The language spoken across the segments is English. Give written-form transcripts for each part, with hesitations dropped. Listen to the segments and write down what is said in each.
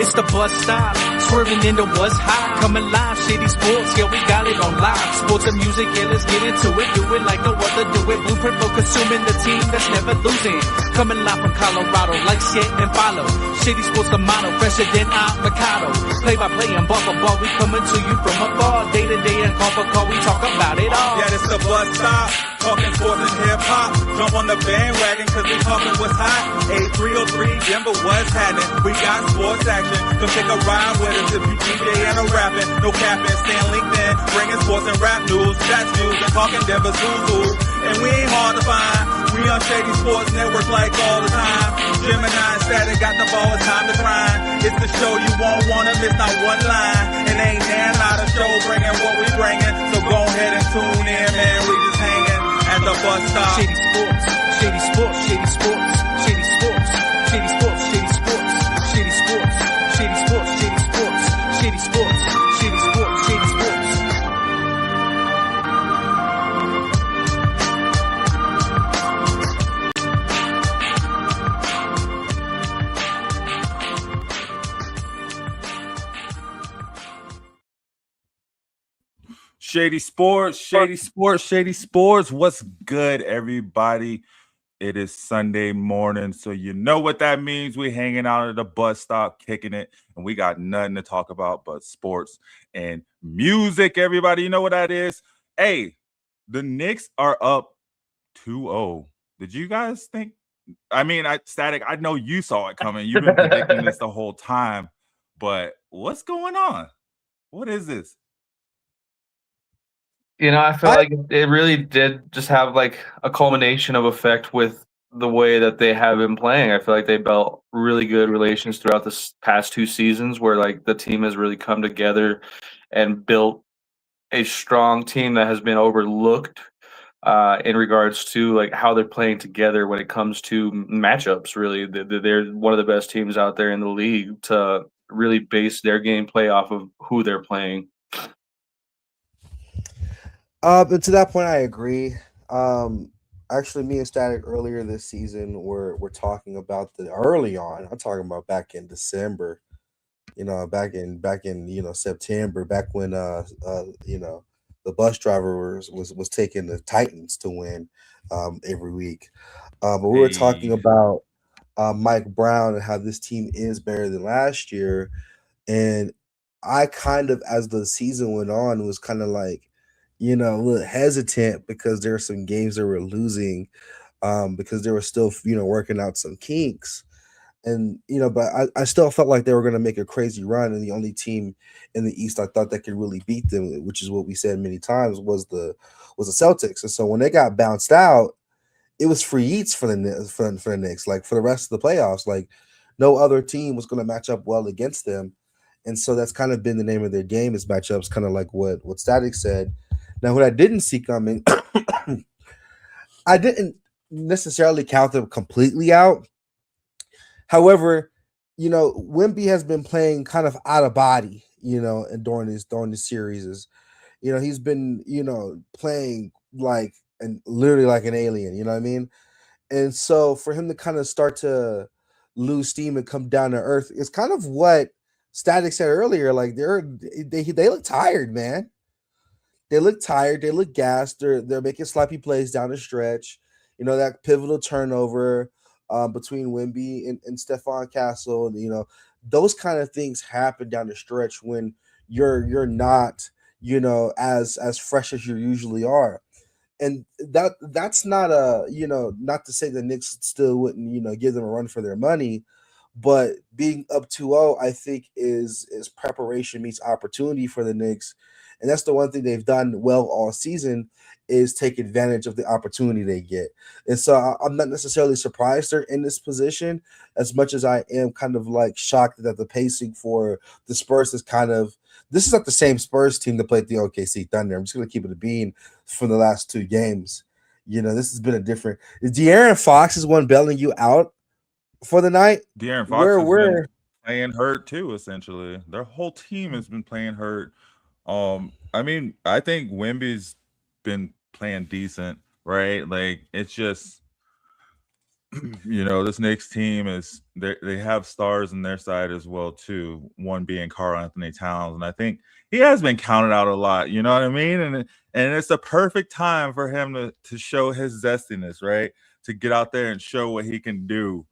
It's the bus stop, swerving into what's hot. Coming live, Shady Sports, yeah, we got it on live. Sports and music, yeah, let's get into it. Do it like no other, do it. Blueprint for consuming the team that's never losing. Coming live from Colorado, like, share, and follow. Shady Sports, the motto, fresher than avocado. Play by play and ball for ball, we coming to you from afar. Day to day and call for call, we talk about it all. Yeah, this the bus stop, talking sports and hip hop. Jump on the bandwagon, cause we talking what's hot. 8303, Denver, what's happening? We got sports action. Come take a ride with us if you DJ and a rapping. No capping, stay on LinkedIn, bringing sports and rap news. That's news and talking Denver Zuzu. And we ain't hard to find. We on Shady Sports Network like all the time. Gemini and Statik got the ball, it's time to grind. It's the show you won't wanna miss, not one line. And ain't there not a show bringing what we bringing. So go ahead and tune in, man. We just hanging at the bus stop. Shady Sports, Shady Sports, Shady Sports, Shady Sports, Shady Sports, Shady Sports, Shady Sports, Shady Sports, Shady Sports, Shady Sports, Shady Sports, Shady Sports. Shady Sports, Shady Sports, Shady Sports. What's good, everybody? It is Sunday morning, so you know what that means. We're hanging out at the bus stop, kicking it, and we got nothing to talk about but sports and music, everybody. You know what that is? Hey, the Knicks are up 2-0. Did you guys think? I mean, Statik, I know you saw it coming. You've been predicting this the whole time, but what's going on? What is this? You know, I feel like it really did just have like a culmination of effect with the way that they have been playing. I feel like they built really good relations throughout this past 2 seasons where like the team has really come together and built a strong team that has been overlooked in regards to like how they're playing together when it comes to matchups. Really, they're one of the best teams out there in the league to really base their gameplay off of who they're playing. But to that point, I agree. Actually, me and Statik earlier this season were talking about the early on. I'm talking about back in December, back in September, back when the bus driver was taking the Titans to win every week. But we were talking about Mike Brown and how this team is better than last year, and I kind of, as the season went on, was kind of like, a little hesitant because there were some games that were losing because they were still, working out some kinks. And, but I still felt like they were going to make a crazy run. And the only team in the East I thought that could really beat them, which is what we said many times, was the Celtics. And so when they got bounced out, it was free eats for the Knicks, like for the rest of the playoffs. Like no other team was going to match up well against them. And so that's kind of been the name of their game, is matchups, kind of like what Statik said. Now, what I didn't see coming, I didn't necessarily count them completely out. However, Wemby has been playing kind of out of body, and during this series. He's been, playing like and literally like an alien, you know what I mean? And so for him to kind of start to lose steam and come down to earth, it's kind of what Statik said earlier. Like they look tired, man. They look tired. They look gassed. They're making sloppy plays down the stretch. That pivotal turnover between Wemby and Stephon Castle. And, those kind of things happen down the stretch when you're not, as fresh as you usually are. And that's not not to say the Knicks still wouldn't, give them a run for their money. But being up 2-0, I think is preparation meets opportunity for the Knicks. And that's the one thing they've done well all season, is take advantage of the opportunity they get. And so I'm not necessarily surprised they're in this position, as much as I am kind of like shocked that the pacing for the Spurs is this is not the same Spurs team that played the OKC Thunder. I'm just going to keep it a bean from the last 2 games. This has been a different. De'Aaron Fox is one bailing you out for the night. De'Aaron Fox has been playing hurt too, essentially. Their whole team has been playing hurt. I mean, I think Wemby's been playing decent, right? Like, it's just This Knicks team they have stars on their side as well too. One being Karl Anthony Towns, and I think he has been counted out a lot. You know what I mean? And it's a perfect time for him to show his zestiness, right? To get out there and show what he can do.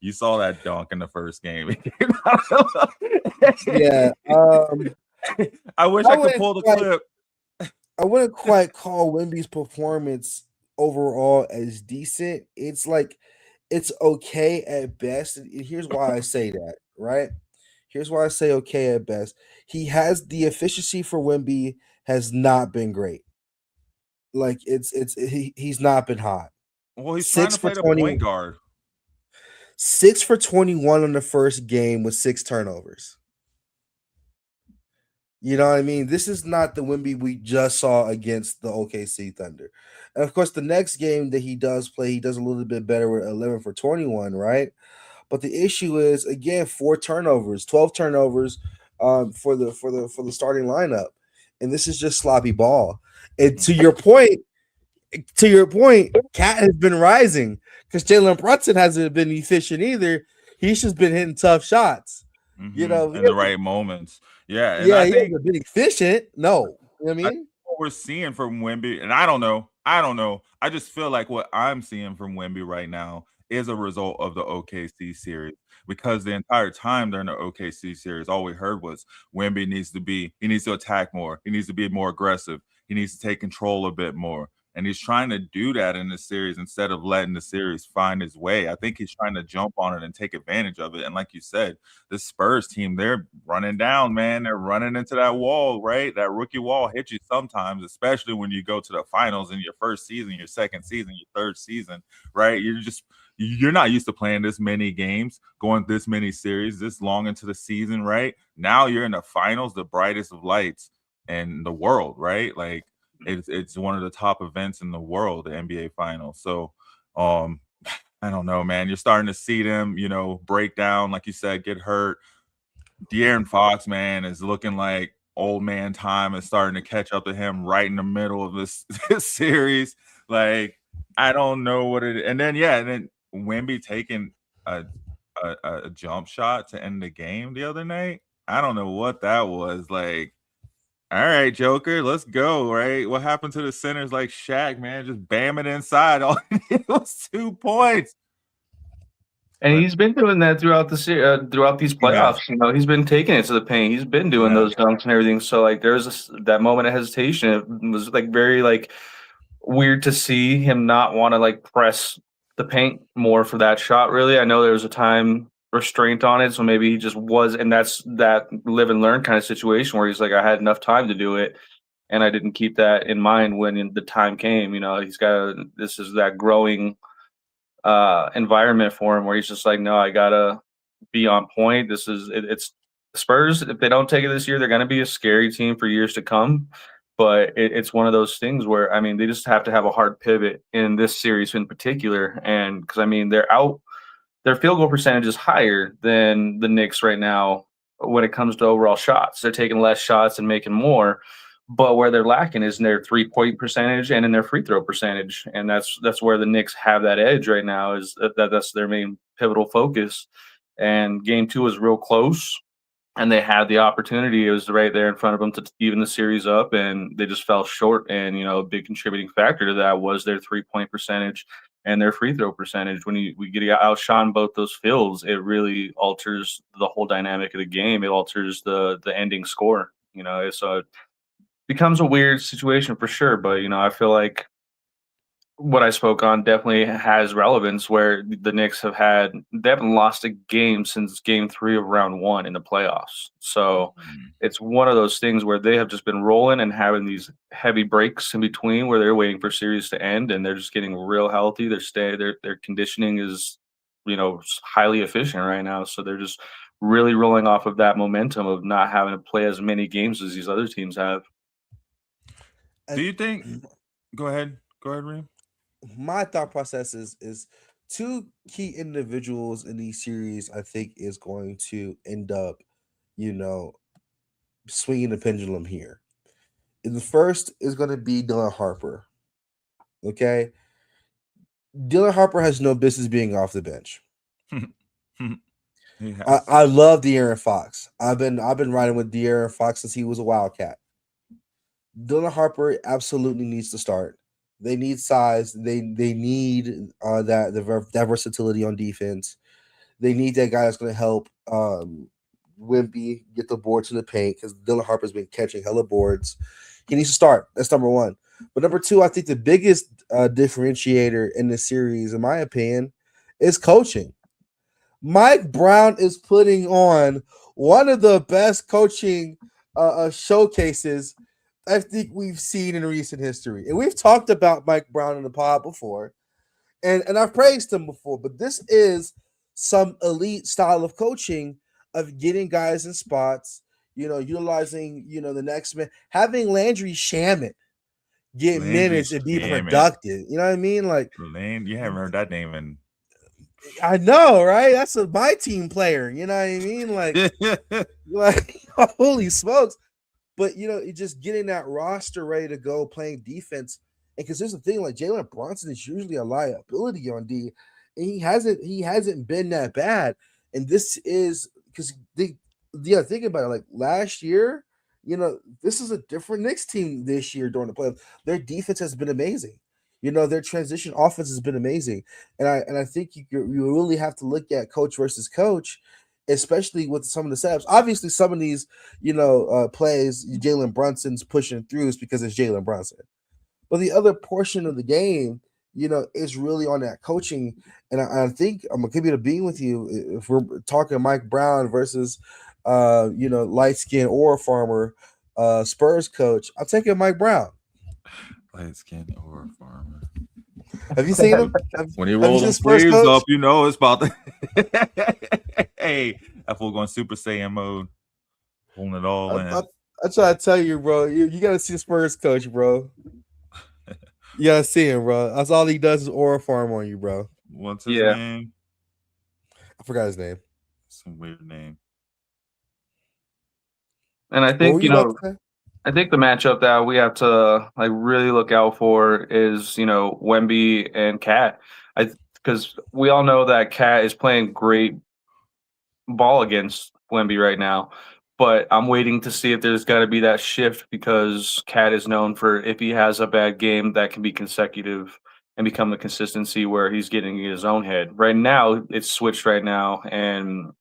You saw that dunk in the first game. Yeah. I wish I could pull the clip. I wouldn't quite call Wemby's performance overall as decent. It's like it's okay at best. And here's why I say that, right? Here's why I say okay at best. He has the efficiency for Wemby has not been great. Like he's not been hot. Well, he's trying to play the point guard. 6 for 21 on the first game with 6 turnovers. You know what I mean? This is not the Wemby we just saw against the OKC Thunder. And of course, the next game that he does play, he does a little bit better with 11 for 21, right? But the issue is again 4 turnovers, 12 turnovers for the starting lineup, and this is just sloppy ball. And to your point, Cat has been rising because Jalen Brunson hasn't been efficient either. He's just been hitting tough shots, in the right moments. Yeah, and yeah, I he think hasn't been efficient. No, you know what I mean, what we're seeing from Wemby, and I don't know. I just feel like what I'm seeing from Wemby right now is a result of the OKC series, because the entire time during the OKC series, all we heard was Wemby needs to attack more. He needs to be more aggressive. He needs to take control a bit more. And he's trying to do that in this series instead of letting the series find his way. I think he's trying to jump on it and take advantage of it. And like you said, the Spurs team, they're running down, man. They're running into that wall, right? That rookie wall hits you sometimes, especially when you go to the finals in your first season, your second season, your third season, right? You're not used to playing this many games, going this many series, this long into the season, right? Now you're in the finals, the brightest of lights in the world, right? Like, it's one of the top events in the world, the NBA Finals. So, I don't know, man. You're starting to see them, break down, like you said, get hurt. De'Aaron Fox, man, is looking like old man time is starting to catch up to him right in the middle of this series. Like, I don't know what it is. And then Wemby taking a jump shot to end the game the other night. I don't know what that was like. All right, Joker, let's go, right? What happened to the centers like Shaq, man? Just bam it inside. All he did was 2 points. And he's been doing that throughout throughout these playoffs. He's been taking it to the paint. He's been doing those dunks and everything. So like, there's that moment of hesitation. It was like very like weird to see him not want to like press the paint more for that shot. Really, I know there was a time restraint on it, so maybe he just was, and that's that live and learn kind of situation where he's like, I had enough time to do it, and I didn't keep that in mind when the time came. This is that growing environment for him where he's just like, no, I gotta be on point. It's Spurs. If they don't take it this year, they're gonna be a scary team for years to come. But it's one of those things where they just have to have a hard pivot in this series in particular, and because their field goal percentage is higher than the Knicks right now when it comes to overall shots. They're taking less shots and making more, but where they're lacking is in their 3-point percentage and in their free throw percentage. And that's where the Knicks have that edge right now, is that's their main pivotal focus. And game 2 was real close, and they had the opportunity. It was right there in front of them to even the series up, and they just fell short. And, a big contributing factor to that was their 3-point percentage and their free throw percentage. When we get outshone both those fields, it really alters the whole dynamic of the game. It alters the ending score. So it becomes a weird situation for sure. But I feel like what I spoke on definitely has relevance, where the Knicks they haven't lost a game since game 3 of round 1 in the playoffs. So it's one of those things where they have just been rolling and having these heavy breaks in between where they're waiting for series to end, and they're just getting real healthy. Their conditioning is, highly efficient right now. So they're just really rolling off of that momentum of not having to play as many games as these other teams have. Do you think? Go ahead, Reem. My thought process is 2 key individuals in these series I think is going to end up, swinging the pendulum here. And the first is going to be Dylan Harper. Okay. Dylan Harper has no business being off the bench. Yes. I love De'Aaron Fox. I've been riding with De'Aaron Fox since he was a Wildcat. Dylan Harper absolutely needs to start. They need size. They need that versatility on defense. They need that guy that's going to help Wemby get the board to the paint because Dylan Harper's been catching hella boards. He needs to start. That's number one. But number two, I think the biggest differentiator in this series, in my opinion, is coaching. Mike Brown is putting on one of the best coaching showcases I think we've seen in recent history. And we've talked about Mike Brown in the pod before, and I've praised him before, but this is some elite style of coaching of getting guys in spots, utilizing, the next man, having Landry Shamet get minutes and be productive. You know what I mean? Like, you haven't heard that name in. I know, right? That's my team player. You know what I mean? Like holy smokes. But, just getting that roster ready to go, playing defense. And because there's the thing, like Jalen Brunson is usually a liability on D, and he hasn't been that bad. And this is because thinking about it, like last year, this is a different Knicks team this year during the playoffs. Their defense has been amazing. Their transition offense has been amazing. And I think you really have to look at coach versus coach, especially with some of the setups. Obviously, some of these, plays, Jalen Brunson's pushing through is because it's Jalen Brunson. But the other portion of the game, is really on that coaching. And I think I'm going to give you the being with you. If we're talking Mike Brown versus, light-skinned or farmer Spurs coach, I'll take it Mike Brown. Light-skinned or farmer. Have you seen him? When he rolls the sleeves up, it's about to. Hey, that fool going Super Saiyan mode, pulling it all in. I try to tell you, bro. You got to see the Spurs coach, bro. You got to see him, bro. That's all he does is aura farm on you, bro. What's his name? I forgot his name. Some weird name. And I think I think the matchup that we have to really look out for is Wemby and Cat. Because we all know that Cat is playing great ball against Wemby right now, but I'm waiting to see if there's got to be that shift because Cat is known for if he has a bad game that can be consecutive and become the consistency where he's getting in his own head. Right now, it's switched right now, and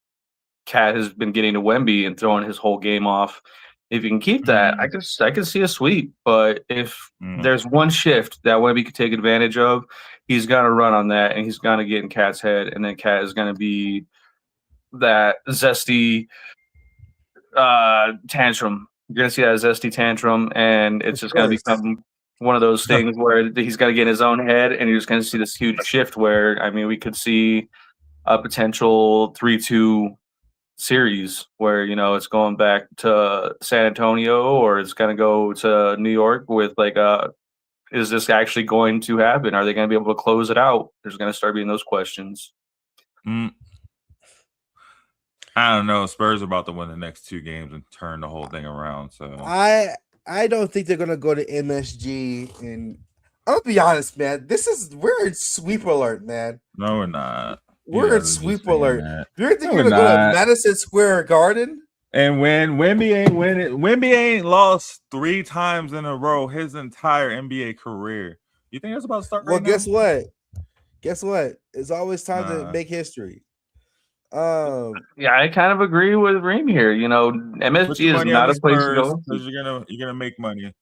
Cat has been getting to Wemby and throwing his whole game off. If you can keep that, I can see a sweep. But if there's one shift that Wemby could take advantage of, he's gonna run on that, and he's gonna get in Cat's head, and then Cat is gonna be that zesty tantrum. You're gonna see that zesty tantrum, and it's just gonna become one of those things where he's got to get in his own head, and you're just gonna see this huge shift where we could see a potential 3-2 series where it's going back to San Antonio or it's going to go to New York with is this actually going to happen? Are they going to be able to close it out? There's going to start being those questions. I don't know. Spurs are about to win the next 2 games and turn the whole thing around. So I don't think they're going to go to MSG. And I'll be honest, man. We're in sweep alert, man. No, we're not. We're in sweep alert. You think you're gonna go to Madison Square Garden? And when Wemby ain't lost 3 times in a row his entire NBA career. You think that's about to start? Well, guess what? It's always time to make history. Yeah, I kind of agree with Reem here. MSG is not a place to go because you're gonna make money.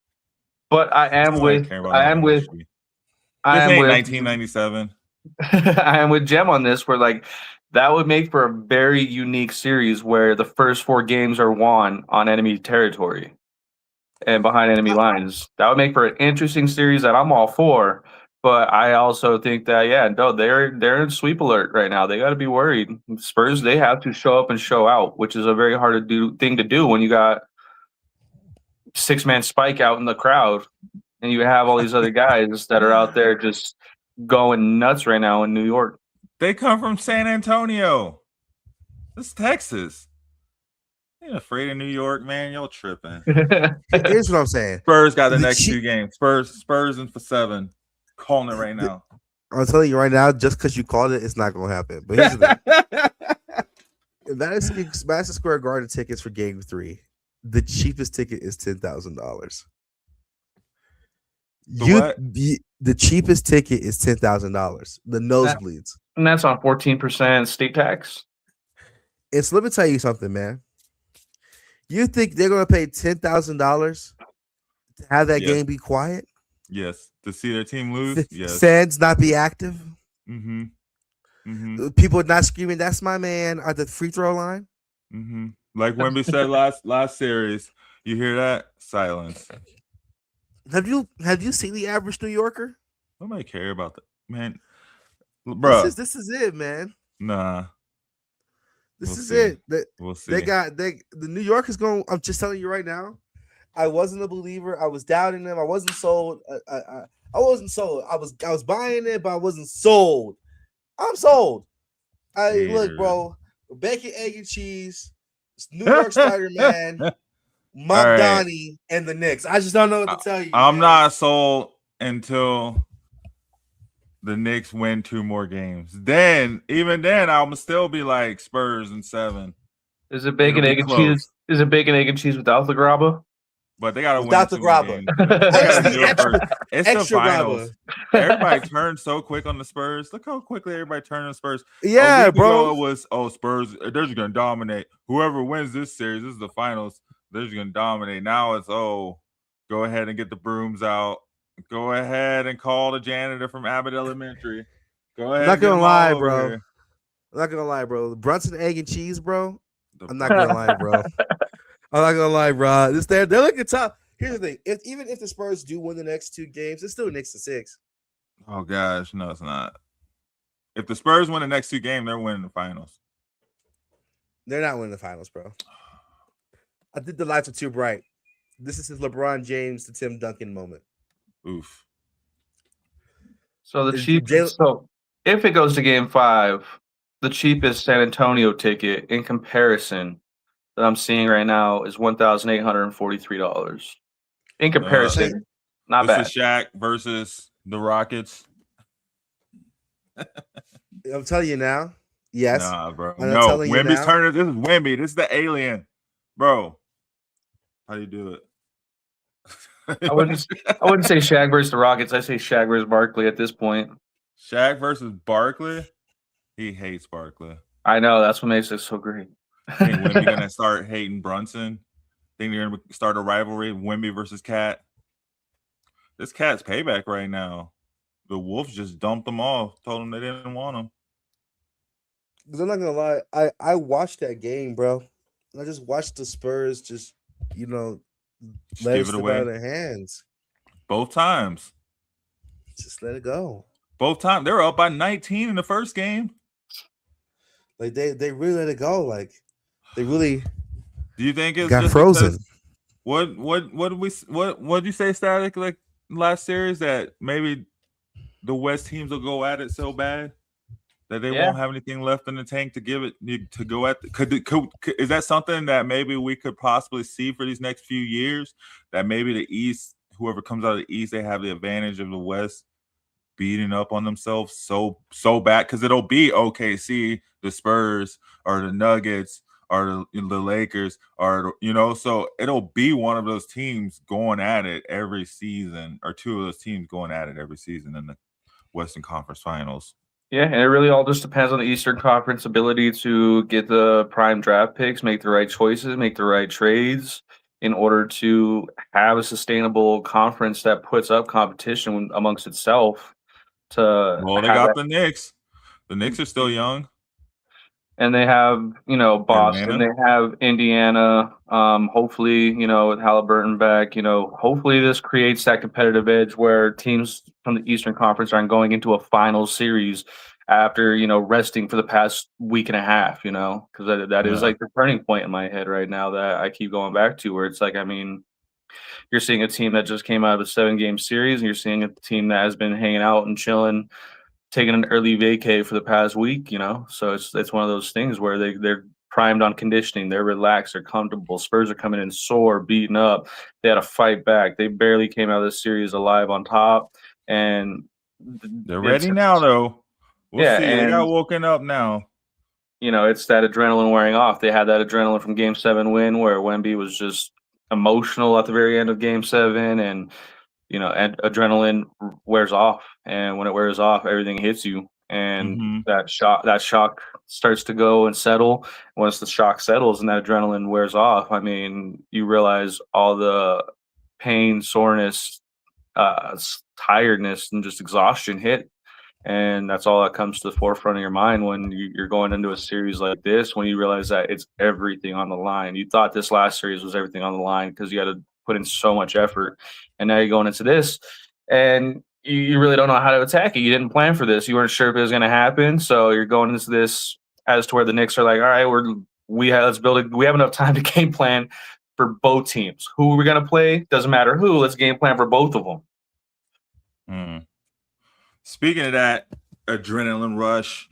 But I am with 1997. I am with Jem on this, where that would make for a very unique series where the first 4 games are won on enemy territory and behind enemy lines. That would make for an interesting series that I'm all for. But I also think that they're in sweep alert right now. They got to be worried. Spurs, they have to show up and show out, which is a very hard thing to do when you got 6-man spike out in the crowd and you have all these other guys that are out there just going nuts right now in New York. They come from San Antonio. This is Texas. Ain't afraid of New York, man. Y'all tripping. Here's what I'm saying. Spurs got the next 2 games. Spurs in for 7. Calling it right now. I'm telling you right now, just because you called it, it's not gonna happen. But here's the thing: Madison Square Garden tickets for Game 3, the cheapest ticket is $10,000. The cheapest ticket is $10,000. The nosebleeds, and that's on 14% state tax. And so let me tell you something, man. You think they're gonna pay $10,000 to have that game be quiet? Yes, to see their team lose. Yes, fans not be active. Mm-hmm. Mm-hmm. People not screaming, "That's my man" at the free throw line. Mm-hmm. Like Wemby said last series, you hear that silence. Have you seen the average New Yorker? Nobody care about that, man. Bro, this is it, man. Nah, this is it. We'll see. The New York is going. I'm just telling you right now. I wasn't a believer. I was doubting them. I wasn't sold. I wasn't sold. I was buying it, but I wasn't sold. I'm sold. Look, bro. Bacon, egg, and cheese. New York Spider-Man, Donnie, and the Knicks. I just don't know what to tell you. I'm not sold until the Knicks win 2 more games. Even then, I'll still be like Spurs in 7. Is it bacon, egg, and cheese? Is it bacon, egg, and cheese without the grabba? But they got to win. Without the grabba. It's the finals. Everybody turned so quick on the Spurs. Look how quickly everybody turned on the Spurs. Yeah, bro. It was, Spurs, they're just going to dominate. Whoever wins this series, this is the finals, they're just going to dominate. Now it's, go ahead and get the brooms out. Go ahead and call the janitor from Abbott Elementary. Go ahead. I'm not going to lie, bro. I'm not going to lie, bro. Brunson, egg, and cheese, bro. I'm not going to lie, bro. I'm not gonna lie, bro. They're looking tough. Here's the thing: even if the Spurs do win the next 2 games, it's still Knicks to 6. Oh gosh, no, it's not. If the Spurs win the next 2 games, they're winning the finals. They're not winning the finals, bro. I think the lights are too bright. This is his LeBron James to Tim Duncan moment. Oof. So the cheapest. So if it goes to Game 5, the cheapest San Antonio ticket in comparison that I'm seeing right now is $1,843. In comparison, not bad. This is Shaq versus the Rockets. I'm telling you now. Yes. Nah, bro. No, Wemby's turning. This is Wemby. This is the alien, bro. How do you do it? I wouldn't say Shaq versus the Rockets. I say Shaq versus Barkley at this point. Shaq versus Barkley. He hates Barkley. I know. That's what makes it so great. Think Wemby gonna start hating Brunson? Think they're gonna start a rivalry, Wemby versus Cat? This Cat's payback right now. The Wolves just dumped them off, told them they didn't want them. Because I'm not gonna lie, I watched that game, bro. I just watched the Spurs just let it slip out of their hands. Both times. Just let it go. Both times. They were up by 19 in the first game. Like they really let it go. Like they really. Do you think it's got just frozen? What did you say, Static? Like last series that maybe the West teams will go at it so bad that they won't have anything left in the tank to give it to go at. Is that something that maybe we could possibly see for these next few years? That maybe the East, whoever comes out of the East, they have the advantage of the West beating up on themselves so bad, because it'll be OKC, the Spurs, or the Nuggets, or the Lakers, or so it'll be one of those teams going at it every season, or 2 of those teams going at it every season in the Western Conference Finals. Yeah, and it really all just depends on the Eastern Conference ability to get the prime draft picks, make the right choices, make the right trades in order to have a sustainable conference that puts up competition amongst itself. They got the Knicks. The Knicks are still young. And they have, Boston, Atlanta. They have Indiana. Hopefully, with Halliburton back, hopefully this creates that competitive edge where teams from the Eastern Conference aren't going into a final series after, resting for the past week and a half, because that is like the turning point in my head right now that I keep going back to, where it's like, you're seeing a team that just came out of a 7-game series, and you're seeing a team that has been hanging out and chilling, taking an early vacay for the past week, So it's one of those things where they're primed on conditioning, they're relaxed, they're comfortable. Spurs are coming in sore, beaten up. They had to fight back. They barely came out of this series alive on top, and They're ready now, though. We'll see. They got woken up now. It's that adrenaline wearing off. They had that adrenaline from Game 7 win where Wemby was just emotional at the very end of Game 7, and adrenaline wears off, and when it wears off, everything hits you, and that shock starts to go and settle. Once the shock settles and that adrenaline wears off, I mean, you realize all the pain, soreness, tiredness, and just exhaustion hit. And that's all that comes to the forefront of your mind when you're going into a series like this, when you realize that it's everything on the line. You thought this last series was everything on the line because you had to put in so much effort. And now you're going into this, and you really don't know how to attack it. You didn't plan for this. You weren't sure if it was going to happen. So you're going into this as to where the Knicks are like, all right, let's build it. We have enough time to game plan for both teams. Who are we going to play? Doesn't matter who. Let's game plan for both of them. Speaking of that adrenaline rush,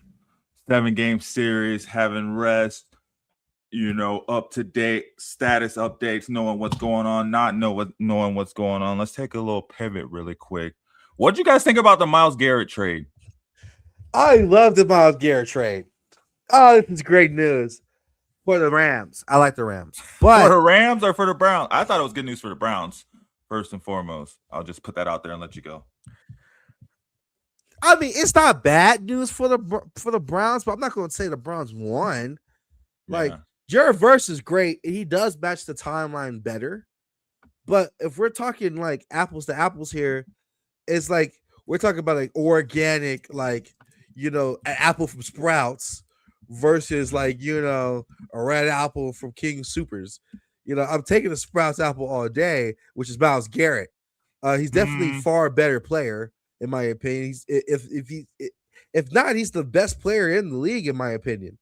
7-game series, having rest, up to date status updates, knowing what's going on, knowing what's going on. Let's take a little pivot really quick. What'd you guys think about the Myles Garrett trade? I love the Myles Garrett trade. Oh, this is great news for the Rams. I like the Rams. But for the Rams or for the Browns? I thought it was good news for the Browns, first and foremost. I'll just put that out there and let you go. I mean, it's not bad news for the Browns, but I'm not going to say the Browns won. Like, Jared Verse is great. He does match the timeline better. But if we're talking like apples to apples here, it's like we're talking about like organic, like, an apple from Sprouts versus like, a red apple from King Supers. I'm taking a Sprouts apple all day, which is Myles Garrett. He's definitely far better player. In my opinion, if not, he's the best player in the league, in my opinion.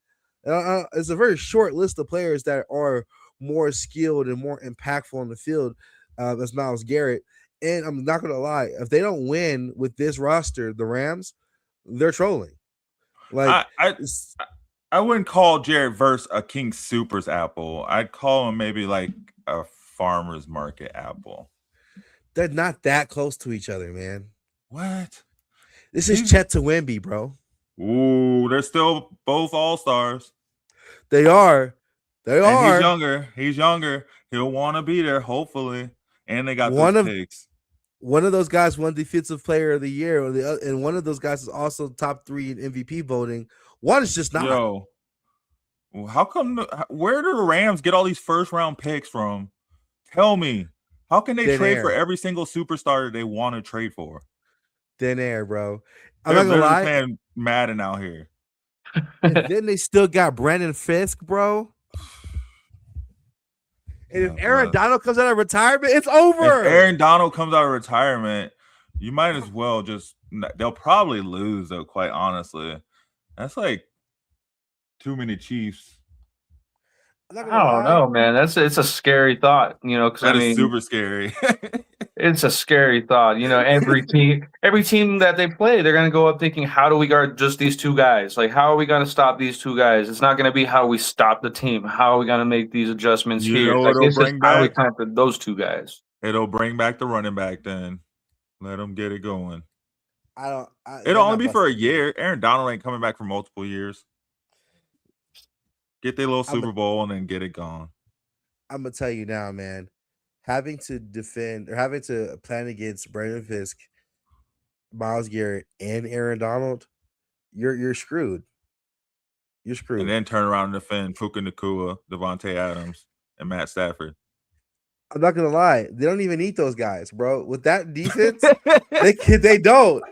It's a very short list of players that are more skilled and more impactful on the field as Myles Garrett. And I'm not going to lie, if they don't win with this roster, the Rams, they're trolling. Like I wouldn't call Jared Verse a King Supers apple. I'd call him maybe like a farmer's market apple. They're not that close to each other, man. What? This is Chet to Wemby, bro. Ooh, they're still both all-stars. They are. He's younger. He'll want to be there, hopefully. And they got those picks. One of those guys won Defensive Player of the Year, and one of those guys is also top 3 in MVP voting. One is just not. Yo, how come? Where do the Rams get all these first-round picks from? Tell me. How can they trade for every single superstar they want to trade for? Thin air, bro. I'm not gonna lie. Playing Madden out here. And then they still got Brandon Fisk, bro. And if Aaron Donald comes out of retirement, it's over. If Aaron Donald comes out of retirement, you might as well they'll probably lose, though, quite honestly. That's like too many Chiefs. I don't know, man. It's a scary thought, because is super scary. It's a scary thought. Every team that they play, they're gonna go up thinking, how do we guard just these two guys? Like, how are we gonna stop these two guys? It's not gonna be how we stop the team. How are we gonna make these adjustments here? Like, it's just how we time for those two guys. It'll bring back the running back then. Let them get it going. It'll only be for a year. Aaron Donald ain't coming back for multiple years. Get their little Super Bowl and then get it gone. I'm gonna tell you now, man. Having to defend or having to plan against Brandon Fisk, Myles Garrett, and Aaron Donald, you're screwed. You're screwed. And then turn around and defend Puka Nacua, Devontae Adams, and Matt Stafford. I'm not gonna lie, they don't even need those guys, bro. With that defense, they don't.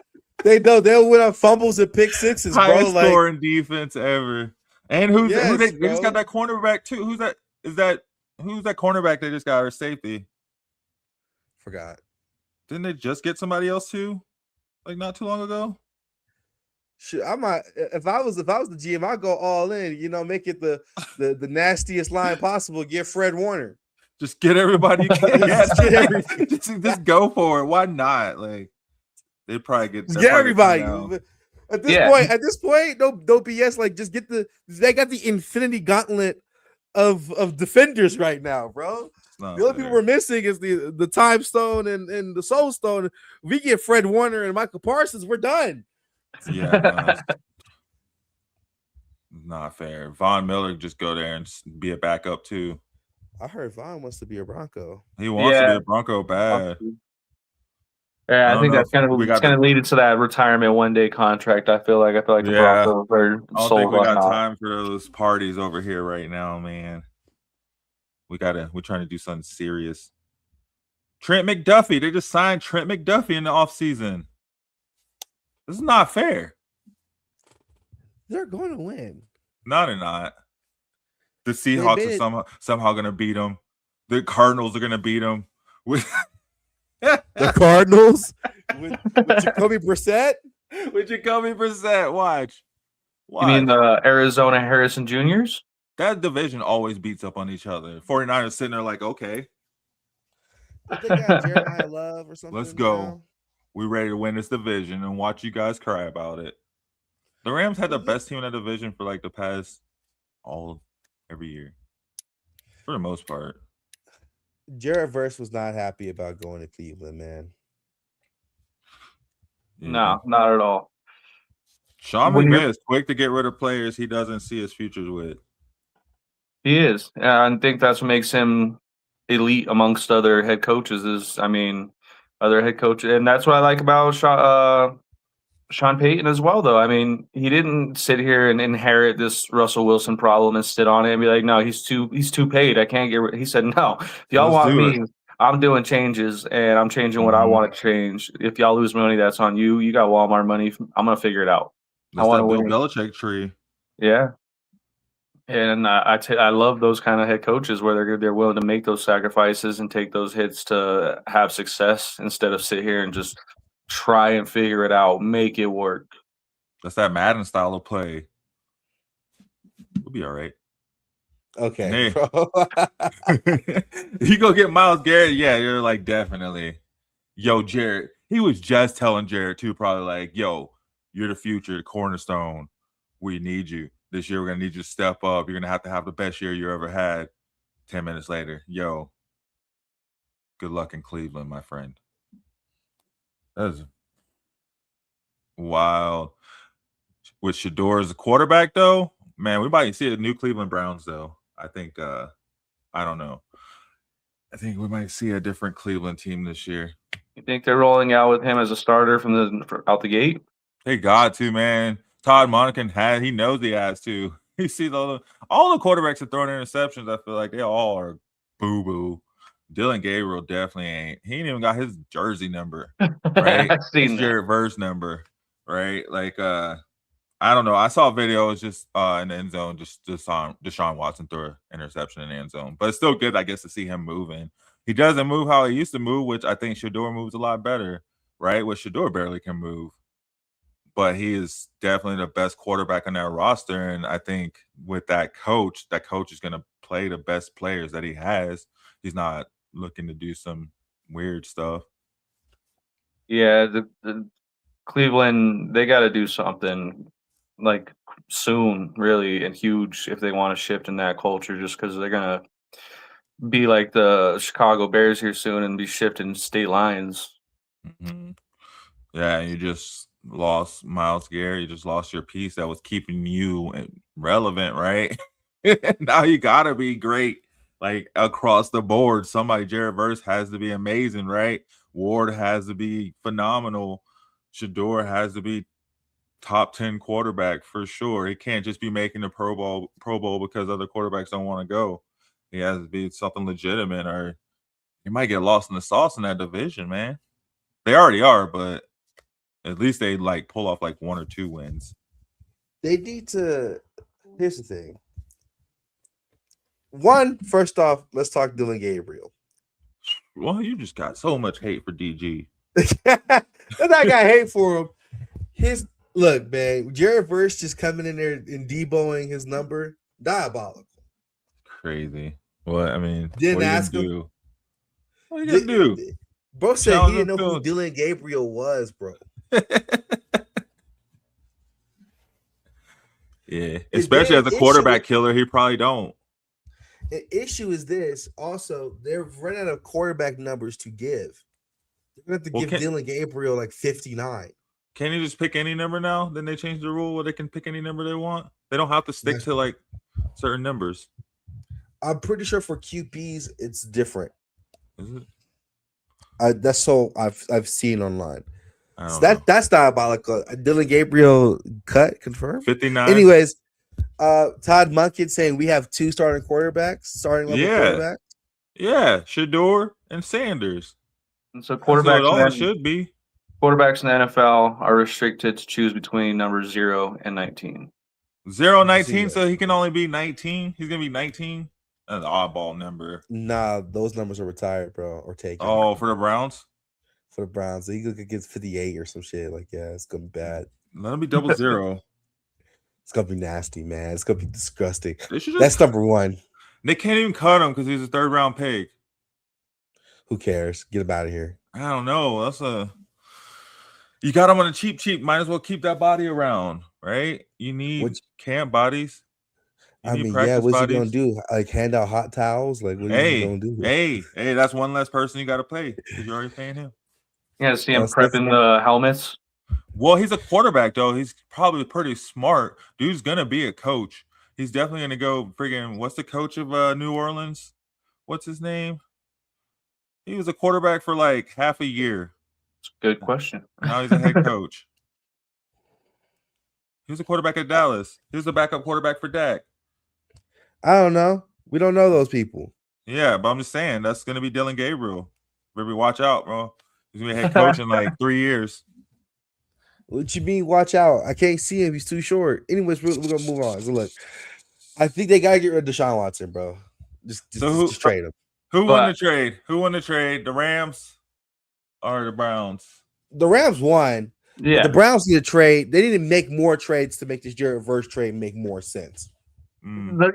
They'll win on fumbles and pick sixes, bro. Highest scoring defense ever. And who they just got that cornerback too? Who's that cornerback they just got, or safety? Forgot. Didn't they just get somebody else too? Like not too long ago? Shit, I might if I was the GM, I'd go all in, make it the nastiest line possible, get Fred Warner. Just get everybody. Just go for it. Why not? Like they probably get everybody. At this point, no BS. Like, just they got the infinity gauntlet of defenders right now, bro. The only people we're missing is the Time Stone and the Soul Stone. If we get Fred Warner and Michael Parsons, we're done. Yeah, no, it's not fair. Von Miller just go there and be a backup too. I heard Von wants to be a Bronco. He wants to be a Bronco bad. Yeah, I think that's kind of leading to that retirement 1-day contract. I feel like the Broncos are I don't think we got time for those parties over here right now, man. We're trying to do something serious. Trent McDuffie. They just signed Trent McDuffie in the offseason. This is not fair. They're going to win. No, they're not. The Seahawks are somehow going to beat them. The Cardinals are going to beat them. The Cardinals with Jacoby Brissett? With Jacoby Brissett. Watch. You mean the Arizona Harrison Juniors? That division always beats up on each other. 49ers sitting there like, okay. But they got Jeremiah Love or something. Let's go. Now. We're ready to win this division and watch you guys cry about it. The Rams had the best team in that division for like the past every year. For the most part. Jared Verse was not happy about going to Cleveland, man. Yeah. No, not at all. Sean McVay is quick to get rid of players he doesn't see his futures with. He is. I think that's what makes him elite amongst other head coaches other head coaches. And that's what I like about Sean Payton as well, though. I mean, he didn't sit here and inherit this Russell Wilson problem and sit on it and be like, no, he's too paid. I can't get rid. He said, no, if y'all want me, I'm doing changes and I'm changing what I want to change. If y'all lose money, that's on you. You got Walmart money. I'm going to figure it out. That's that Bill Belichick tree. Yeah. And I love those kind of head coaches where they're willing to make those sacrifices and take those hits to have success instead of sit here and just try and figure it out, make it work. That's that Madden style of play. We'll be all right. Okay. Hey. You go get Myles Garrett, yeah, you're like, definitely. Yo, Jared. He was just telling Jared, too, probably like, yo, you're the future, cornerstone. We need you. This year, we're going to need you to step up. You're going to have the best year you ever had. 10 minutes later, yo, good luck in Cleveland, my friend. That's wild. With Shador as a quarterback, though, man, we might see a new Cleveland Browns, though. I think, I don't know. I think we might see a different Cleveland team this year. You think they're rolling out with him as a starter out the gate? They got to, man. Todd Monken he knows he has to. You see all the quarterbacks are throwing interceptions. I feel like they all are boo-boo. Dylan Gabriel definitely ain't. He ain't even got his jersey number, right? His Jared Verse number, right? Like, I don't know. I saw a video. It was just in the end zone, just Deshaun Watson threw an interception in the end zone. But it's still good, I guess, to see him moving. He doesn't move how he used to move, which I think Shador moves a lot better, right? Which Shador barely can move. But he is definitely the best quarterback on that roster. And I think with that coach is going to play the best players that he has. He's not looking to do some weird stuff. Yeah, the Cleveland, they got to do something like soon, really, and huge if they want to shift in that culture, just because they're going to be like the Chicago Bears here soon and be shifting state lines. Mm-hmm. Yeah, you just lost Myles Garrett. You just lost your piece that was keeping you relevant, right? Now you got to be great, like across the board. Jared Verse has to be amazing, right? Ward has to be phenomenal. Shador has to be top 10 quarterback for sure. He can't just be making the Pro Bowl because other quarterbacks don't want to go. He has to be something legitimate, or he might get lost in the sauce in that division, man. They already are, but at least they like pull off like 1 or 2 wins. They need to. Here's the thing. First off, let's talk Dylan Gabriel. Well, you just got so much hate for DG. I got hate for him. Look, man, Jared Verse just coming in there and deboing his number, diabolical. Crazy. What I mean, didn't ask him. What are you gonna do? Bro said he didn't know who Dylan Gabriel was, bro. Yeah, especially as a quarterback killer, he probably don't. An issue is this. Also, they've run out of quarterback numbers to give. They're going to have to give Dylan Gabriel like 59. Can't you just pick any number now? Then they changed the rule where they can pick any number they want. They don't have to stick to like certain numbers. I'm pretty sure for QBs it's different. Is it? That's so I've seen online. So that's diabolical. Dylan Gabriel cut confirmed 59. Anyways, Todd Monken saying we have 2 starting level quarterbacks. Yeah, Shador and Sanders. And so quarterbacks should be. Quarterbacks in the NFL are restricted to choose between numbers 0 and 19. 0 and 19, so he can only be 19. He's gonna be 19. That's an oddball number. Nah, those numbers are retired, bro, or taken. Oh, for the Browns? For the Browns. He could get 58 or some shit. Like, yeah, it's gonna be bad. Let him be 00. It's gonna be nasty, man. It's gonna be disgusting. That's number 1. They can't even cut him because he's a 3rd round pick. Who cares? Get him out of here. I don't know. You got him on a cheap. Might as well keep that body around, right? You need camp bodies. What's he gonna do? Like hand out hot towels? Like, what is he gonna do? Hey, that's one less person you got to pay because you're already paying him. You gotta see him prepping the helmets. Well, he's a quarterback though. He's probably pretty smart. Dude's gonna be a coach. He's definitely gonna go friggin' what's the coach of New Orleans? What's his name? He was a quarterback for like half a year. It's a good question. Now he's a head coach. He was a quarterback at Dallas. He was the backup quarterback for Dak. I don't know. We don't know those people. Yeah, but I'm just saying that's gonna be Dylan Gabriel. Baby, watch out, bro. He's gonna be head coach in like 3 years. What you mean, watch out? I can't see him. He's too short. Anyways, we're gonna move on. So look, I think they gotta get rid of Deshaun Watson, bro. Just trade him. Who won the trade? Who won the trade? The Rams or the Browns? The Rams won. Yeah. The Browns need a trade. They need to make more trades to make this Jared Verse trade make more sense. The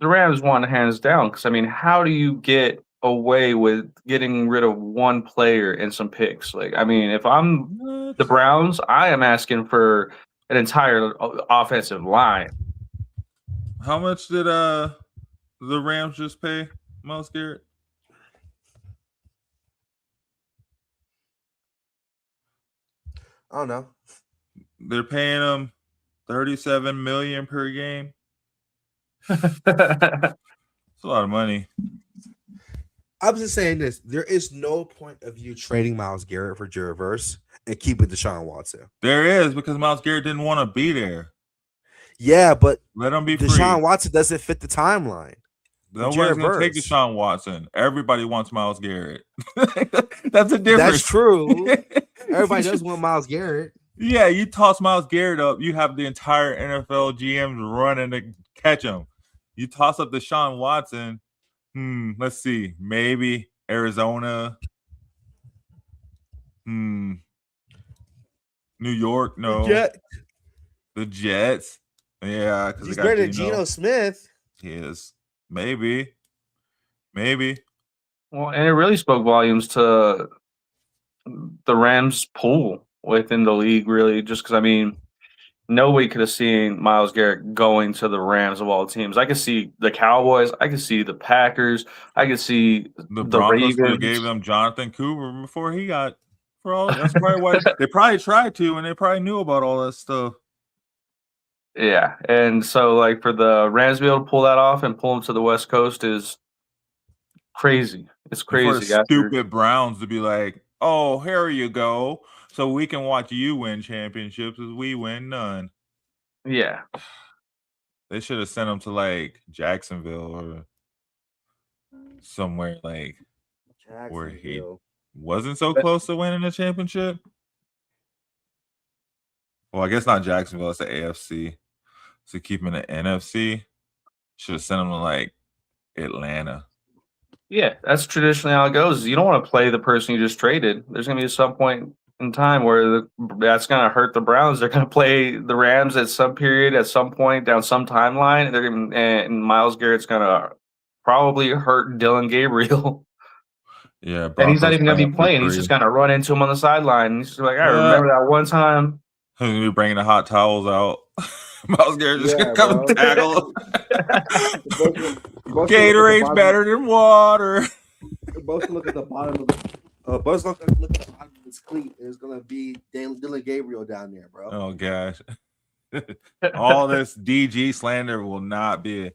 Rams won hands down because I mean, how do you get away with getting rid of one player and some picks? Like, I mean, if I'm the Browns, I am asking for an entire offensive line. How much did the Rams just pay Myles Garrett? I don't know. They're paying him $37 million per game. It's a lot of money. I'm just saying this. There is no point of you trading Myles Garrett for Jared Verse and keeping Deshaun Watson. There is, because Myles Garrett didn't want to be there. Yeah, but let him be Deshaun free. Watson doesn't fit the timeline. No one's going to take Deshaun Watson. Everybody wants Myles Garrett. That's a difference. That's true. Everybody does want Myles Garrett. Yeah, you toss Myles Garrett up, you have the entire NFL GMs running to catch him. You toss up Deshaun Watson, let's see, maybe Arizona, New York, no. The Jets. Yeah, because he's better than Geno Smith. He is. Maybe. Well, and it really spoke volumes to the Rams' pool within the league, really, just because, I mean, nobody could have seen Myles Garrett going to the Rams of all teams. I could see the Cowboys. I could see the Packers. I could see the Broncos could have gave them Jonathan Cooper before he got for all. That's probably why they probably tried to, and they probably knew about all that stuff. Yeah, and so like for the Rams to be able to pull that off and pull them to the West Coast is crazy. It's crazy. For stupid Browns to be like, "Oh, here you go, so we can watch you win championships as we win none." Yeah, they should have sent him to like Jacksonville or somewhere like where he wasn't so close to winning a championship. Well, I guess not Jacksonville. It's the AFC. So keeping the NFC, should have sent him to like Atlanta. Yeah, that's traditionally how it goes. You don't want to play the person you just traded. There's going to be some point in time where that's going to hurt the Browns. They're going to play the Rams at some period, at some point, down some timeline. And Myles Garrett's going to probably hurt Dylan Gabriel. Yeah, and he's not even going to be playing. He's just going to run into him on the sideline. And he's just like, I remember that one time. He's going to be bringing the hot towels out. Myles Garrett just gonna come and tackle. Gatorade's better than water. Both look at the bottom of the Both look at the bottom of his cleat. There's gonna be Dylan Gabriel down there, bro. Oh gosh. All this DG slander will not be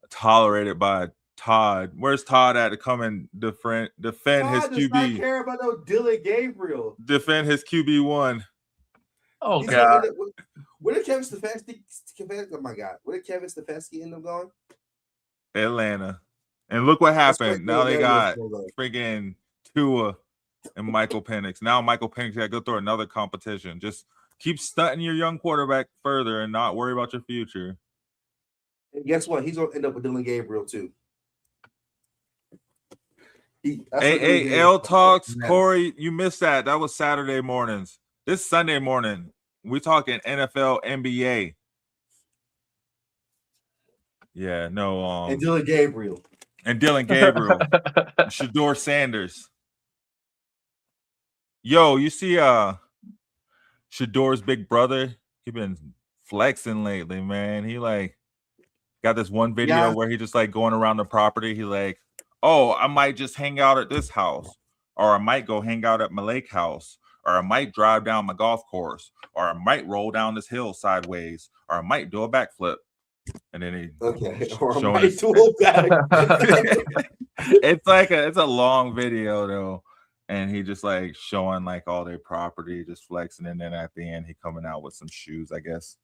tolerated by Todd. Where's Todd at to come and defend Todd his does QB? not care about no Dylan Gabriel. Defend his QB1. Oh God. Where did Kevin Stefanski? Oh my God. Where did Kevin Stefanski end up going? Atlanta. And look what happened. Now they got freaking Tua and Michael Penix. Now Michael Penix got to go through another competition. Just keep stunting your young quarterback further and not worry about your future. And guess what? He's gonna end up with Dylan Gabriel too. L Talks, Corey, you missed that. That was Saturday mornings. This Sunday morning, we're talking NFL, NBA. Yeah, no. And Dylan Gabriel. Shador Sanders. Yo, you see Shador's big brother? He been flexing lately, man. He like got this one video where he just like going around the property. He like, oh, I might just hang out at this house, or I might go hang out at my lake house, or I might drive down my golf course, or I might roll down this hill sideways, or I might do a backflip. And then he or I might do a back. it's a long video though, and he just like showing like all their property, just flexing, and then at the end he coming out with some shoes, I guess.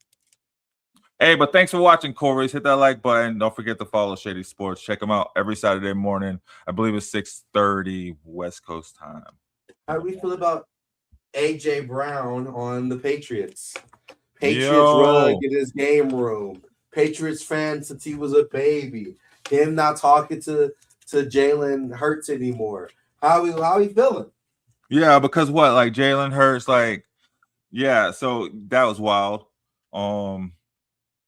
Hey, but thanks for watching, Corey. Hit that like button. Don't forget to follow Shady Sports. Check them out every Saturday morning. I believe it's 6:30 West Coast time. How do we feel about AJ Brown on the Patriots? Patriots rug in his game room. Patriots fan since he was a baby. Him not talking to Jalen Hurts anymore. How he feeling? Yeah, because what? Like Jalen Hurts, like, yeah, so that was wild.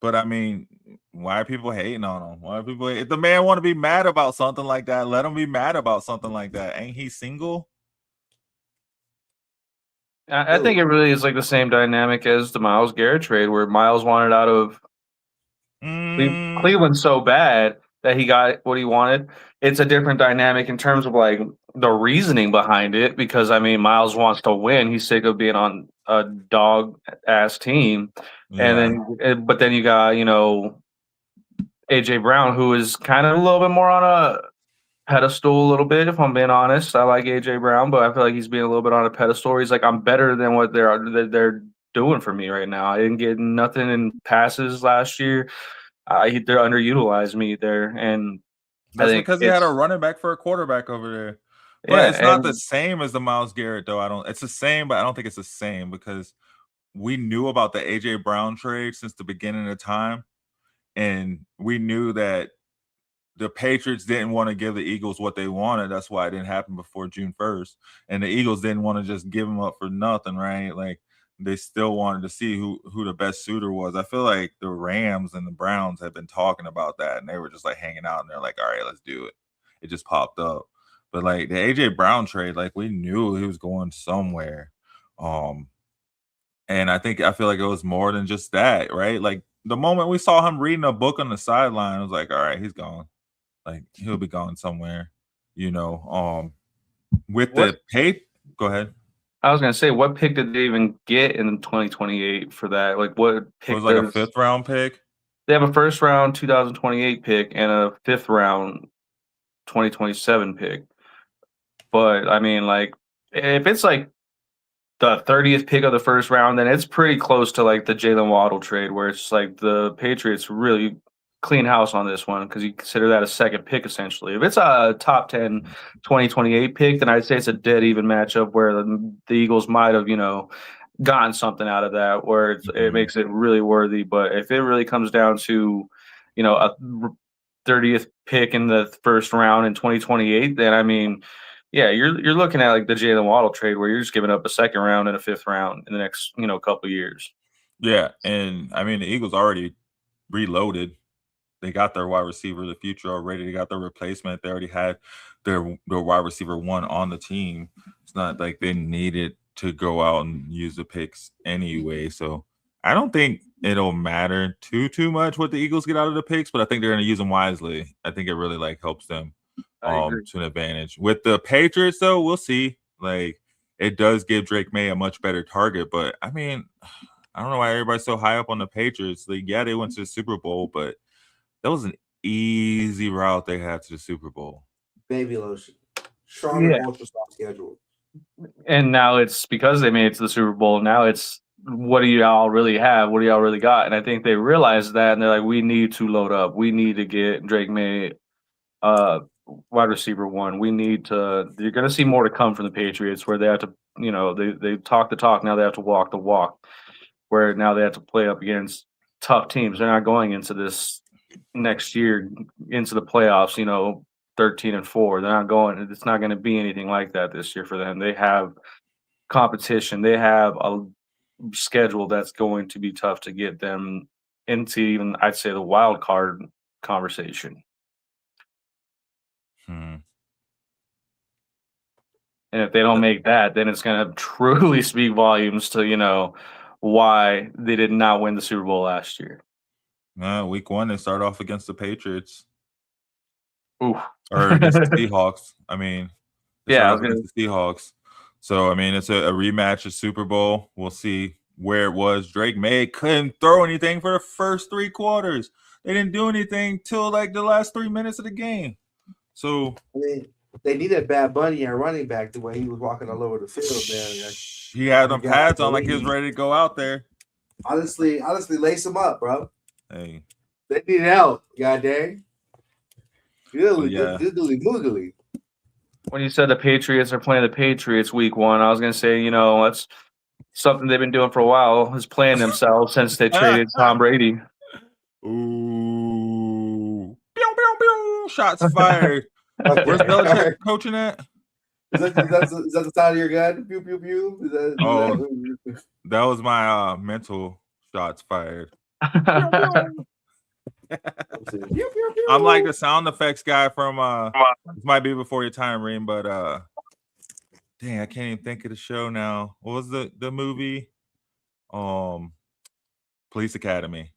But I mean, why are people hating on him? Why are people if the man want to be mad about something like that, let him be mad about something like that. Ain't he single? I think it really is like the same dynamic as the Myles Garrett trade, where Myles wanted out of Cleveland so bad that he got what he wanted. It's a different dynamic in terms of like the reasoning behind it, because I mean, Myles wants to win. He's sick of being on a dog ass team. And then you got, AJ Brown, who is kind of a little bit more on a pedestal a little bit, if I'm being honest. I like AJ Brown, but I feel like he's being a little bit on a pedestal. He's like, I'm better than what they're doing for me right now. I didn't get nothing in passes last year. They're underutilized me there, and that's because he had a running back for a quarterback over there. But it's not the same as the Myles Garrett, though. It's the same, but I don't think it's the same because we knew about the AJ Brown trade since the beginning of time, and we knew that the Patriots didn't want to give the Eagles what they wanted. That's why it didn't happen before June 1st. And the Eagles didn't want to just give him up for nothing, right? Like, they still wanted to see who the best suitor was. I feel like the Rams and the Browns had been talking about that, and they were just like hanging out, and they're like, all right, let's do it. It just popped up. But like the AJ Brown trade, like we knew he was going somewhere. And I feel like it was more than just that, right? Like the moment we saw him reading a book on the sideline, I was like, all right, he's gone. Like he'll be gone somewhere, with the pay. Go ahead. I was gonna say, what pick did they even get in 2028 for that? Like, what pick? It was like a 5th round pick. They have a 1st round 2028 pick and a 5th round 2027 pick. But I mean, like, if it's like the 30th pick of the 1st round, then it's pretty close to like the Jalen Waddle trade, where it's like the Patriots really clean house on this one because you consider that a 2nd pick essentially. If it's a top 10 2028 pick, then I'd say it's a dead even matchup where the Eagles might have, gotten something out of that where it makes it really worthy. But if it really comes down to, a 30th pick in the 1st round in 2028, then I mean, yeah, you're looking at like the Jalen Waddle trade where you're just giving up a 2nd round and a 5th round in the next, couple of years. Yeah, and I mean the Eagles already reloaded. They got their wide receiver of the future already. They got their replacement. They already had their wide receiver 1 on the team. It's not like they needed to go out and use the picks anyway. So I don't think it'll matter too much what the Eagles get out of the picks, but I think they're going to use them wisely. I think it really like helps them to an advantage. With the Patriots, though, we'll see. Like, it does give Drake May a much better target, but I mean, I don't know why everybody's so high up on the Patriots. Like, yeah, they went to the Super Bowl, but that was an easy route they had to the Super Bowl. Baby lotion. Stronger, ultra soft schedule. And now it's because they made it to the Super Bowl. Now it's, what do you all really have? What do y'all really got? And I think they realized that, and they're like, we need to load up. We need to get Drake May wide receiver 1. We need to. You're going to see more to come from the Patriots, where they have to, they talk the talk. Now they have to walk the walk. Where now they have to play up against tough teams. They're not going into this next year into the playoffs, 13-4. They're not going. It's not going to be anything like that this year for them. They have competition. They have a schedule that's going to be tough to get them into even, I'd say, the wild card conversation. And if they don't make that, then it's going to truly speak volumes to, why they did not win the Super Bowl last year. Week 1, they start off against the Patriots. Ooh. Or against the Seahawks. I mean, against the Seahawks. So, I mean, it's a rematch of Super Bowl. We'll see where it was. Drake May couldn't throw anything for the first 3 quarters. They didn't do anything till like the last 3 minutes of the game. So, I mean, they needed Bad Bunny at running back the way he was walking all over the field, man. He had them pads on like he was ready to go out there. Honestly, lace him up, bro. Hey. They need help, goddamn. Googly moogly. When you said the Patriots are playing the Patriots week 1, I was going to say, that's something they've been doing for a while, is playing themselves since they traded Tom Brady. Ooh. Pew, pew, pew. Shots fired. Where's Belichick coaching at? Is that the sound of your gun? Pew, pew, pew. That was my mental shots fired. I'm like the sound effects guy from this might be before your time, Reem, but dang, I can't even think of the show now. What was the movie? Police Academy.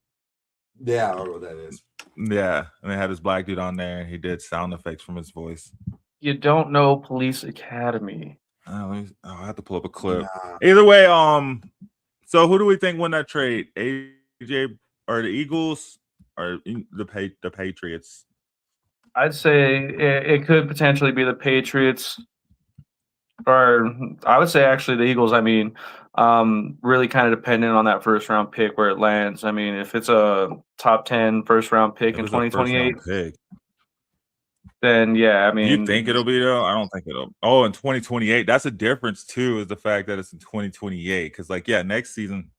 Yeah, I don't know what that is. Yeah, and they had this black dude on there. He did sound effects from his voice. You don't know Police Academy. I have to pull up a clip. Nah. Either way, so who do we think won that trade? AJ or the Eagles or the Patriots? I'd say it could potentially be the Patriots, or I would say actually the Eagles. I mean, really kind of dependent on that first round pick where it lands. I mean, if it's a top 10 first round pick in 2028, then yeah, I mean, you think it'll be though? I don't think it'll. Oh, in 2028, that's a difference too. Is the fact that it's in 2028? Because like, yeah, next season,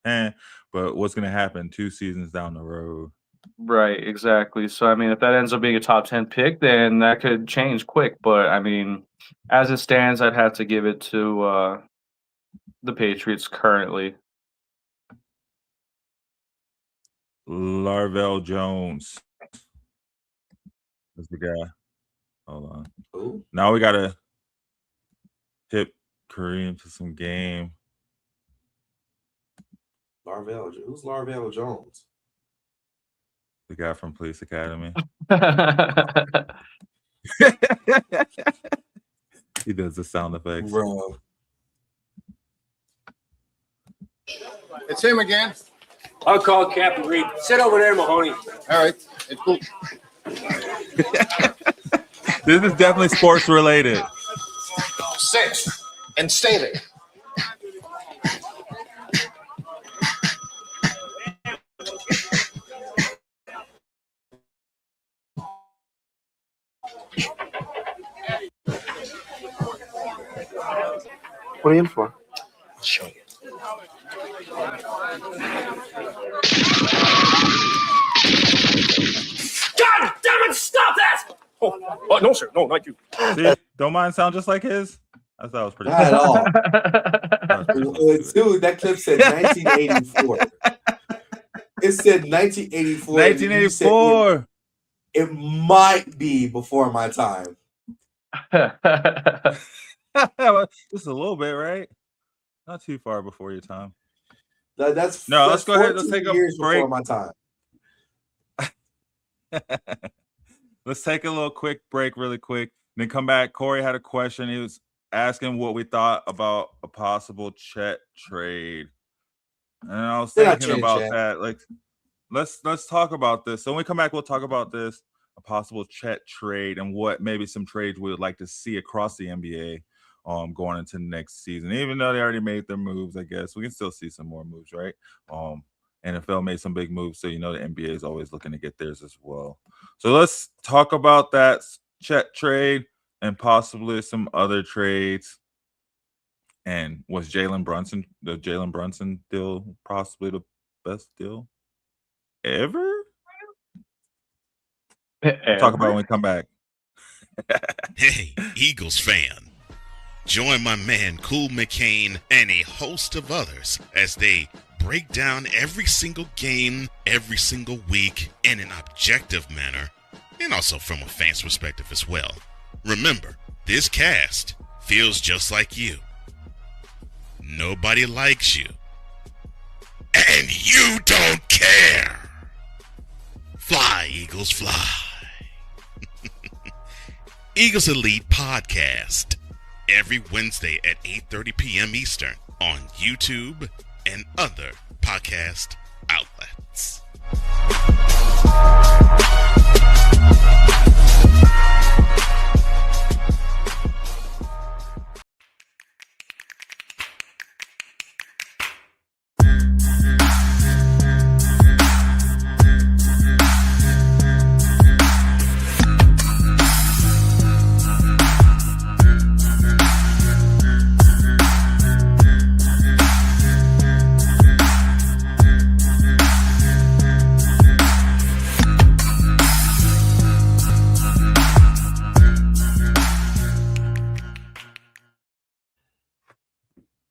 but what's going to happen 2 seasons down the road? Right, exactly. So I mean, if that ends up being a top 10 pick, then that could change quick. But I mean, as it stands, I'd have to give it to the Patriots currently. Larvell Jones is the guy. Hold on. Ooh. Now we gotta tip Kareem to some game. Who's Larvell Jones? The guy from Police Academy. He does the sound effects. Bro. It's him again. I'll call Captain Reed. Sit over there, Mahoney. All right. It's cool. This is definitely sports related. Sit and stay there. What are you in for? I'll show you. God damn it! Stop that! Oh, no, sir. No, not you. See, don't mine sound just like his? I thought it was pretty Not at all. Dude, that clip said 1984. It said 1984. 1984. It might be before my time. Just a little bit, right? Not too far before your time. That's let's go ahead. Let's 14 take a years break. before my time. Let's take a little quick break really quick. Then come back. Corey had a question. He was asking what we thought about a possible Chet trade. And I was thinking about that. Like, let's talk about this. So when we come back, we'll talk about this, a possible Chet trade, and what maybe some trades we would like to see across the NBA going into next season. Even though they already made their moves, I guess we can still see some more moves, right? NFL made some big moves, so the NBA is always looking to get theirs as well. So let's talk about that Chet trade and possibly some other trades. And was the Jalen Brunson deal possibly the best deal ever? Talk about it when we come back. Hey, Eagles fan. Join my man Cool McCain and a host of others as they break down every single game, every single week in an objective manner, and also from a fan's perspective as well. Remember, this cast feels just like you. Nobody likes you. And you don't care. Fly, Eagles, fly. Eagles Elite Podcast. Every Wednesday at 8:30 p.m. Eastern on YouTube and other podcast outlets.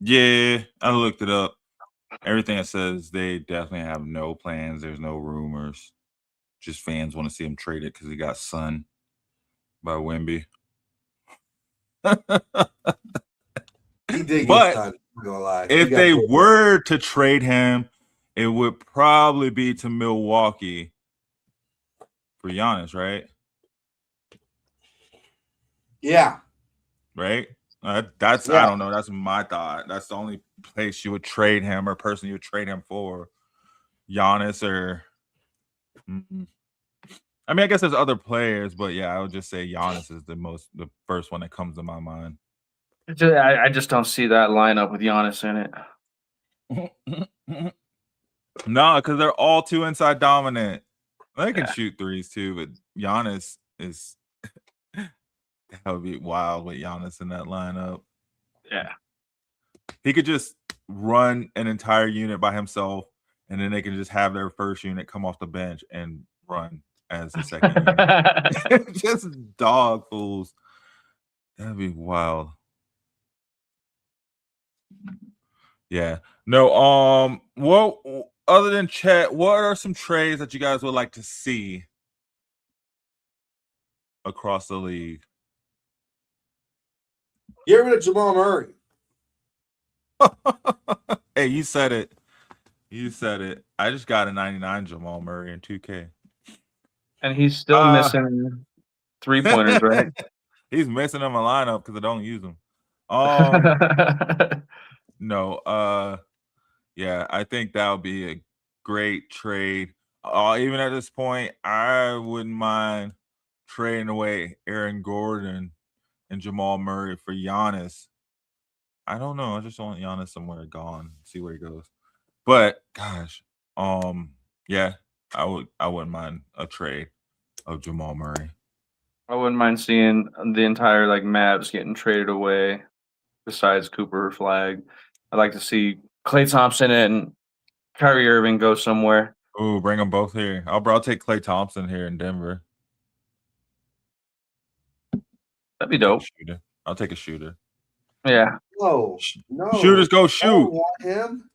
Yeah, I looked it up. Everything it says, they definitely have no plans. There's no rumors. Just fans want to see him traded because he got sunned by Wemby. He did But get sunned, I'm gonna lie. if they were to trade him, it would probably be to Milwaukee for Giannis, right? Yeah. Right? That's I don't know. That's my thought. That's the only place you would trade him or person you would trade him for. Giannis or I mean, I guess there's other players, but yeah, I would just say Giannis is the first one that comes to my mind. I just don't see that lineup with Giannis in it. No, because they're all too inside dominant. They can shoot threes too, but Giannis is that would be wild with Giannis in that lineup. Yeah. He could just run an entire unit by himself, and then they can just have their first unit come off the bench and run as the second unit. Just dog fools. That'd be wild. Yeah. No, well, other than Chet, what are some trades that you guys would like to see across the league? Get rid of Jamal Murray. Hey, you said it. You said it. I just got a 99 Jamal Murray in 2K. And he's still missing 3-pointers, right? He's missing them a lineup because I don't use them. No, yeah, I think that would be a great trade. Even at this point, I wouldn't mind trading away Aaron Gordon and Jamal Murray for Giannis. I don't know. I just want Giannis somewhere gone. See where he goes. But gosh, yeah, I wouldn't mind a trade of Jamal Murray. I wouldn't mind seeing the entire Mavs getting traded away. Besides Cooper Flag, I'd like to see Klay Thompson and Kyrie Irving go somewhere. Ooh, bring them both here. I'll take Klay Thompson here in Denver. That'd be dope. I'll take a shooter. Yeah. No. Shooters go shoot. I don't want him.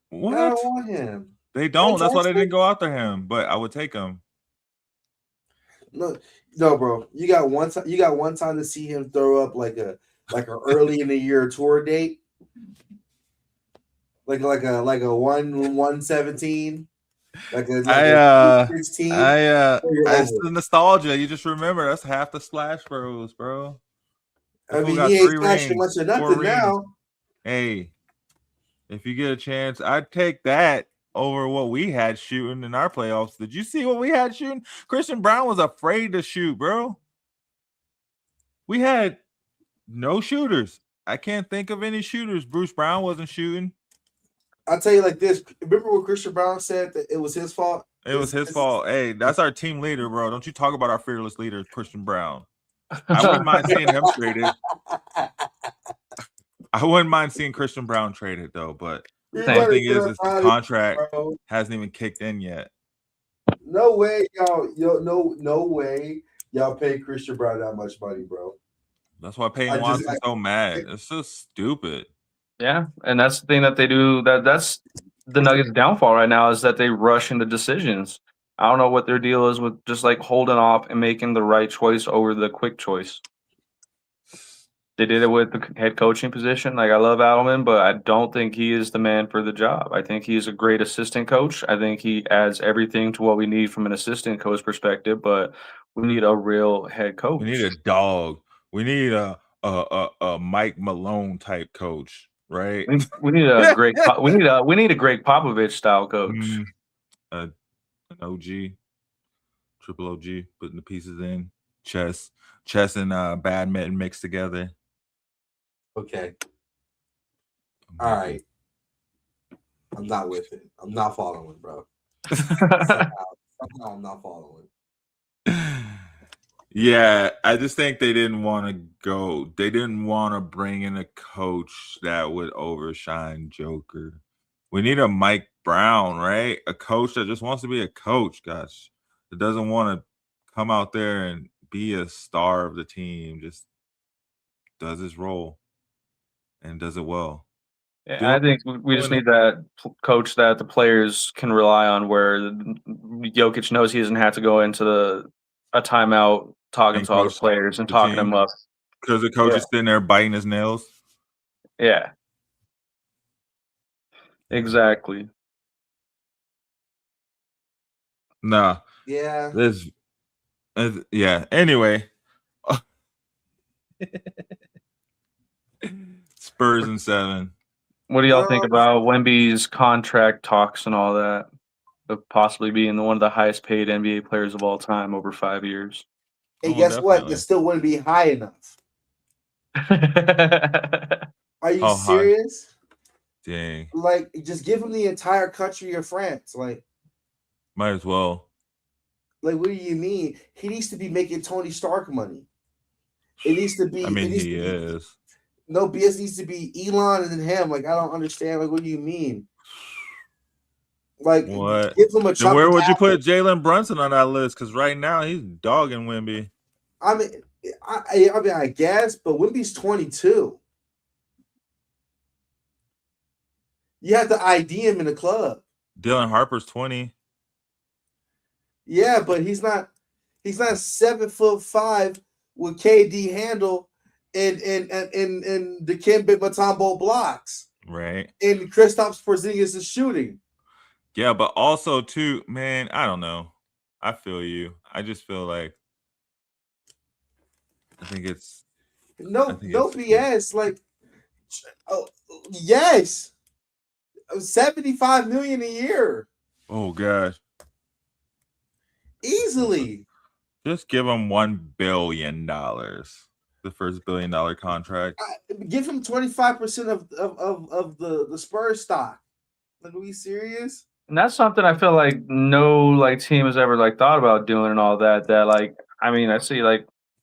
What? I don't want him. They don't. That's why they didn't go after him. But I would take him. No, bro. You got one time. You got one time to see him throw up like a early in the year tour date. like a 117, like a 16. It's the nostalgia. You just remember that's half the Splash Bros, bro. I mean, he ain't flashing much of nothing now. Hey, if you get a chance, I'd take that over what we had shooting in our playoffs. Did you see what we had shooting? Christian Brown was afraid to shoot, bro. We had no shooters. I can't think of any shooters. Bruce Brown wasn't shooting. I'll tell you like this. Remember what Christian Brown said that it was his fault? It was his fault. Hey, that's our team leader, bro. Don't you talk about our fearless leader, Christian Brown. I wouldn't mind seeing him traded. I wouldn't mind seeing Christian Brown traded, though. But the thing is the contract hasn't even kicked in yet. No way, no way y'all pay Christian Brown that much money, bro. That's why Peyton Watson's so mad. It's so stupid. Yeah, and that's the thing that they do. That's the Nuggets' downfall right now is that they rush into decisions. I don't know what their deal is with just like holding off and making the right choice over the quick choice. They did it with the head coaching position. Like, I love Adelman, but I don't think he is the man for the job. I think he's a great assistant coach. I think he adds everything to what we need from an assistant coach perspective, but we need a real head coach. We need a dog. We need a Mike Malone type coach, right? We need a great we need a Greg Popovich style coach. An OG, triple OG, putting the pieces in, chess and badminton mixed together. Okay. All right. I'm not with it. I'm not following, bro. somehow I'm not following. Yeah, I just think they didn't want to go. They didn't want to bring in a coach that would overshine Joker. We need a Mike Brown, right? A coach that just wants to be a coach, gosh. That doesn't want to come out there and be a star of the team. Just does his role and does it well. Yeah, I think we just need that coach that the players can rely on, where Jokic knows he doesn't have to go into a timeout talking to all the players and talking them up. Because the coach is sitting there biting his nails. Yeah. Exactly. Nah. Yeah. Yeah. Anyway. Spurs in 7. What do y'all think about Wemby's contract talks and all that? Of possibly being one of the highest paid NBA players of all time over 5 years. Hey, guess what? It still wouldn't be high enough. Are you serious? High? Dang. Like, just give him the entire country of France. Like, might as well. Like, what do you mean? He needs to be making Tony Stark money. It needs to be. I mean, he is. No, BS needs to be Elon and then him. Like, I don't understand. Like, what do you mean? Like, what? Give him a then where would you put Jalen Brunson on that list? Because right now he's dogging Wemby. I mean, I guess, but Wemby's 22. You have to ID him in the club. Dylan Harper's 20. Yeah, but he's not 7'5" with KD handle and the Kemba Mutombo blocks. Right. And Kristaps Porzingis is shooting. Yeah, but also too, man, I don't know. I feel you. I just feel like I think it's no BS. Like, yes, $75 million a year. Oh gosh, easily. Just give him $1 billion. The first $1 billion contract. Give him 25% of the Spurs stock. Like, are we serious? And that's something I feel like no team has ever thought about doing and all that. That I see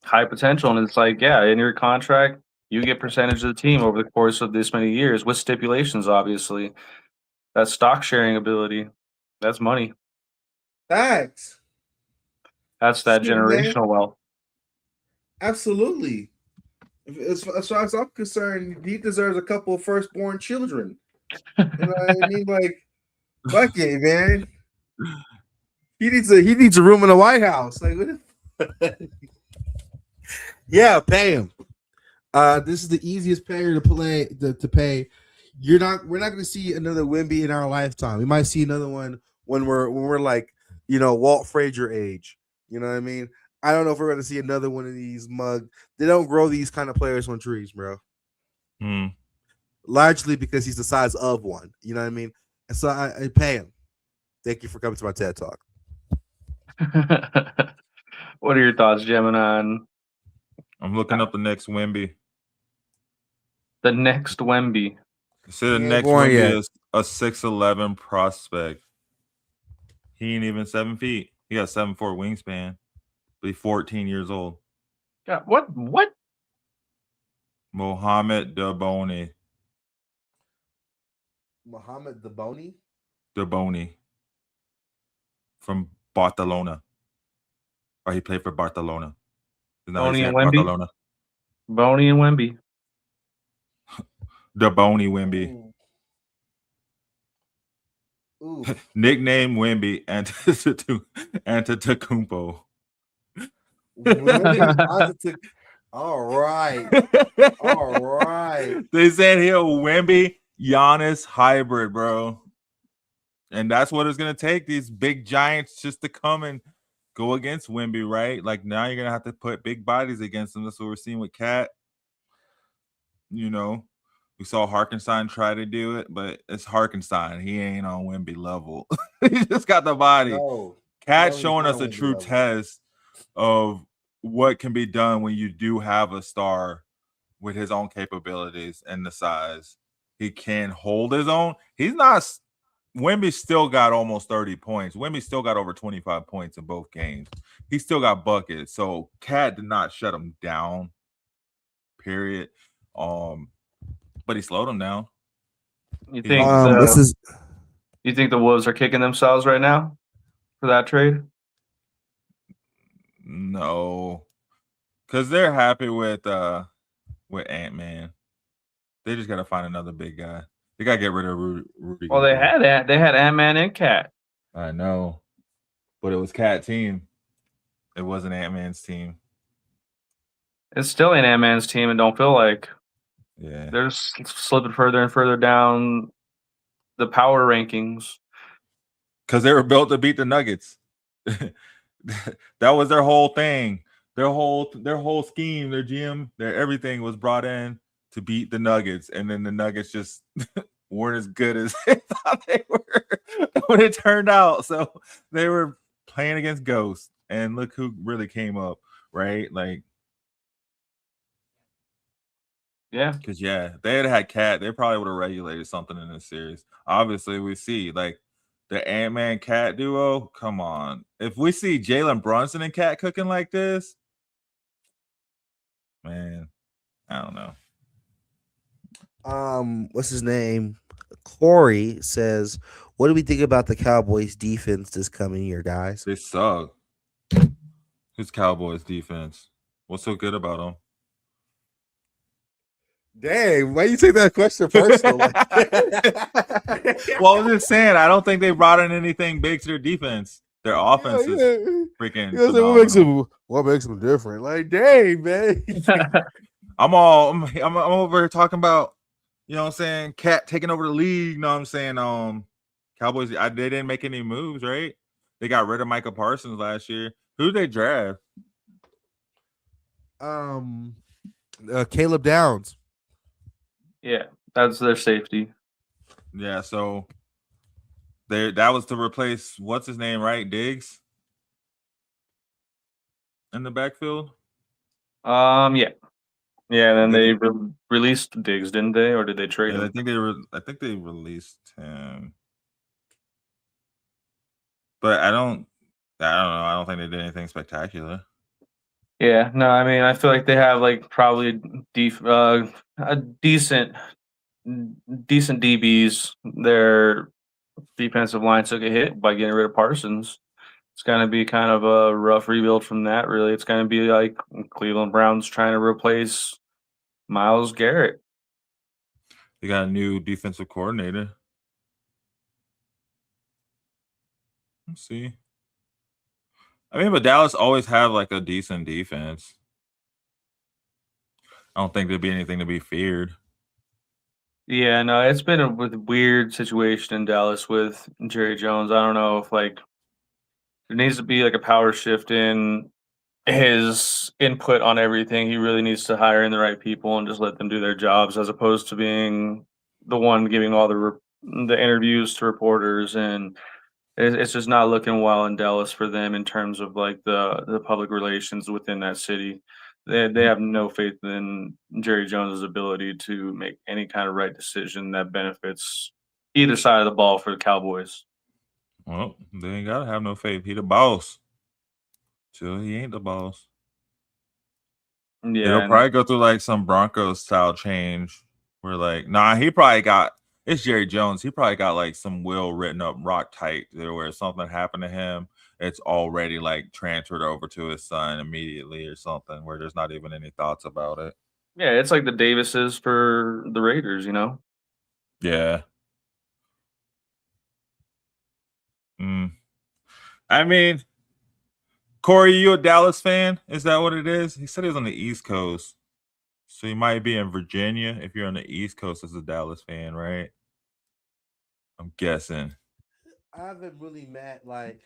high potential, and it's in your contract you get percentage of the team over the course of this many years with stipulations. Obviously, that stock sharing ability, that's money. Facts. That's that generational wealth. Absolutely. As far as I'm concerned, he deserves a couple of firstborn children. You know what I mean? Like, fuck it, man. He needs a room in the White House. Like, what? Yeah, pay him. This is the easiest player to pay. We're not going to see another Wemby in our lifetime. We might see another one when we're like, Walt Frazier age. You know what I mean? I don't know if we're going to see another one of these mug. They don't grow these kind of players on trees, bro. Largely because he's the size of one. You know what I mean? And so I pay him. Thank you for coming to my TED Talk. What are your thoughts, Gemini? I'm looking up the next Wemby. The next Wemby. So the next Wemby is a 6'11" prospect. He ain't even 7 feet. He got 7'4" wingspan. But he's 14 years old. Yeah, what? Mohamed Daboni. Mohamed Daboni? Daboni. From Barcelona. Or he played for Barcelona. Boney and Wemby. Barcelona. Boney and Wemby. Daboni Wemby. Ooh. Nickname Wemby Antetokounmpo. All right. All right. They said he'll Wemby Giannis hybrid, bro. And that's what it's going to take, these big giants just to come and go against Wemby, right? Like, now you're going to have to put big bodies against them. That's what we're seeing with Cat. We saw Harkenstein try to do it, but it's Harkenstein. He ain't on Wemby level. He just got the body. No, Cat's showing us a true test of what can be done when you do have a star with his own capabilities and the size. He can hold his own. Wemby still got almost 30 points. Wemby still got over 25 points in both games. He still got buckets. So Cat did not shut him down, period. But he slowed him down. You think you think the Wolves are kicking themselves right now for that trade? No, because they're happy with Ant-Man. They just got to find another big guy. They got to get rid of Rudy. Well, they had Ant-Man and Cat. I know, but it was Cat team. It wasn't Ant-Man's team. It's still an Ant-Man's team, and don't feel like they're just slipping further and further down the power rankings because they were built to beat the Nuggets. That was their whole thing. Their whole scheme, their GM, their everything was brought in to beat the Nuggets, and then the Nuggets just weren't as good as they thought they were when it turned out. So they were playing against ghosts, and look who really came up, right? Like, because they had Cat, they probably would have regulated something in this series. Obviously, we see like the Ant-Man Cat duo. Come on, if we see Jalen Brunson and Cat cooking like this, man, I don't know. What's his name? Corey says, "What do we think about the Cowboys' defense this coming year, guys?" They suck. Who's Cowboys' defense? What's so good about them? Dang, why you take that question personal? Well, I'm just saying, I don't think they brought in anything big to their defense. Their offense is freaking. What makes them different? Like, dang, man. I'm over here talking about, you know what I'm saying, Cat taking over the league. You know what I'm saying? Cowboys, they didn't make any moves, right? They got rid of Micah Parsons last year. Who did they draft? Caleb Downs. Yeah, that's their safety. Yeah, so that was to replace what's his name, right? Diggs in the backfield. Yeah. Then they released Diggs, didn't they, or did they trade him? I think they released him, but I don't know. I don't think they did anything spectacular. Yeah, no, I mean, I feel like they have like probably a decent DBs. Their defensive line took a hit by getting rid of Parsons. It's going to be kind of a rough rebuild from that, really. It's going to be like Cleveland Browns trying to replace Myles Garrett. They got a new defensive coordinator. Let's see. I mean, but Dallas always have like a decent defense. I don't think there'd be anything to be feared. Yeah, no, it's been a weird situation in Dallas with Jerry Jones. I don't know if like there needs to be like a power shift in his input on everything. He really needs to hire in the right people and just let them do their jobs, as opposed to being the one giving all the interviews to reporters. And it's just not looking well in Dallas for them in terms of like the public relations within that city. They have no faith in Jerry Jones's ability to make any kind of right decision that benefits either side of the ball for the Cowboys. Well, they ain't gotta have no faith. He the boss. Till he ain't the boss. Yeah, He'll probably go through like some Broncos style change where like, nah, he probably got it's Jerry Jones. He probably got like some will written up rock tight there where something happened to him. It's already like transferred over to his son immediately or something where there's not even any thoughts about it. yeah, it's like the Davises for the Raiders, you know? Yeah. I mean, Corey, you a Dallas fan? Is that what it is? He said he was on the East Coast. So you might be in Virginia. If you're on the East Coast as a Dallas fan, right? I'm guessing. I haven't really met like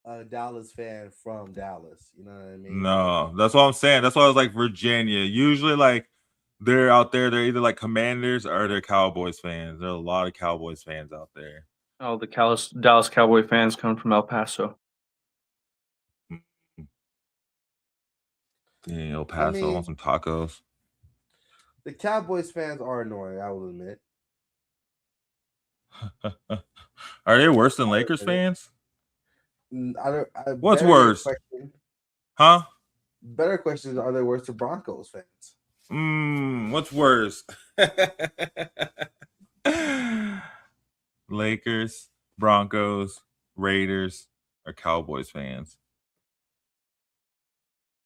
a Dallas fan from Dallas. You know what I mean? No, that's what I'm saying. That's why I was like Virginia. Usually, like they're out there. They're either like Commanders or they're Cowboys fans. There are a lot of Cowboys fans out there. Oh, the Dallas Cowboy fans come from El Paso. Dang, El Paso, I want some tacos. The Cowboys fans are annoying, I will admit. Are they worse than Lakers fans? What's worse? Question, huh? Better question is, are they worse than Broncos fans? What's worse? Lakers, Broncos, Raiders, or Cowboys fans?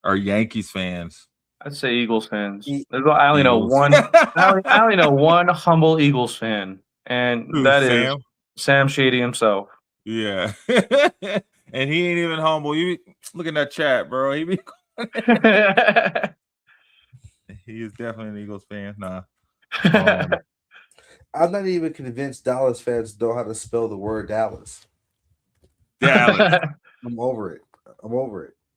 Or Yankees fans? I'd say Eagles fans. I only know one. I only know one humble Eagles fan, and that is Sam Shady himself. Yeah, and he ain't even humble. You look at that chat, bro. He is definitely an Eagles fan. Nah, I'm not even convinced Dallas fans know how to spell the word Dallas. Dallas. I'm over it.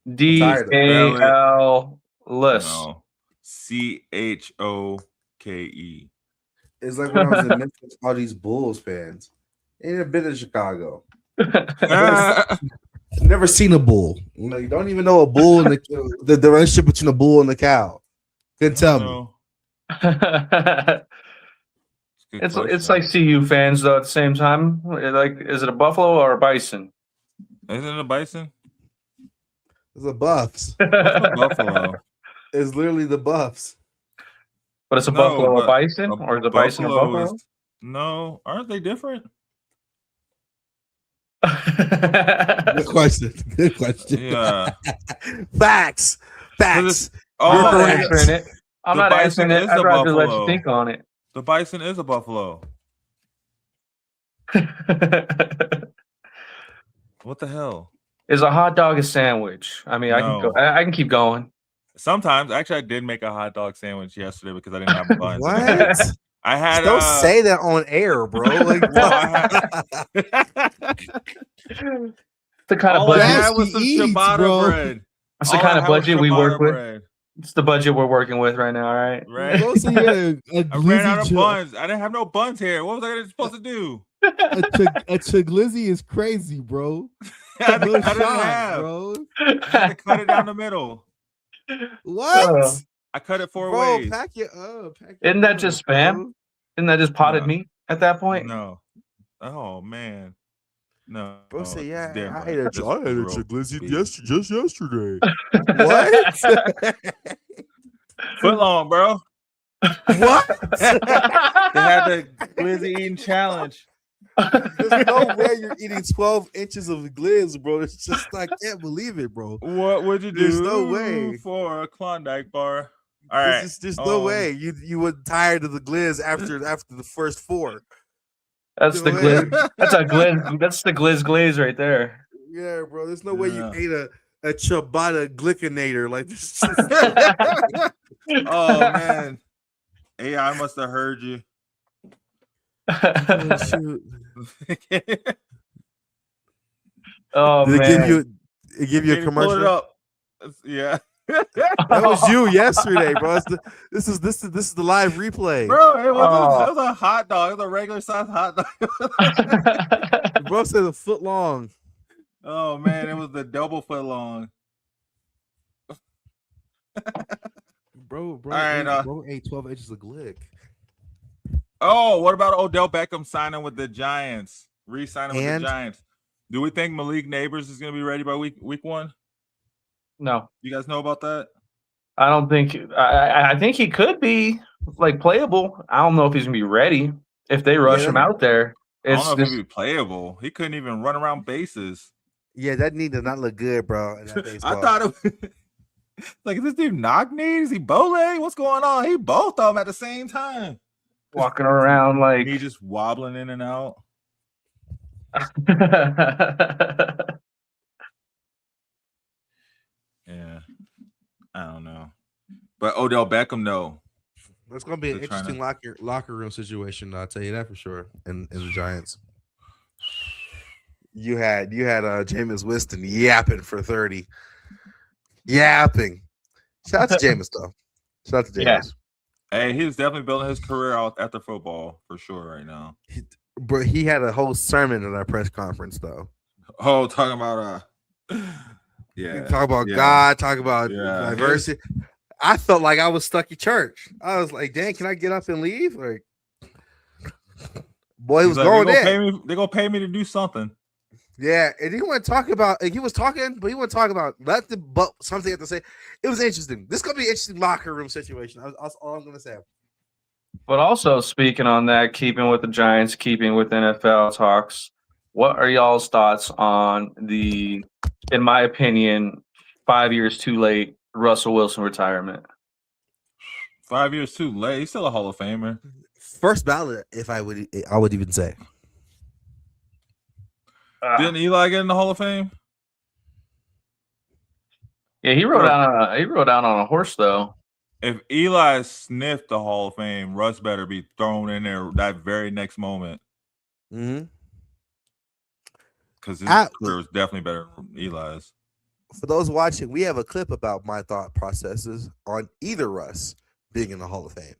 DAL-less. No. CHOKE. It's like when I was in Memphis, all these Bulls fans. Ain't even been to Chicago. Never seen a bull. You don't even know a bull and the relationship between a bull and the cow. Couldn't tell me. It's like CU fans though. At the same time, like, is it a buffalo or a bison? Is it a bison? It's the Buffs. What's a buffalo? It's literally the Buffs. But it's a buffalo a bison, or is a bison a buffalo? No, aren't they different? Good question. Yeah. Facts. I'm not answering it. I'm not answering it. I'd rather let you think on it. The bison is a buffalo. What the hell? Is a hot dog a sandwich? I mean, no. I can keep going. Sometimes, actually, I did make a hot dog sandwich yesterday because I didn't have buns. What? I had. Don't say that on air, bro. Like, the kind of budget. I had was some ciabatta bread. That's the kind of budget we work with. It's the budget we're working with right now, all right? Right. I ran out of buns. I didn't have no buns here. What was I supposed to do? A chiglizzy is crazy, bro. I didn't have, bro. I had to cut it down the middle. What? I cut it 4 ways. Pack it up. Isn't that just spam? Bro. Isn't that just potted meat at that point? No. Oh man. No. Bro, say yeah. I had a chiglizzy just yesterday. What? Foot long, bro. What? They had the glizzy eating challenge. There's no way you're eating 12 inches of glizz, bro. It's just I can't believe it, bro. What would you do? There's no way for a Klondike bar. All right. There's no way you were tired of the glizz after the first 4. That's the glizz. That's a glizz. That's the glizz glaze right there. Yeah, bro. There's no way you ate a ciabatta glycinator like this. Oh man. AI must have heard you. Oh, shoot. Oh Did man, it give you a Pull it commercial? up. Yeah. That was you yesterday, bro. This is the live replay. Bro, it Oh. was a hot dog. It was a regular size hot dog. Bro said a foot long. Oh man, it was the double foot long. Bro, All right, bro ate 12 inches of glick. Oh, what about Odell Beckham signing with the Giants? Re-signing with the And- Giants. Do we think Malik Neighbors is going to be ready by week one? no, You guys know about that? I don't think. I think he could be like playable. I don't know if he's gonna be ready if they rush him out there. I don't know if he'd be playable. He couldn't even run around bases. Yeah, that knee does not look good, bro. In that baseball. I thought it was like, is this dude knock knee? Is he bow leg? What's going on? He both of them at the same time. Walking around like he just wobbling in and out. Yeah, I don't know, but Odell Beckham, no. That's gonna be an interesting locker room situation. I'll tell you that for sure. In the Giants, you had Jameis Winston yapping for 30, yapping. Shout out to Jameis though. Shout out to Jameis. Yeah. Hey, he's definitely building his career out after football for sure right now. But he had a whole sermon at our press conference though. Oh, talking about yeah, talk about God, talk about diversity. I felt like I was stuck in church. I was like, "Dang, can I get up and leave?" Like, boy, he was going there. They're gonna pay me to do something. Yeah, and he want to talk about. He was talking, but he want to talk about nothing but something. He had to say. It was interesting. This gonna be an interesting locker room situation. That's all I'm gonna say. But also speaking on that, keeping with the Giants, keeping with NFL talks, what are y'all's thoughts on the, in my opinion, 5 years too late Russell Wilson retirement? 5 years too late. He's still a Hall of Famer. First ballot, if I would even say. Didn't Eli get in the Hall of Fame? Yeah, he rode out on a horse though. If Eli sniffed the Hall of Fame, Russ better be thrown in there that very next moment. Mm-hmm. Because his career was definitely better than Eli's. For those watching, we have a clip about my thought processes on either Russ being in the Hall of Fame.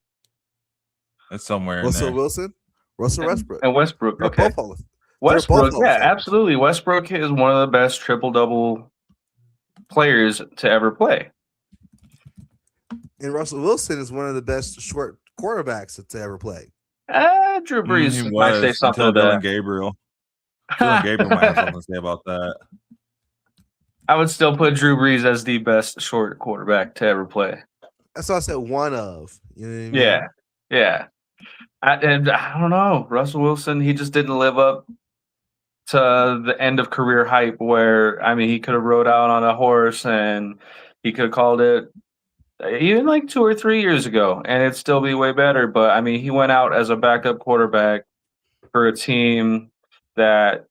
It's somewhere in Russell there. Wilson, Russell Westbrook. And Westbrook. They're Okay. both Hall of Fame. Westbrook, yeah, absolutely. Westbrook is one of the best triple-double players to ever play. And Russell Wilson is one of the best short quarterbacks to ever play. Drew Brees might say something until to Dylan that. Gabriel. Dylan Gabriel might have something to say about that. I would still put Drew Brees as the best short quarterback to ever play. That's what I said. One of. You know what I mean? Yeah, yeah. And I don't know. Russell Wilson, he just didn't live up to the end of career hype where, I mean, he could have rode out on a horse and he could have called it even like 2 or 3 years ago and it'd still be way better. But, I mean, he went out as a backup quarterback for a team that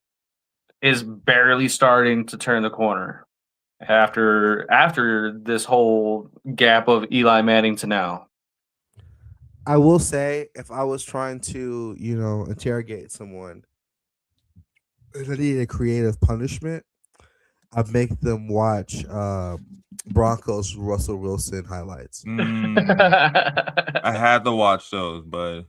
is barely starting to turn the corner after this whole gap of Eli Manning to now. I will say, if I was trying to, interrogate someone, if I needed a creative punishment, I'd make them watch Broncos Russell Wilson highlights. I had to watch those, but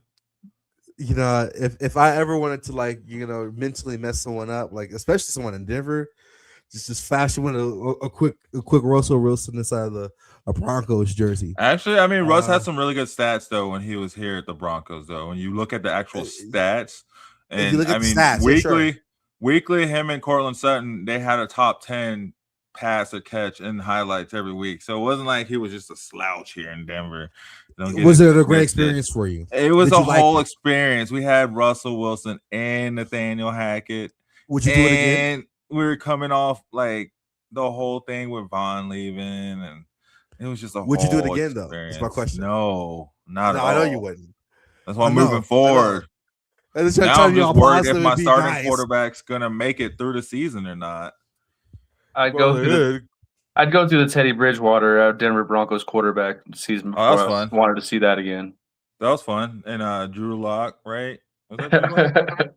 if I ever wanted to mentally mess someone up, like especially someone in Denver, just fashion with a quick Russell Wilson inside of a Broncos jersey. Actually, I mean, Russ had some really good stats though when he was here at the Broncos. Though, when you look at the actual stats, and I mean, weekly, him and Cortland Sutton, they had a top 10 pass or catch in highlights every week. So it wasn't like he was just a slouch here in Denver. Was it a great experience for you? It was a whole experience. We had Russell Wilson and Nathaniel Hackett. Would you do it again? We were coming off like the whole thing with Vaughn leaving, and it was just a Would whole you do it again, experience. though? That's my question. No, not at all. I know you wouldn't. That's why I'm moving forward. Now I'm just worried if my starting quarterback's gonna make it through the season or not. I'd go through the Teddy Bridgewater Denver Broncos quarterback season before I wanted to see that again. That was fun. And Drew Lock, right? Was that Drew Lock?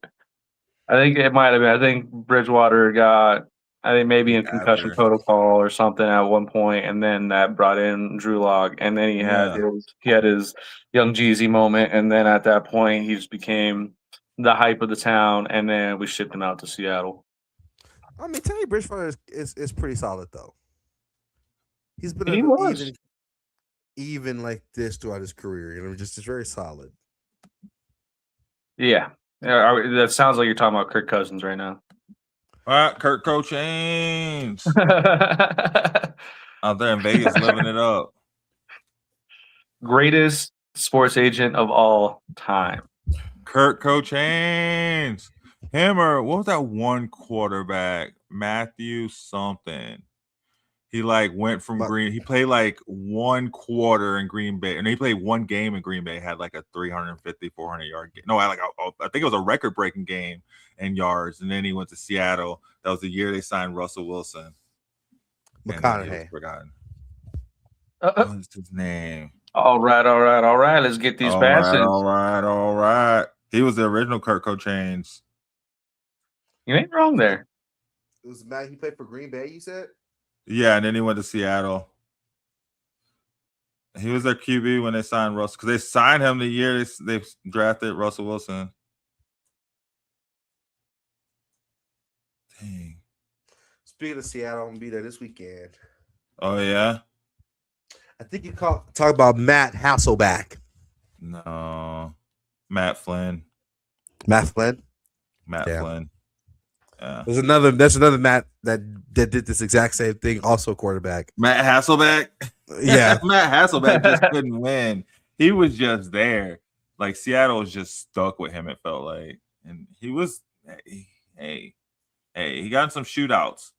I think it might have been. I think Bridgewater got, I think maybe in concussion protocol or something at one point, and then that brought in Drew Lock, and then he had his Young Jeezy moment, and then at that point he just became the hype of the town, and then we shipped him out to Seattle. I mean, Teddy Bridgewater is pretty solid though. He's been even like this throughout his career. You know, just very solid. Yeah. That sounds like you're talking about Kirk Cousins right now. All right, Kirk Cochains. Out there in Vegas living it up. Greatest sports agent of all time. Kirk Cochains. Him or what was that one quarterback? Matthew something. He went from Green. He played like one quarter in Green Bay, and he played one game in Green Bay. Had like a 350, 400-yard game. No, I think it was a record-breaking game in yards. And then he went to Seattle. That was the year they signed Russell Wilson. McConaughey. Forgotten. What's his name? All right. Let's get these passes. All right. He was the original Kirk Cochains. You ain't wrong there. It was Matt. He played for Green Bay. You said. Yeah, and then he went to Seattle. He was their QB when they signed Russell, because they signed him the year they drafted Russell Wilson. Dang. Speaking of Seattle, I'm gonna be there this weekend. Oh yeah. I think you talk about Matt Hasselbeck. No, Matt Flynn. Matt Flynn. Flynn. Yeah. There's another Matt that did this exact same thing, also quarterback. Matt Hasselbeck. Yeah. Matt Hasselbeck just couldn't win. He was just there. Like Seattle was just stuck with him, it felt like. And he was he got in some shootouts.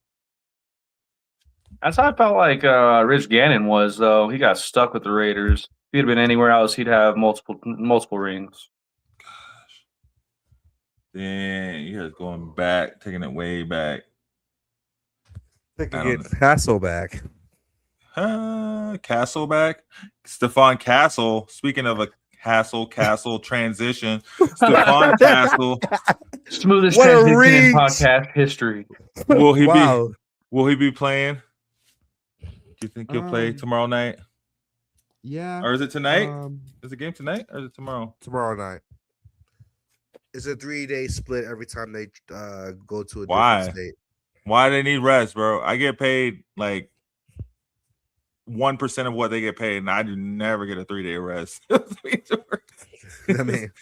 That's how I felt like Rich Gannon was, though. He got stuck with the Raiders. If he'd been anywhere else, he'd have multiple rings. Dang, you guys going back, taking it way back. I think you get Hasselbeck. Castleback? Stephon Castle. Speaking of a Castle transition, Stephon Castle. Smoothest transition in podcast history. Will he be playing? Do you think he'll play tomorrow night? Yeah. Or is it tonight? Is the game tonight or is it tomorrow? Tomorrow night. It's a 3-day split every time they go to a different state. Why do they need rest, bro? I get paid like 1% of what they get paid, and I do never get a 3-day rest. I mean,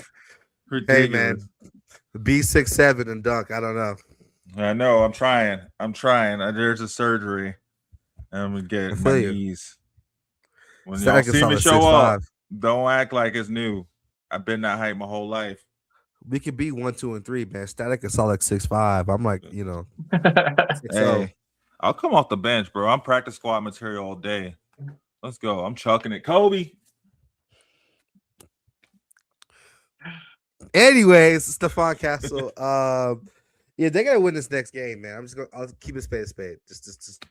hey man, be 6'7" and dunk. I don't know. I know. I'm trying. There's a surgery. I'm gonna get my knees. When y'all see me show up, don't act like it's new. I've been that height my whole life. We could be 1, 2, and 3, man. Static is solid 6'5". I'm like, hey, I'll come off the bench, bro. I'm practice squad material all day. Let's go. I'm chucking it, Kobe. Anyways, Stephon Castle. Yeah, they gotta win this next game, man. I'll keep it spade a spade. Just.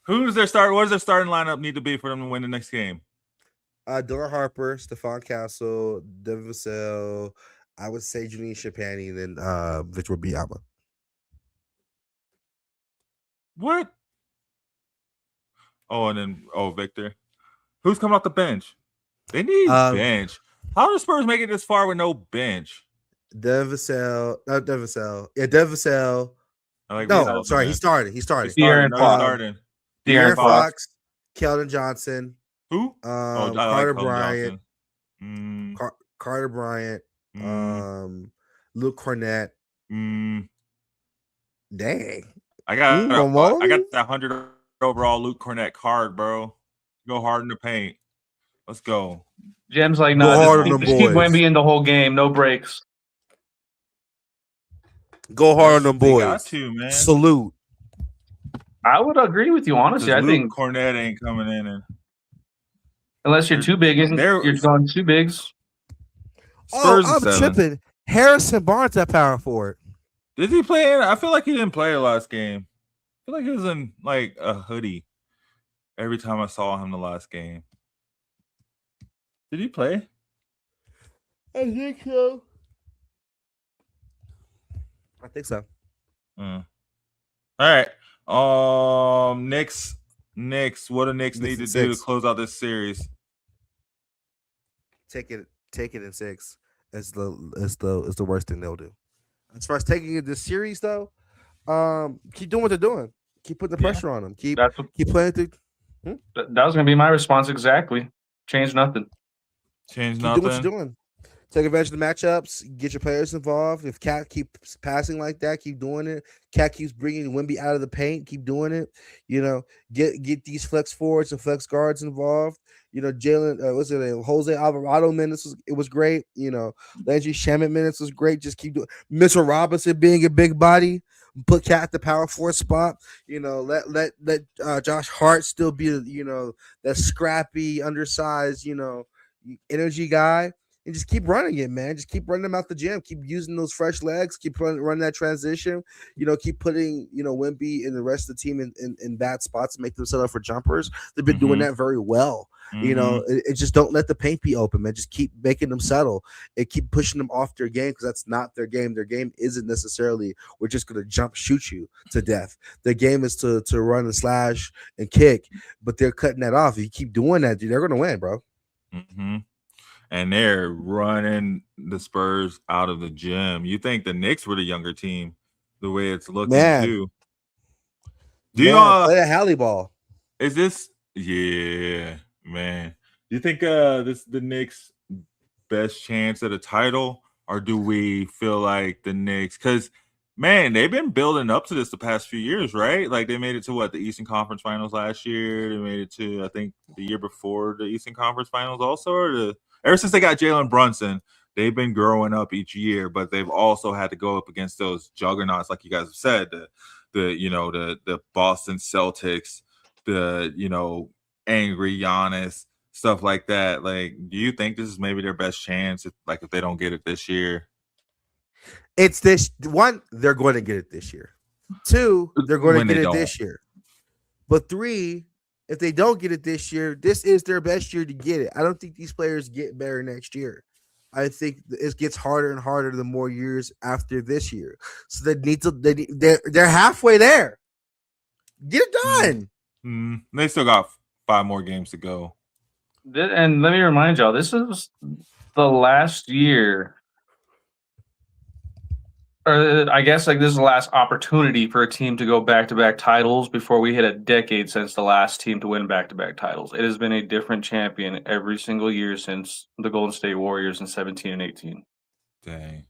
Who's their start? What does their starting lineup need to be for them to win the next game? Dylan Harper, Stephon Castle, Devin Vassell. I would say Julian Shapani, then Victor Biama. What? Oh, and then Victor. Who's coming off the bench? They need bench. How do the Spurs make it this far with no bench? Devin Vassell. Not Devin Vassell. Yeah, Devin Vassell. No, sorry, he started. De'Aaron Fox, Keldon Johnson. Who? Carter Bryant. Carter Bryant. Luke Cornett. Dang. I got that 100 overall Luke Cornett card, bro. Go hard in the paint. Let's go. Jem's like, no, just keep Wemby in the whole game, no breaks. Go hard on them boys. Got to, man. Salute. I would agree with you, honestly. I think Cornett ain't coming in, unless you're too big, you're going two bigs. Spurs I'm tripping. Harrison Barnes at power forward. Did he play in? I feel like he didn't play the last game. I feel like he was in like a hoodie every time I saw him the last game. Did he play? I think so. I think so. All right. Knicks. What do Knicks need to do to close out this series? Take it in 6. It's the worst thing they'll do. As far as taking it this series, though, keep doing what they're doing. Keep putting the pressure on them. Keep playing through. That was gonna be my response exactly. Change nothing. Keep doing what you're doing. Take advantage of the matchups. Get your players involved. If Cat keeps passing like that, keep doing it. Cat keeps bringing Wemby out of the paint. Keep doing it. You know, get these flex forwards and flex guards involved. You know, Jalen, what's it? Jose Alvarado minutes was great. You know, Landry Shamet minutes was great. Just keep doing. Mitchell Robinson being a big body. Put Cat at the power forward spot. You know, let Josh Hart still be, you know, that scrappy, undersized, you know, energy guy. And just keep running it, man. Just keep running them out the gym. Keep using those fresh legs. Keep running that transition. You know, keep putting, you know, Wemby and the rest of the team in bad spots to make them set up for jumpers. They've been doing that very well. You know, it just don't let the paint be open, man. Just keep making them settle and keep pushing them off their game because that's not their game. Their game isn't necessarily we're just going to jump shoot you to death. Their game is to run and slash and kick, but they're cutting that off. If you keep doing that, dude, they're going to win, bro. And they're running the Spurs out of the gym. You think the Knicks were the younger team, the way it's looking too. Do you play a Halley ball? Is this man? Do you think this is the Knicks' best chance at a title, or do we feel like the Knicks? Because man, they've been building up to this the past few years, right? Like they made it to the Eastern Conference Finals last year. They made it to I think the year before the Eastern Conference Finals also, or ever since they got Jalen Brunson, they've been growing up each year, but they've also had to go up against those juggernauts, like you guys have said, the Boston Celtics, the, you know, angry Giannis, stuff like that. Like, do you think this is maybe their best chance if they don't get it this year? It's this one, they're going to get it this year. 2, they're going to get it this year. But 3, if they don't get it this year, this is their best year to get it. I don't think these players get better next year. I think it gets harder and harder the more years after this year. So they need to. They're halfway there. Get it done. They still got 5 more games to go. And let me remind y'all, this is the last year. Or I guess this is the last opportunity for a team to go back-to-back titles before we hit a decade since the last team to win back-to-back titles. It has been a different champion every single year since the Golden State Warriors in 17 and 18. Dang.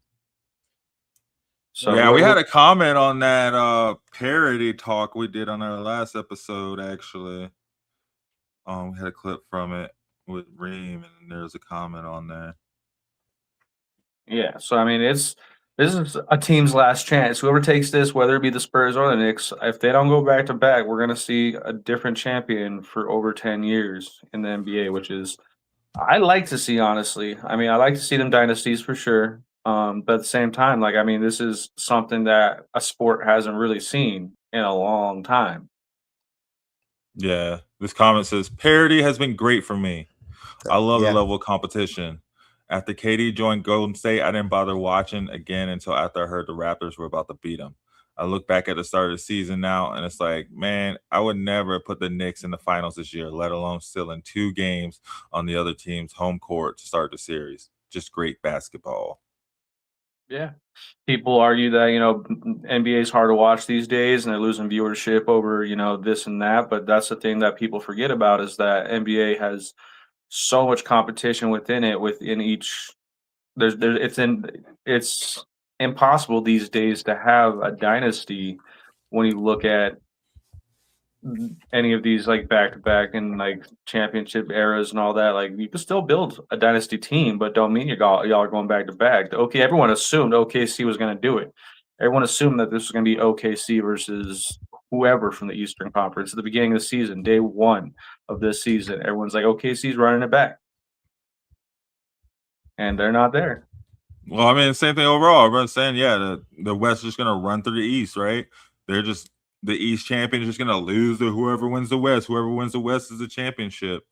So yeah, we had a comment on that parody talk we did on our last episode, actually. We had a clip from it with Reem, and there's a comment on there. Yeah, so I mean, this is a team's last chance. Whoever takes this, whether it be the Spurs or the Knicks, if they don't go back to back, we're going to see a different champion for over 10 years in the NBA, which is I like to see, honestly. I mean, I like to see them dynasties for sure. But at the same time, this is something that a sport hasn't really seen in a long time. Yeah, this comment says, parody has been great for me. I love the level of competition. After KD joined Golden State, I didn't bother watching again until after I heard the Raptors were about to beat them. I look back at the start of the season now, and it's like, man, I would never put the Knicks in the finals this year, let alone still in 2 games on the other team's home court to start the series. Just great basketball. Yeah. People argue that, NBA is hard to watch these days and they're losing viewership over, this and that. But that's the thing that people forget about is that NBA has so much competition within it, within each. It's impossible these days to have a dynasty when you look at any of these back-to-back and championship eras and all that. You can still build a dynasty team, but don't mean y'all are going back-to-back. Okay, everyone assumed OKC was going to do it. Everyone assumed that this was going to be OKC versus whoever from the Eastern Conference at the beginning of the season, day 1 of this season. Everyone's like, OKC's running it back. And they're not there. Well, I mean, same thing overall. Everyone's saying, the West is just going to run through the East, right? They're just the East champion is just going to lose to whoever wins the West. Whoever wins the West is the championship.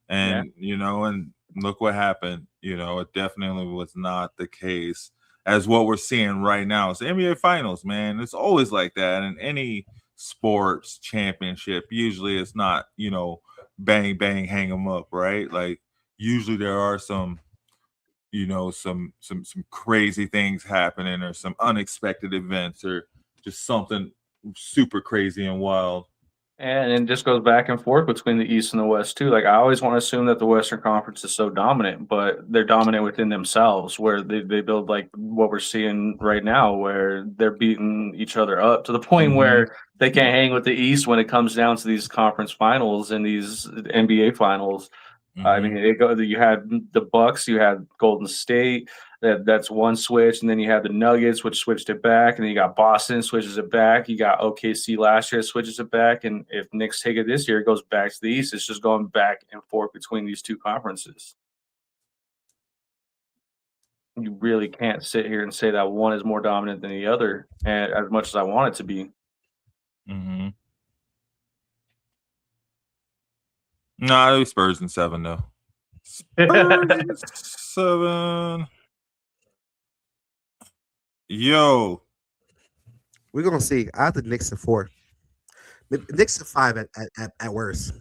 And, and look what happened. You know, it definitely was not the case as what we're seeing right now. It's the NBA Finals, man. It's always like that in any sports championship. Usually it's not, you know, bang, bang, hang them up, right? Like usually there are some, you know, some crazy things happening or some unexpected events or just something super crazy and wild. And it just goes back and forth between the East and the West too. Like I always want to assume that the Western Conference is so dominant, but they're dominant within themselves, where they build like what we're seeing right now, where they're beating each other up to the point where they can't hang with the East when it comes down to these conference finals and these NBA finals. I mean, you had the Bucks, you had Golden State. That's one switch, and then you had the Nuggets, which switched it back, and then you got Boston switches it back. You got OKC last year switches it back, and if Knicks take it this year, it goes back to the East. It's just going back and forth between these two conferences. You really can't sit here and say that one is more dominant than the other, and as much as I want it to be. Nah, it was Spurs in 7 though. Spurs in 7. Yo, We're gonna see. I have the Knicks in 4. Knicks in 5 at worst.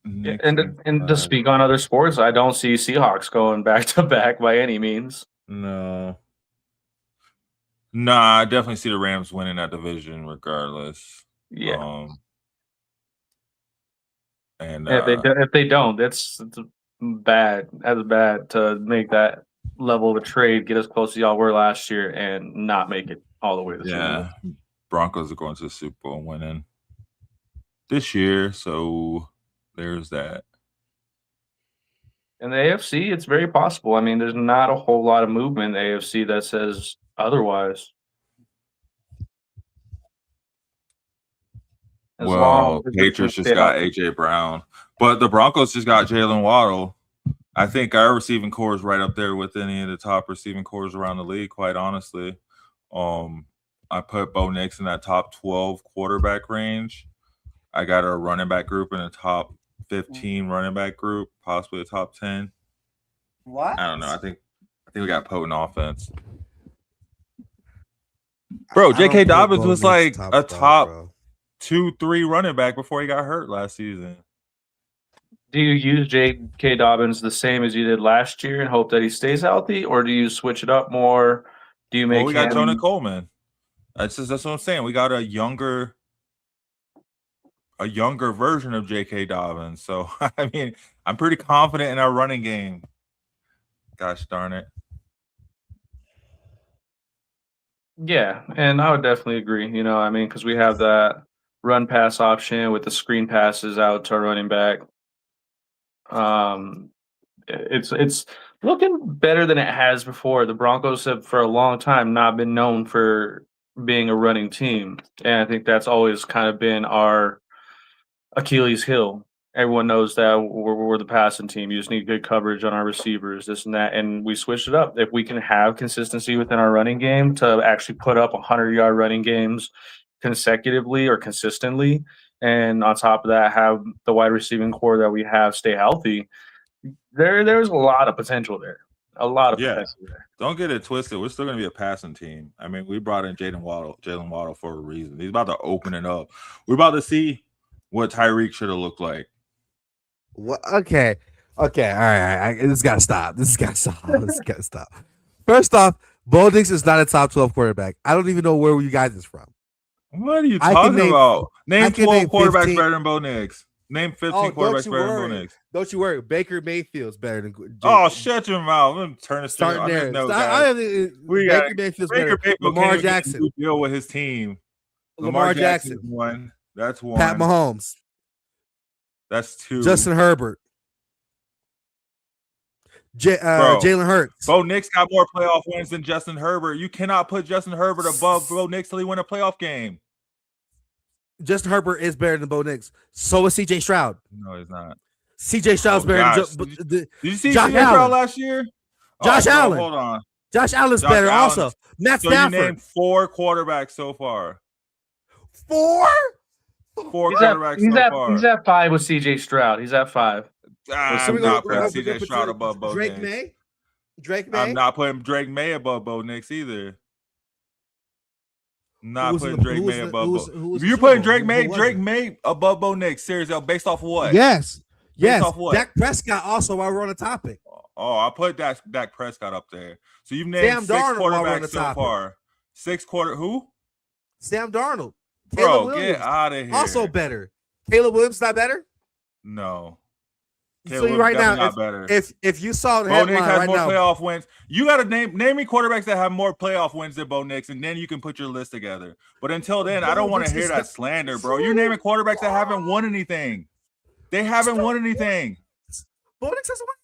And to speak on other sports, I don't see Seahawks going back to back by any means. No. Nah, I definitely see the Rams winning that division regardless. Yeah. And if they don't, it's bad. That's bad to make that level of a trade, get as close as y'all were last year, and not make it all the way to the Super Bowl. Broncos are going to the Super Bowl and winning this year, so there's that. In the AFC, it's very possible. I mean, there's not a whole lot of movement in the AFC that says otherwise. Patriots just got A.J. Brown, but the Broncos just got Jalen Waddle. I think our receiving core is right up there with any of the top receiving cores around the league, quite honestly. I put Bo Nix in that top 12 quarterback range. I got a running back group in a top 15 running back group, possibly a top 10. What? I don't know. I think we got potent offense. Bro, J.K. Dobbins was like a top 2-3 running back before he got hurt last season. Do you use J.K. Dobbins the same as you did last year and hope that he stays healthy, or do you switch it up more? Do you make? We got Jonah Coleman. That's what I'm saying. We got a younger version of J.K. Dobbins. So I mean, I'm pretty confident in our running game. Gosh darn it. Yeah, and I would definitely agree. You know, I mean, because we have that run pass option with the screen passes out to our running back. It's looking better than it has before. The Broncos have for a long time not been known for being a running team, and I think that's always kind of been our Achilles heel. Everyone knows that we're the passing team. You just need good coverage on our receivers, this and that, and we switched it up. If we can have consistency within our running game to actually put up 100-yard running games consecutively or consistently, and on top of that, have the wide receiving core that we have stay healthy, there's a lot of potential there. A lot of potential there. Don't get it twisted. We're still going to be a passing team. I mean, we brought in Jalen Waddle for a reason. He's about to open it up. We're about to see what Tyreek should have looked like. What? Okay. All right. This got to stop. This got to stop. First off, Bo Nix is not a top 12 quarterback. I don't even know where you guys is from. What are you talking about? Name 12 quarterbacks better than Bo Nix. Name 15 quarterbacks better than Bo Nix. Don't you worry. Baker Mayfield's better than. Shut your mouth. I'm turn this starting there. Baker Mayfield's better. Lamar Jackson. Deal with his team. Lamar Jackson. One. That's one. Pat Mahomes. That's 2. Justin Herbert. Jalen Hurts. Bo Nix got more playoff wins than Justin Herbert. You cannot put Justin Herbert above Bo Nix till he win a playoff game. Justin Herbert is better than Bo Nix. So is C.J. Stroud. No, he's not. C.J. Stroud's better than Did you see C.J. Stroud last year? Josh Allen. Hold on. Josh Allen's better also. Matt Stafford. You named 4 quarterbacks so far. 4? 4 quarterbacks so far. He's at 5 with C.J. Stroud. He's at 5. I'm not putting CJ Stroud above Bo Drake Nix. May. Drake May. I'm not putting Drake May above Bo Nix either. Not Who's putting the- Drake who's May the- above who's- Bo. who's If the you're Super putting Bowl? Drake May, Who was Drake it? May above Bo Nix. Seriously, based off of what? Yes. Yes. off what? Dak Prescott also while we're on the topic. Oh, I put Dak Prescott up there. So you've named Sam 6 Darnold while we're on quarterbacks the so topic. far. 6 quarter who? Sam Darnold. Bro, Caleb Williams, get out of here. also better. Caleb Williams not better? No. So Caleb you right Williams now, definitely not better. if you saw the Bo Nix headline has right more now, playoff wins. You got to name me quarterbacks that have more playoff wins than Bo Nix, and then you can put your list together. But until then, I don't want to hear that slander, bro. You're naming quarterbacks that haven't won anything. They haven't won anything. Bo Nix hasn't won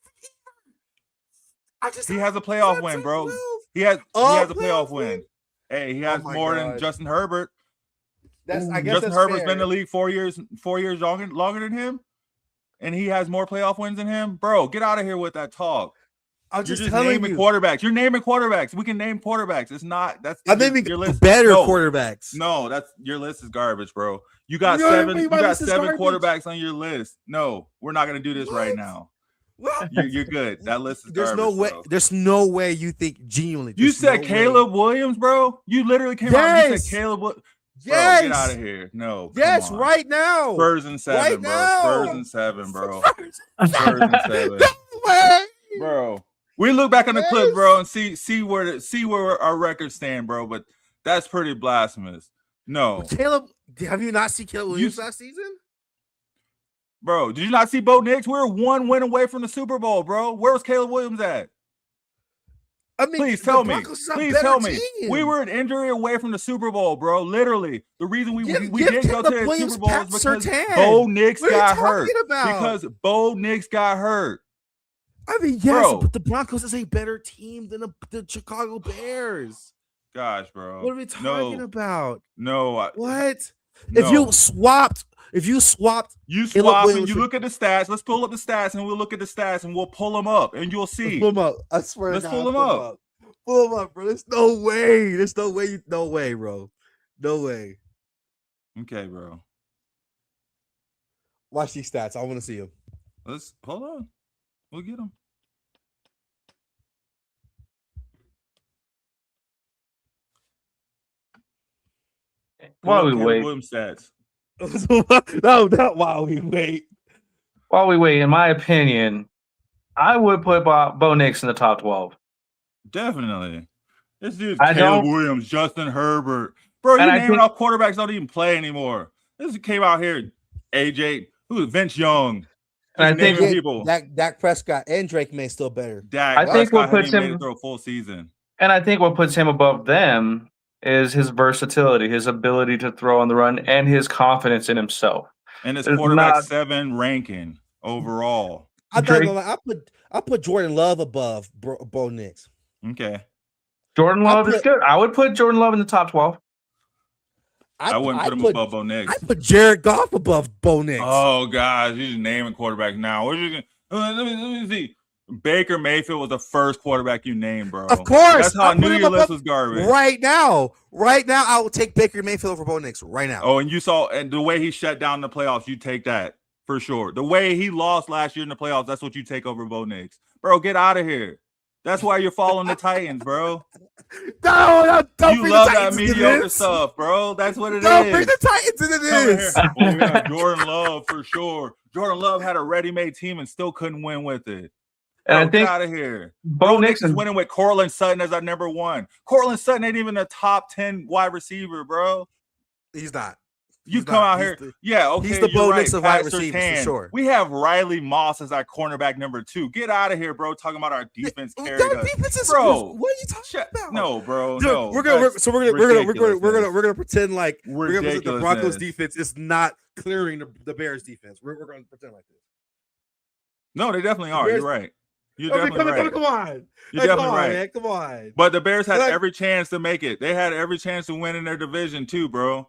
He has a playoff win, bro. He has a playoff win. Hey, he has more than Justin Herbert. I guess Justin that's Herbert's fair. been in the league 4 years longer than him, and he has more playoff wins than him. Bro, get out of here with that talk. I'm You're just telling naming you. quarterbacks. You're naming quarterbacks. We can name quarterbacks. It's not I'm naming your list. better No. quarterbacks. No, that's your list is garbage, bro. You got You know what I seven. mean? You My got list is 7 garbage. quarterbacks on your list. No, we're not gonna do this right now. What? You're good. That list is There's garbage. no way. Bro. There's no way you think genuinely. You there's said no Caleb Williams, bro. You literally came out and you said Caleb. Bro, Yes. get out of here. No. Yes, come on. right now. Spurs and 7, Right bro. now. Spurs and 7, bro. Spurs and 7. No way. Bro. We look back on the clip, bro, and see where our records stand, bro. But that's pretty blasphemous. No, Caleb, have you not seen Caleb Williams last season? bro. Did you not see Bo Nix? We were 1 win away from the Super Bowl, bro. Where was Caleb Williams at? I mean, Please tell me. Broncos is a Please better tell me. team. We were an injury away from the Super Bowl, bro. Literally, the reason we Give didn't go to Caleb the Williams Super Bowl is Pat because Surtain. Bo Nix What are you got hurt. talking about? Because Bo Nix got hurt. I mean, yes, Bro. but the Broncos is a better team than the Chicago Bears. Gosh, bro. What are we talking about? No. What? No. If you swapped You Caleb swap and Williams you for- look at the stats. Let's pull up the stats and we'll look at the stats and we'll pull them up and you'll see. pull them up. I swear. Let's to pull God, them up. Pull them up, bro. There's no way. There's no way. No way, bro. No way. Okay, bro. Watch these stats. I want to see them. Let's hold on. We'll get them. While we Caleb wait, Williams stats. No, not while we wait. in my opinion, I would put Bo Nix in the top 12. Definitely. This dude's I Caleb don't- Williams, Justin Herbert. Bro, And you I naming think- off quarterbacks don't even play anymore. This came out here. AJ, who's Vince Young? And I Just think naming people. Dak Prescott and Drake May still better. Dak I think Prescott what hadn't puts even made him- it through a full season. And I think what puts him above them is his versatility, his ability to throw on the run, and his confidence in himself. And his There's quarterback not- 7 ranking overall. I'm not Drake- gonna lie. I put Jordan Love above Bo Nix. Okay. Jordan Love is put- good. I would put Jordan Love in the top 12. I wouldn't put him above Bo Nix. I put Jared Goff above Bo Nix. Oh, guys, you're just naming quarterbacks now. What you let me see. Baker Mayfield was the first quarterback you named, bro. Of course. That's how I put knew him your list above- was garbage. Right now, I will take Baker Mayfield over Bo Nix right now. Oh, and you saw and the way he shut down the playoffs, you take that for sure. The way he lost last year in the playoffs, that's what you take over Bo Nix. Bro, get out of here. That's why you're following the Titans, bro. Don't You bring love the that Titans into mediocre this. stuff, bro. That's what it is. Don't bring the Titans into Come in this. here. Oh, yeah, Jordan Love for sure. Jordan Love had a ready-made team and still couldn't win with it. And I Bro, think get out of here. Bo Nix Nix is winning with Cortland Sutton as our number 1. Cortland Sutton ain't even a top 10 wide receiver, bro. He's not. You He's come not. out He's here. the- Yeah, okay. he's the you're Bo right. Nix of Pat wide receivers for Surtain. sure. We have Riley Moss as our cornerback number 2. Get out of here, bro. Talking about our defense carried Our us. defense is Bro, what are you talking about? No, bro. Dude, No. we're gonna pretend like we're gonna the Ridiculousness. Broncos defense is not clearing the Bears defense. We're gonna pretend like this. No, they definitely are. Bears- You're right. You're I mean, definitely right. come on. You're Like, definitely come on, right. man. Come on. But the Bears had Like- every chance to make it. They had every chance to win in their division too, bro.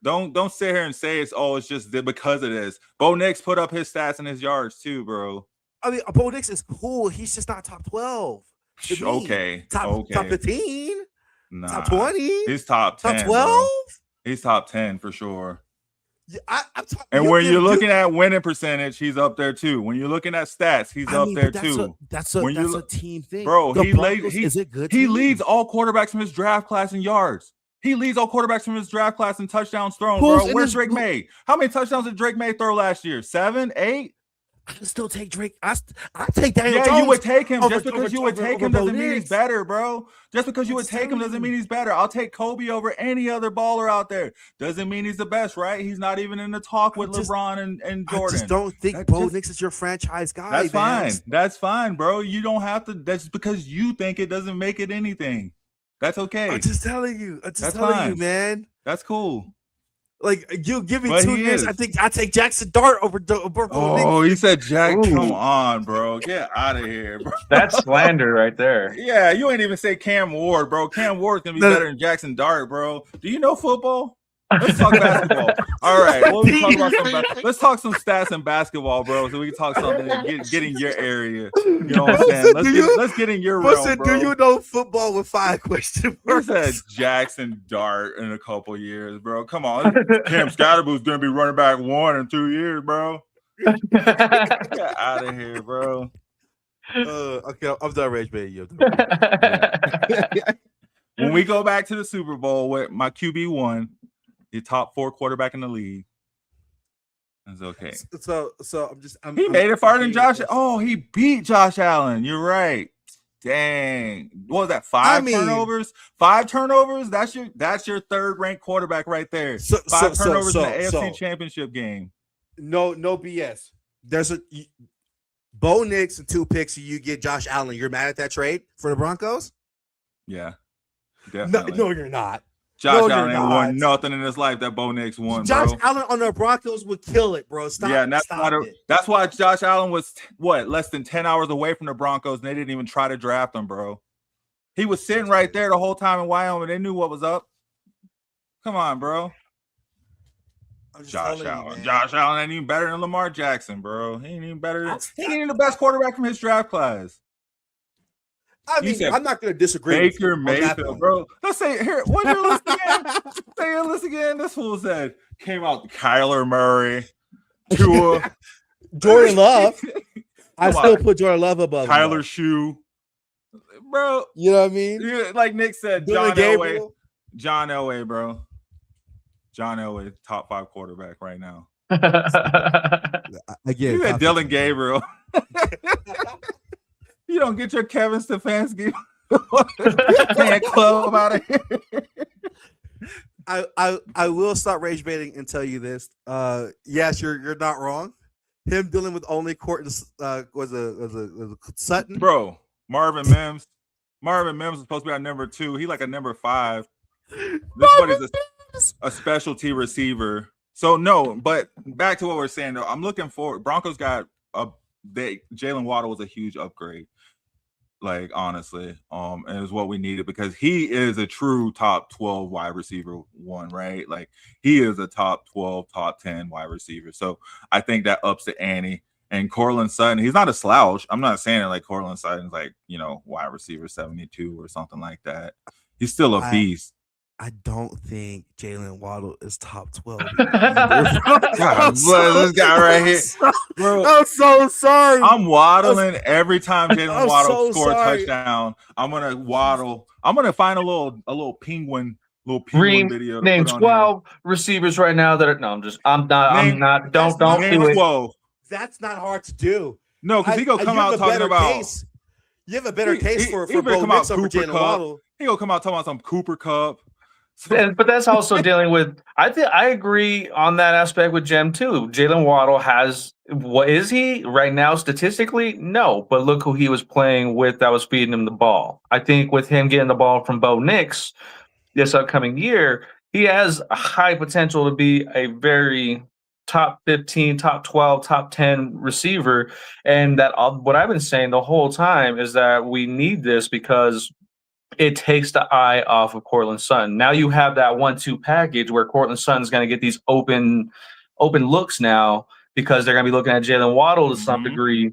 Don't sit here and say it's just because it is. Bo Nix put up his stats and his yards too, bro. I mean, Bo Nix is cool. He's just not top 12. to me. Okay. Top 15, Nah. top 20, He's top 10. top bro. 12. He's top 10 for sure. And when you're looking at winning percentage, he's up there too. When you're looking at stats, he's up there too. That's a team thing, bro. Is it good? He leads all quarterbacks from his draft class in yards. He leads all quarterbacks from his draft class in touchdowns thrown, bro. Where's Drake May? How many touchdowns did Drake May throw last year? 7, 8? I can still take Drake. I take Daniel Jones. Yeah, you would take him. Just because you would take him doesn't mean he's better, bro. Just because you would take him doesn't mean he's better. I'll take Kobe over any other baller out there. Doesn't mean he's the best, right? He's not even in the talk with LeBron and Jordan. I just don't think Bo Nix is your franchise guy. That's fine. That's fine, bro. You don't have to. That's because you think it doesn't make it anything. That's okay. I'm just telling you. You, man. That's cool. Like, you give me 2 years, I think I take Jackson Dart over Oh, he said Jack. Come on, bro. Get out of here, bro. That's slander right there. Yeah, you ain't even say Cam Ward, bro. Cam Ward's gonna be better than Jackson Dart, bro. Do you know football? Let's talk basketball. All right, let's talk some stats in basketball, bro, so we can talk something and get in your area. You know what I'm saying? Let's get in your realm, bro. Do you know football with 5 question marks? He said Jackson Dart in a couple years, bro. Come on. Cam Scatterboo's going to be running back 1 in 2 years, bro. Get out of here, bro. Okay, I'm done rage baiting you. When we go back to the Super Bowl with my QB1, the top 4 quarterback in the league. That's okay. So he made it farther than Josh. Oh, he beat Josh Allen. You're right. Dang. What was that? 5 turnovers? 5 turnovers? That's your third ranked quarterback right there. 5 turnovers in the AFC Championship game. No BS. There's Bo Nix and 2 picks, and you get Josh Allen. You're mad at that trade for the Broncos? Yeah. Definitely. No, you're not. Josh Allen ain't won nothing in his life that Bo Nix won, Josh bro. Allen on the Broncos would kill it, bro. Stop. Yeah, that's why Josh Allen was less than 10 hours away from the Broncos, and they didn't even try to draft him, bro. He was sitting right there the whole time in Wyoming. They knew what was up. Come on, bro. Josh Allen ain't even better than Lamar Jackson, bro. He ain't even better. He ain't even the best quarterback from his draft class. I mean, I'm not going to disagree. Baker Mayfield, bro. Let's say here. What's your list again? Say your list again. This fool said came out Kyler Murray, Tua, Jordan Love. I still put Jordan Love above Tyler Shue, bro. You know what I mean? Yeah, like Nick said, John Elway, bro. John Elway, top 5 quarterback right now. Again, you had Dylan Gabriel. You don't get your Kevin Stefanski fan club out of here. I will stop rage baiting and tell you this. Yes, you're not wrong. Him dealing with only Courtney was a Sutton, bro. Marvin Mims was supposed to be our number 2. He like a number 5. This buddy's a specialty receiver. So no, but back to what we're saying though. I'm looking for Broncos got Jalen Waddle was a huge upgrade. Like honestly, and it was what we needed because he is a true top 12 wide receiver 1, right? Like he is a top 12, top 10 wide receiver. So I think that ups the ante. And Courtland Sutton, he's not a slouch. I'm not saying it like Courtland Sutton's like, wide receiver 72 or something like that. He's still a beast. I don't think Jalen Waddle is top 12. God, this guy right here. Bro, I'm so sorry. I'm waddling every time Jalen Waddle scores a touchdown. I'm gonna waddle. I'm gonna find a little penguin Reem, video. Name 12 receivers right now that are don't do it. 12. That's not hard to do. No, because he gonna come out talking about. You have a better case for Bo Nix over Jalen Waddle. He gonna come out talking about some Cooper Cup. But that's also dealing with. I agree on that aspect with Jem too. Jalen Waddle has what is he right now statistically? No, but look who he was playing with that was feeding him the ball. I think with him getting the ball from Bo Nix this upcoming year, he has a high potential to be a very top 15, top 12, top 10 receiver. And that what I've been saying the whole time is that we need this because it takes the eye off of Courtland Sutton. Now you have that 1-2 package where Courtland Sutton's going to get these open looks now because they're going to be looking at Jalen Waddle to some degree,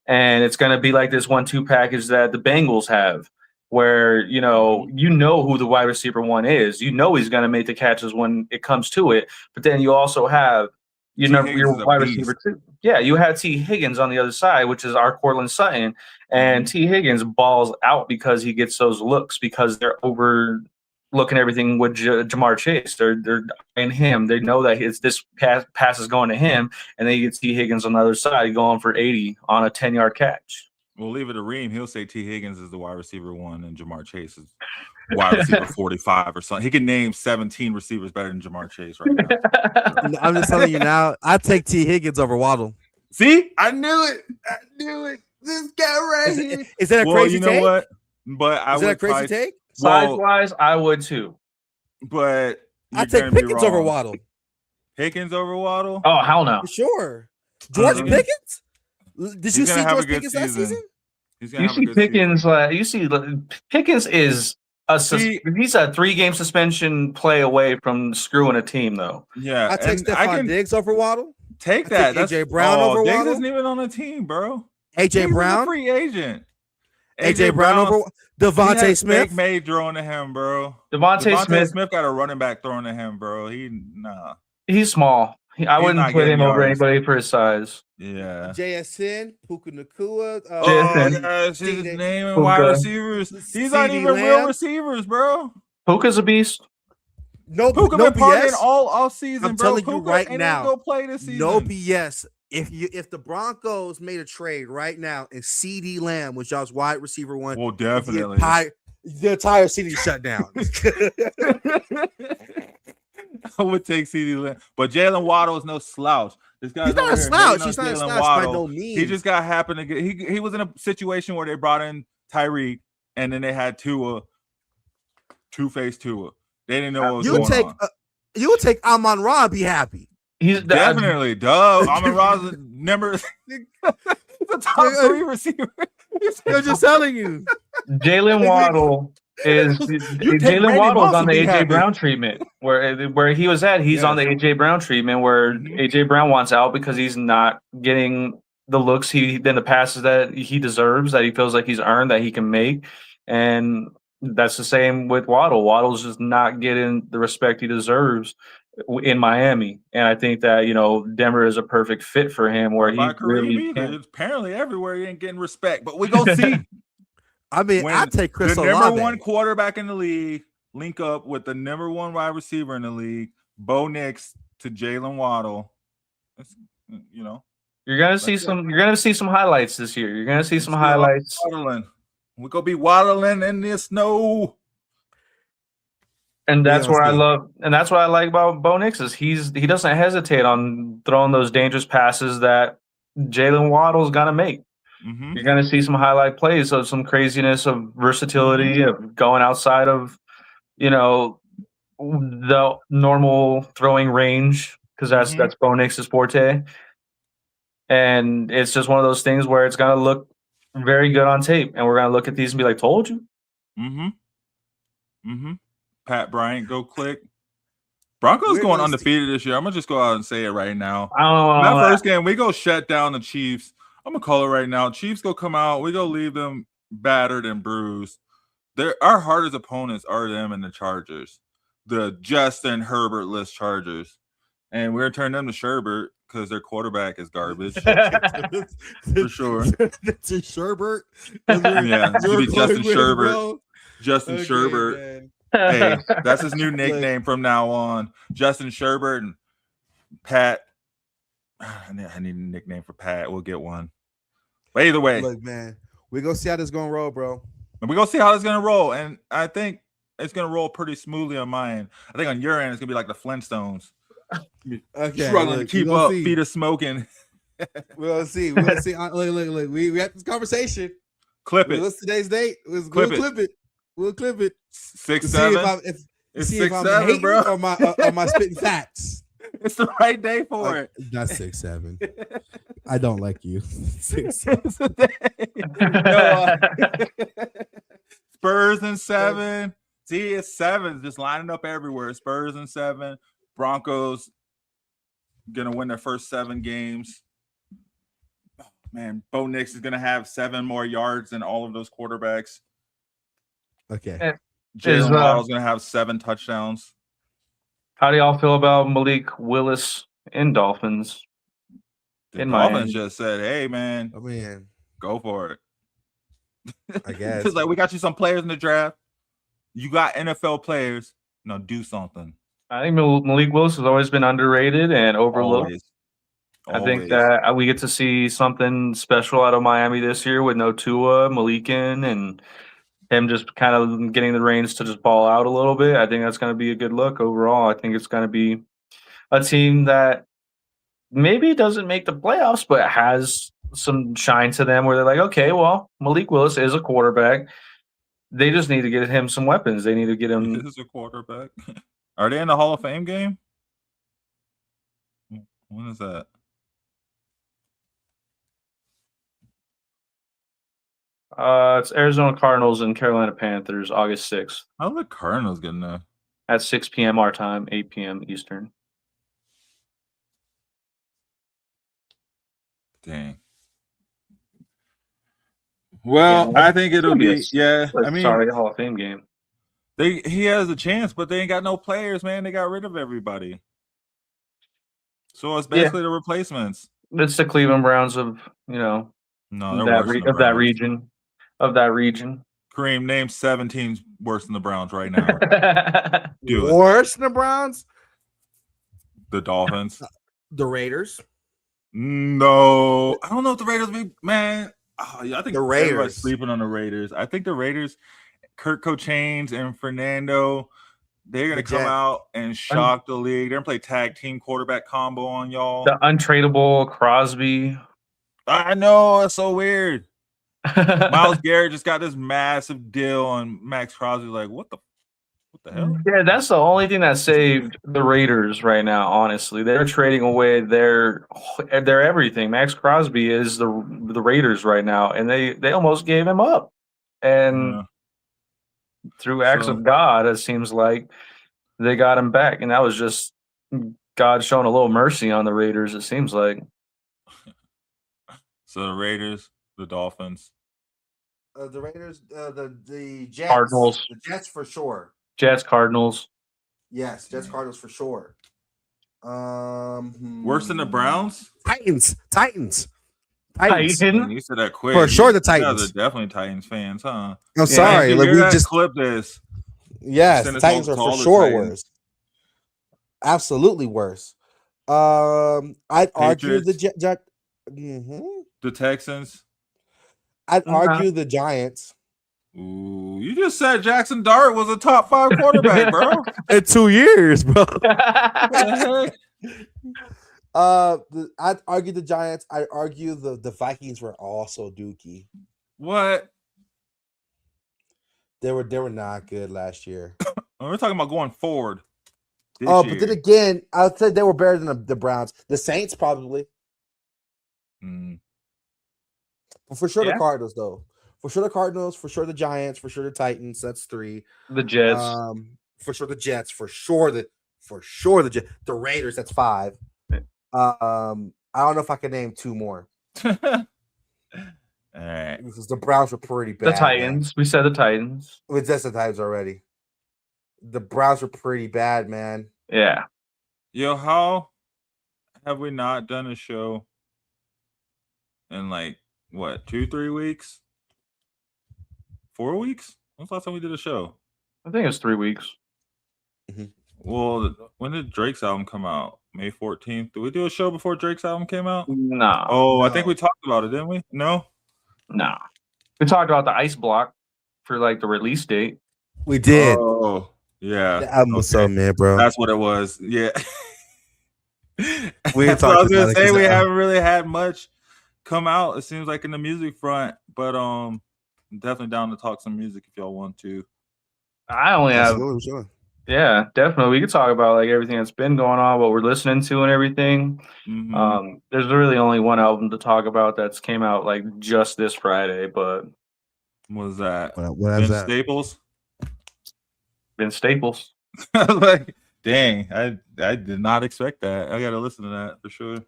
and it's going to be like this 1-2 package that the Bengals have. where you know who the wide receiver one is. You know he's going to make the catches when it comes to it. But then you also have your wide receiver too. Yeah, you have T. Higgins on the other side, which is our Cortland Sutton, and T. Higgins balls out because he gets those looks because they're overlooking everything with Jamar Chase. They're in him. They know that this pass is going to him, and they get T. Higgins on the other side going for 80 on a 10-yard catch. We'll leave it to Reem. He'll say T. Higgins is the wide receiver 1 and Jamar Chase is wide receiver 45 or something. He can name 17 receivers better than Jamar Chase right now. I'm just telling you now, I take T. Higgins over Waddle. See? I knew it. This guy right here. Is that a crazy take? You know what? But I is that a crazy take? Size-wise, I would too. But I take Pickens over Waddle. Pickens over Waddle? Oh, hell no. For sure. George Pickens? Did you see George Pickens last season? You see Pickens. Pickens is he's a 3-game suspension play away from screwing a team, though. Yeah, I take Stephon Diggs over Waddle. Take that. That's AJ Brown over Diggs Waddle. Isn't even on the team, bro. AJ Brown, free agent. AJ Brown over Devontae Smith. Made throwing to him, bro. Devontae Smith got a running back throwing to him, bro. He's small. I wouldn't put him over anybody for his size. Yeah. JSN, Puka Nacua. Gosh, his name and wide receivers. These aren't even real receivers, bro. Puka's a beast. Puka been partying all season, I'm bro. telling you right now. Go play this season. No BS. If the Broncos made a trade right now and CD Lamb was y'all's wide receiver 1, well, definitely the entire city shut down. I would take CD Lamb, but Jalen Waddle is no slouch. He's not a slouch. He's not a slouch by no means. He just got happened to get. He was in a situation where they brought in Tyreek, and then they had two-face Tua. They didn't know what was going on. You would take Amon-Ra, be happy. He's definitely Amon-Ra's number. The top 3 receiver. I'm just telling you. Jalen Waddle is on the AJ Brown treatment where he was at. He's on the AJ Brown treatment where AJ Brown wants out because he's not getting the looks the passes that he deserves, that he feels like he's earned, that he can make. And that's the same with Waddle. Waddle's just not getting the respect he deserves in Miami. And I think that, Denver is a perfect fit for him where he really apparently everywhere he ain't getting respect, but we gonna see. I mean, I take Chris the Olave. number 1 quarterback in the league link up with the number 1 wide receiver in the league, Bo Nix to Jalen Waddle. You're gonna see some highlights this year. You're gonna see some highlights. We're gonna be waddling in the snow. And that's what I love, and that's what I like about Bo Nix is he doesn't hesitate on throwing those dangerous passes that Jalen Waddle's gonna make. Mm-hmm. You're gonna see some highlight plays of some craziness of versatility of going outside of the normal throwing range because that's Bo Nix's forte. And it's just one of those things where it's gonna look very good on tape, and we're gonna look at these and be like, "Told you." Pat Bryant, go click. Broncos going undefeated this year. I'm gonna just go out and say it right now. That first game, we go shut down the Chiefs. I'm gonna call it right now. Chiefs go come out. We go leave them battered and bruised. Our hardest opponents are them and the Chargers, the Justin Herbert-less Chargers, and we're gonna turn them to Sherbert because their quarterback is garbage. For sure. That's a Sherbert. Yeah, it's gonna be Justin Sherbert. Justin Sherbert. Man. Hey, that's his new nickname from now on. Justin Sherbert and Pat. I need a nickname for Pat. We'll get one. But either way, look, man, we're gonna see how this is gonna roll, bro. And we're gonna see how it's gonna roll. And I think it's gonna roll pretty smoothly on my end. I think on your end, it's gonna be like the Flintstones. Okay, struggling to keep up, feet are smoking. We'll see. We'll see. Look. We had this conversation. Clip it. What's today's date? We'll clip it. We'll clip it. 6-7. It's 6-7, bro. On my spitting facts. It's the right day for it. Not 6-7. I don't like you. 6-7. Spurs and 7. See, it's 7. Just lining up everywhere. Spurs and 7. Broncos gonna win their first 7 games. Oh, man, Bo Nix is gonna have 7 more yards than all of those quarterbacks. Okay. Jalen Waddle's gonna have 7 touchdowns. How do y'all feel about Malik Willis in Dolphins? The Dolphins just said, "Hey, man, go for it." I guess. It's like, we got you some players in the draft. You got NFL players. Now do something. I think Malik Willis has always been underrated and overlooked. Always. I think that we get to see something special out of Miami this year with no Tua, Malikin, and him just kind of getting the reins to just ball out a little bit. I think that's going to be a good look overall. I think it's going to be a team that maybe doesn't make the playoffs, but has some shine to them where they're like, okay, well, Malik Willis is a quarterback. They just need to get him some weapons. They need to get him. This is a quarterback. Are they in the Hall of Fame game? When is that? It's Arizona Cardinals and Carolina Panthers, August 6th. How are the Cardinals getting there? At 6 p.m. our time, 8 p.m. Eastern. Dang. Well, I think it'll be I mean, sorry, Hall of Fame game. He has a chance, but they ain't got no players, man. They got rid of everybody. So it's basically the replacements. It's the Cleveland Browns of that region. Kareem, name 7 teams worse than the Browns right now. Worse than the Browns? The Dolphins. The Raiders. No, I don't know if the Raiders be, man. Oh, yeah, I think the Raiders everybody's sleeping on the Raiders. I think the Raiders, Kurt Cochains and Fernando, they're gonna come out and shock the league. They're gonna play tag team quarterback combo on y'all. The untradeable Crosby. I know, it's so weird. Myles Garrett just got this massive deal, and Max Crosby's like, what the hell? Yeah, that's the only thing that saved the Raiders right now. Honestly, they're trading away their everything. Max Crosby is the Raiders right now, and they almost gave him up. And through acts of God, it seems like they got him back, and that was just God showing a little mercy on the Raiders. It seems like. So the Raiders, the Dolphins, the Raiders, the Jets, Cardinals, the Jets for sure. Jets, Cardinals. Yes, Jets, Cardinals for sure. Worse than the Browns? Titans. Man, you said that quick. For sure, the You guys Titans. are definitely Titans fans, huh? I'm sorry. Like, we just clip this. Yes, the Titans are for sure worse. Absolutely worse. I'd argue the the Texans. I'd argue the Giants. Ooh, you just said Jackson Dart was a top 5 quarterback, bro. In 2 years, bro. I'd argue the Giants. I'd argue the Vikings were also dookie. What? They were not good last year. We're talking about going forward. But then again, I'd say they were better than the Browns. The Saints probably. But for sure the Cardinals, though. For sure the Cardinals, for sure the Giants, for sure the Titans. That's 3. The Jets. For sure the Jets, for sure the Jets. The Raiders, that's 5. I don't know if I can name 2 more. All right. Because the Browns were pretty bad. The Titans. Man. We said the Titans. That's the Titans already. The Browns were pretty bad, man. Yeah. Yo, how have we not done a show in like what, 2-3 weeks? 4 weeks? When's the last time we did a show? I think it's 3 weeks. Well, when did Drake's album come out? May 14th. Did we do a show before Drake's album came out? No. Oh, I think we talked about it, didn't we? No? No. We talked about the ice block for like the release date. We did. Oh, yeah. The album was so mad, bro. That's what it was. Yeah. We That's what I was gonna say. We haven't really had much come out, it seems like, in the music front, but definitely down to talk some music if y'all want to. I only have Yeah, definitely. We could talk about like everything that's been going on, what we're listening to and everything. There's really only one album to talk about that's came out like just this Friday, but what was that? What is that? Staples? Ben Staples. I was like, dang, I did not expect that. I gotta listen to that for sure.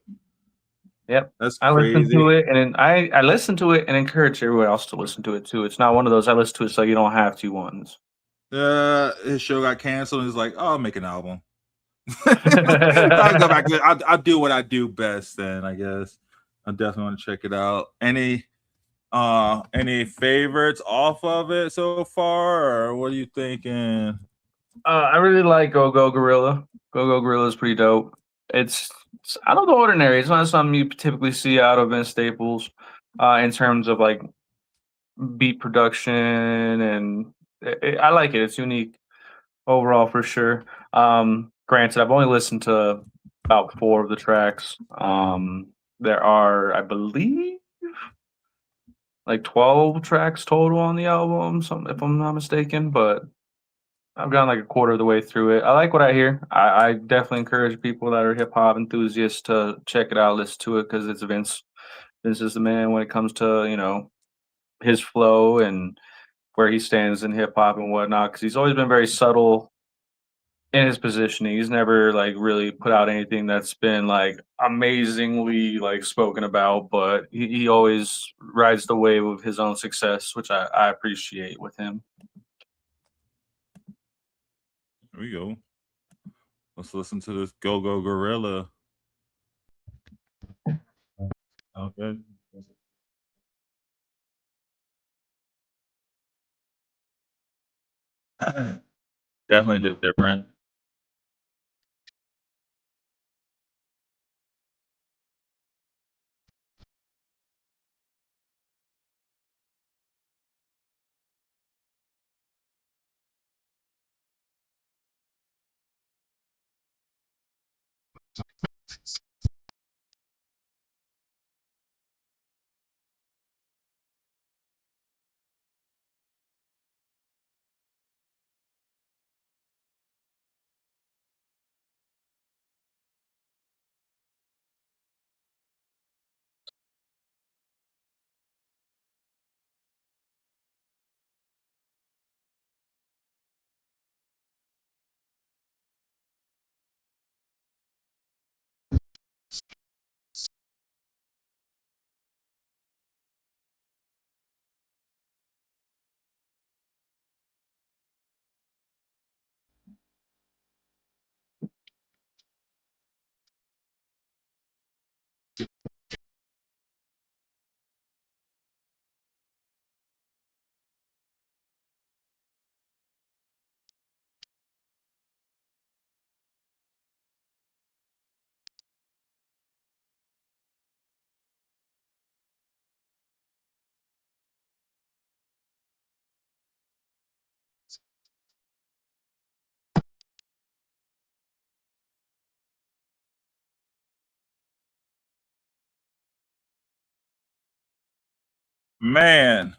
Yep. That's I listen crazy. to it, and I listen to it and encourage everyone else to listen to it too. It's not one of those I listen to it so you don't have to ones. His show got canceled, and he's like, "Oh, I'll make an album." I go back to I'll do what I do best. Then I guess I definitely want to check it out. Any favorites off of it so far, or what are you thinking? I really like Go Go Gorilla. Go Go Gorilla is pretty dope. It's out of the ordinary. It's not something you typically see out of Vince Staples in terms of like beat production, and I like it. It's unique overall for sure. Granted, I've only listened to about 4 of the tracks. There are, I believe, like 12 tracks total on the album, if I'm not mistaken, but I've gotten like a quarter of the way through it. I like what I hear. I definitely encourage people that are hip hop enthusiasts to check it out, listen to it, because it's Vince. Vince is the man when it comes to, you know, his flow and where he stands in hip hop and whatnot, because he's always been very subtle in his positioning. He's never like really put out anything that's been like amazingly like spoken about, but he always rides the wave of his own success, which I appreciate with him. Here we go. Let's listen to this Go Go Gorilla. Okay. Definitely just different. Man,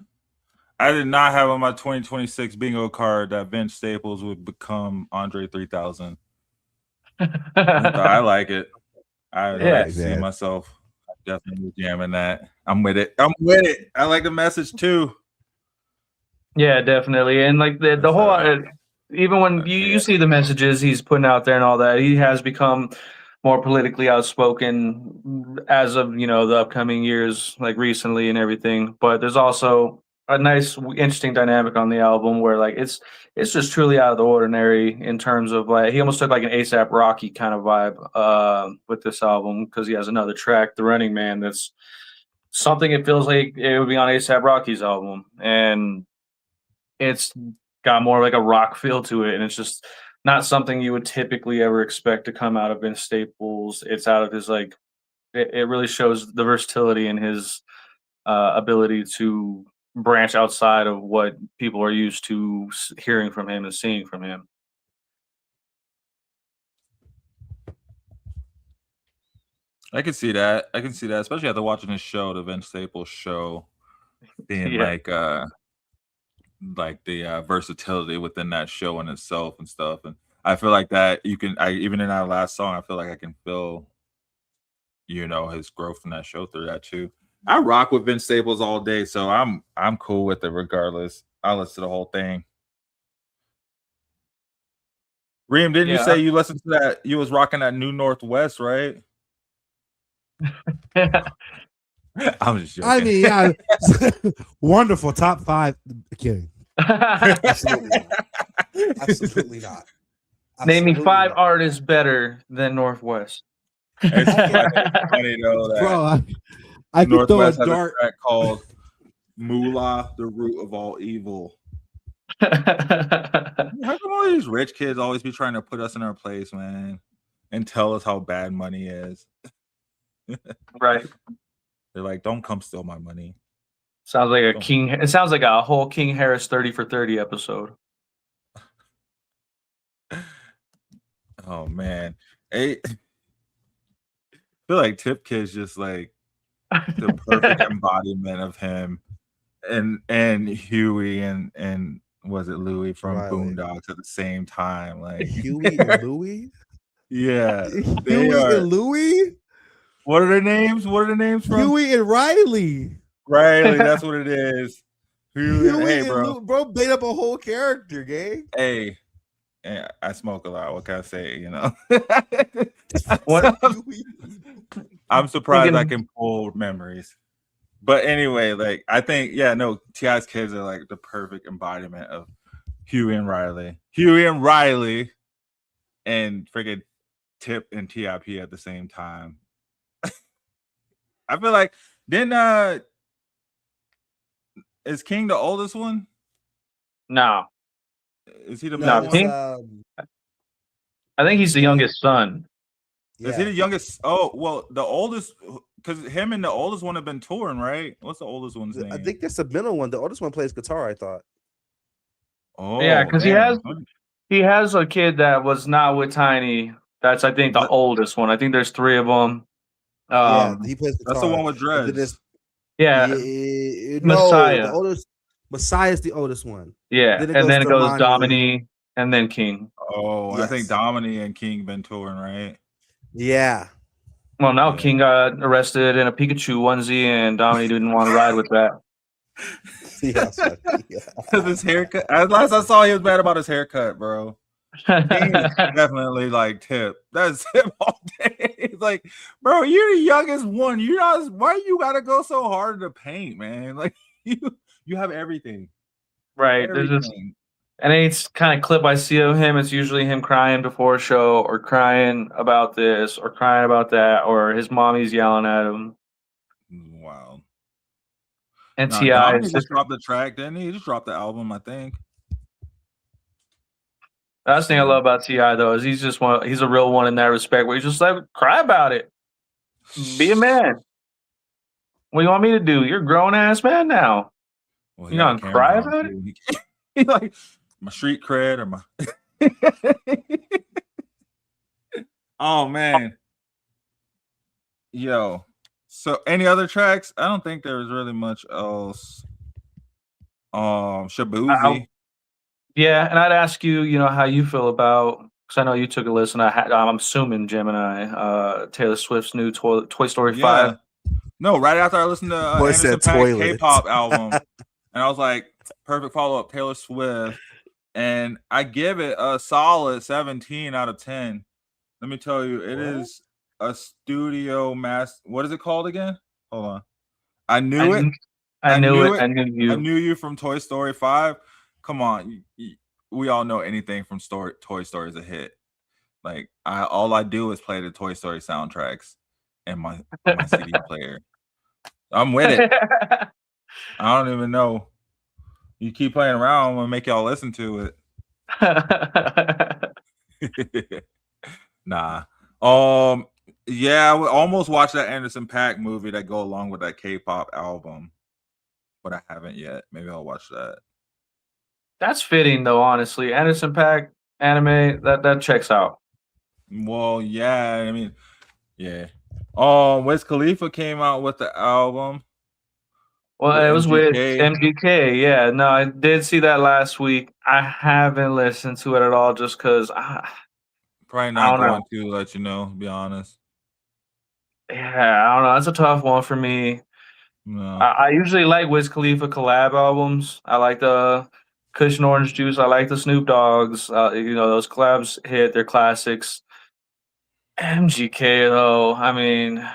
I did not have on my 2026 bingo card that Vince Staples would become Andre 3000. I like it. I like see myself definitely jamming that. I'm with it. I like the message too. Yeah, definitely. And like the whole even when you see the messages he's putting out there and all that, he has become more politically outspoken as of, you know, the upcoming years, like recently and everything. But there's also a nice, interesting dynamic on the album where like it's just truly out of the ordinary in terms of like he almost took like an ASAP Rocky kind of vibe with this album, because he has another track, The Running Man, that's something it feels like it would be on ASAP Rocky's album, and it's got more like a rock feel to it, and it's just not something you would typically ever expect to come out of Vince Staples. It's out of his like it really shows the versatility in his ability to branch outside of what people are used to hearing from him and seeing from him. I can see that. Especially after watching this show, the Vince Staples show, being like the versatility within that show in itself and stuff. And I feel like that even in that last song, I feel like I can feel, you know, his growth in that show through that too. I rock with Vince Staples all day, so I'm cool with it regardless. I'll listen to the whole thing. Reem, didn't you say you listened to that? You was rocking that New Northwest, right? I'm just joking. I mean, yeah, wonderful top 5. Kidding. Absolutely not. Absolutely not. Name me Absolutely 5 not. artists better than Northwest. It's funny though that Bro, I could throw a Northwest has a dart. track called "Moolah, the root of all evil." How come all these rich kids always be trying to put us in our place, man, and tell us how bad money is? Right. They're like, "Don't come steal my money." Sounds like a King. It sounds like a whole King Harris 30 for 30 episode. Oh man, I feel like Tip Kid's just like the perfect embodiment of him, and Huey and was it Louis from Riley. Boondocks at the same time? Like Huey and Louie? yeah, they Huey are. and Louie? What are their names? What are the names from? Huey and Riley. Riley, that's what it is. Huey Hey, and bro. bro made up a whole character, gang. Hey, I smoke a lot. What can I say? You know, What? I'm surprised I can pull memories. But anyway, like I think, yeah, no, T.I.'s kids are like the perfect embodiment of Huey and Riley. Huey and Riley and freaking Tip and T.I.P. at the same time. I feel like is King the oldest one? No. Is he the No, middle King? one? I think he's the youngest son. Is he the youngest? Oh, well, the oldest, because him and the oldest one have been touring, right? What's the oldest one's name? I think that's the middle one. The oldest one plays guitar, I thought. Oh, yeah, because he has a kid that was not with Tiny. That's I think the oldest one. I think there's 3 of them. Yeah, he plays guitar. That's the one with dreads. Yeah, No, Messiah. the oldest. Messiah's the oldest one. Yeah, and then it goes Domini and then King. Oh, Yes. I think Domini and King been touring, right? Yeah. Well, now King got arrested in a Pikachu onesie, and Domini didn't want to ride with that. Yeah. Because his haircut. Last I saw, he was mad about his haircut, bro. King is definitely like Tip. That's him all day. He's like, bro, you're the youngest one. You're not. Why you gotta go so hard to paint, man? Like you have everything. Right. There's just, and it's kind of clip I see of him. It's usually him crying before a show, or crying about this, or crying about that, or his mommy's yelling at him. Wow. And T.I. T.I. just dropped the track, didn't he? He just dropped the album, I think. That's the thing I love about T.I. though, is he's a real one in that respect, where he's just like, cry about it. Be a man. What do you want me to do? You're a grown ass man now. Well, you gonna cry about it? He's like, my street cred or my oh man. Yo. So any other tracks? I don't think there was really much else. Shabuzi. Yeah, and I'd ask you, how you feel about, because I know you took a listen. I'm assuming Gemini, Taylor Swift's new Toy Story 5. No, right after I listened to Anderson .Paak K-pop album, and I was like, perfect follow-up, Taylor Swift, and I give it a solid 17 out of 10. Let me tell you, it is a studio what is it called again? Hold on. I knew it. I knew you. I knew you from Toy Story 5. Come on, we all know anything from Toy Story is a hit. Like all I do is play the Toy Story soundtracks and my CD player. I'm with it. I don't even know. You keep playing around, I'm gonna make y'all listen to it. Nah. Yeah, I would almost watch that Anderson .Paak movie that go along with that K-pop album, but I haven't yet. Maybe I'll watch that. That's fitting though, honestly. Anderson .Paak anime, that checks out. Well, yeah, I mean, yeah. Wiz Khalifa came out with the album. Well, it was with MGK. Yeah, no, I did see that last week. I haven't listened to it at all, just because probably not going to let you know. To be honest. Yeah, I don't know. That's a tough one for me. No. I usually like Wiz Khalifa collab albums. I like the Kush and Orange Juice. I like the Snoop Dogg's. Those collabs hit. They're classics. MGK though, I mean,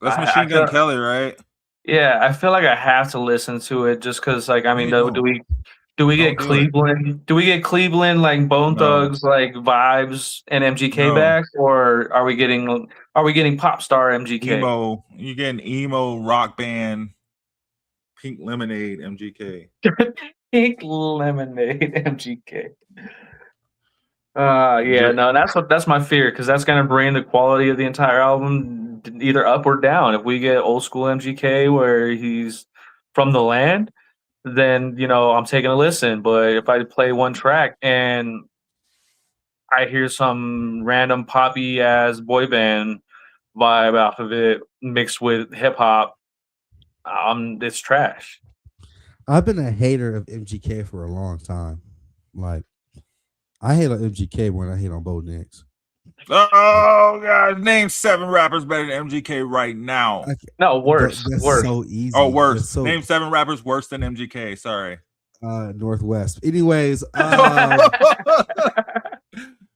That's Machine Gun Kelly, right? Yeah, I feel like I have to listen to it just because, like, I mean, do we get Cleveland? Do we get Cleveland like Bone Thugs like vibes and MGK back, or are we getting pop star MGK? Emo, you getting emo rock band, Pink Lemonade MGK. Pink Lemonade MGK. Yeah, no, that's my fear because that's gonna bring the quality of the entire album either up or down. If we get old school MGK where he's from the land, then I'm taking a listen. But if I play one track and I hear some random poppy ass boy band vibe off of it mixed with hip hop, it's trash. I've been a hater of MGK for a long time. Like, I hate on MGK more than I hate on Bo Nix. Oh God! Name 7 rappers better than MGK right now. No, worse. That's worse. so easy. Oh, worse. Name 7 rappers worse than MGK. Sorry. Northwest. Anyways, mic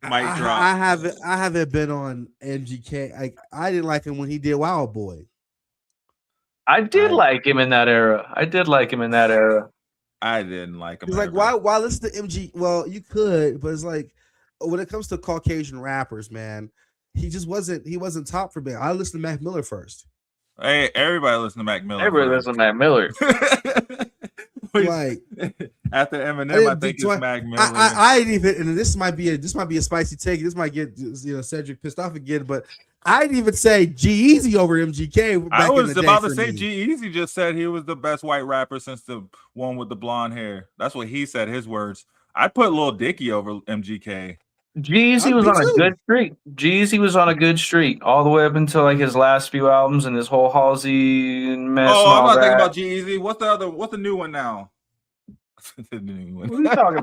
drop. I haven't been on MGK. I didn't like him when he did Wild Boy. I did like him in that era. I didn't like him. It's like, why listen to MG? Well, you could, but it's like when it comes to Caucasian rappers, man, he wasn't top for me. I listened to Mac Miller first. Hey, everybody listen to Mac Miller. Everybody listen to Mac Miller. Like after Eminem, I think it's Mac Miller. I didn't even, and this might be a spicy take. This might get Cedric pissed off again, but I didn't even say G-Eazy over MGK. I was about to say G-Eazy just said he was the best white rapper since the one with the blonde hair. That's what he said, his words. I'd put Lil Dicky over MGK. G-Eazy was on a good streak. G-Eazy was on a good streak all the way up until like his last few albums and his whole Halsey mess. Oh, I'm not thinking about G-Eazy. What's the new one now? The new one. What are you talking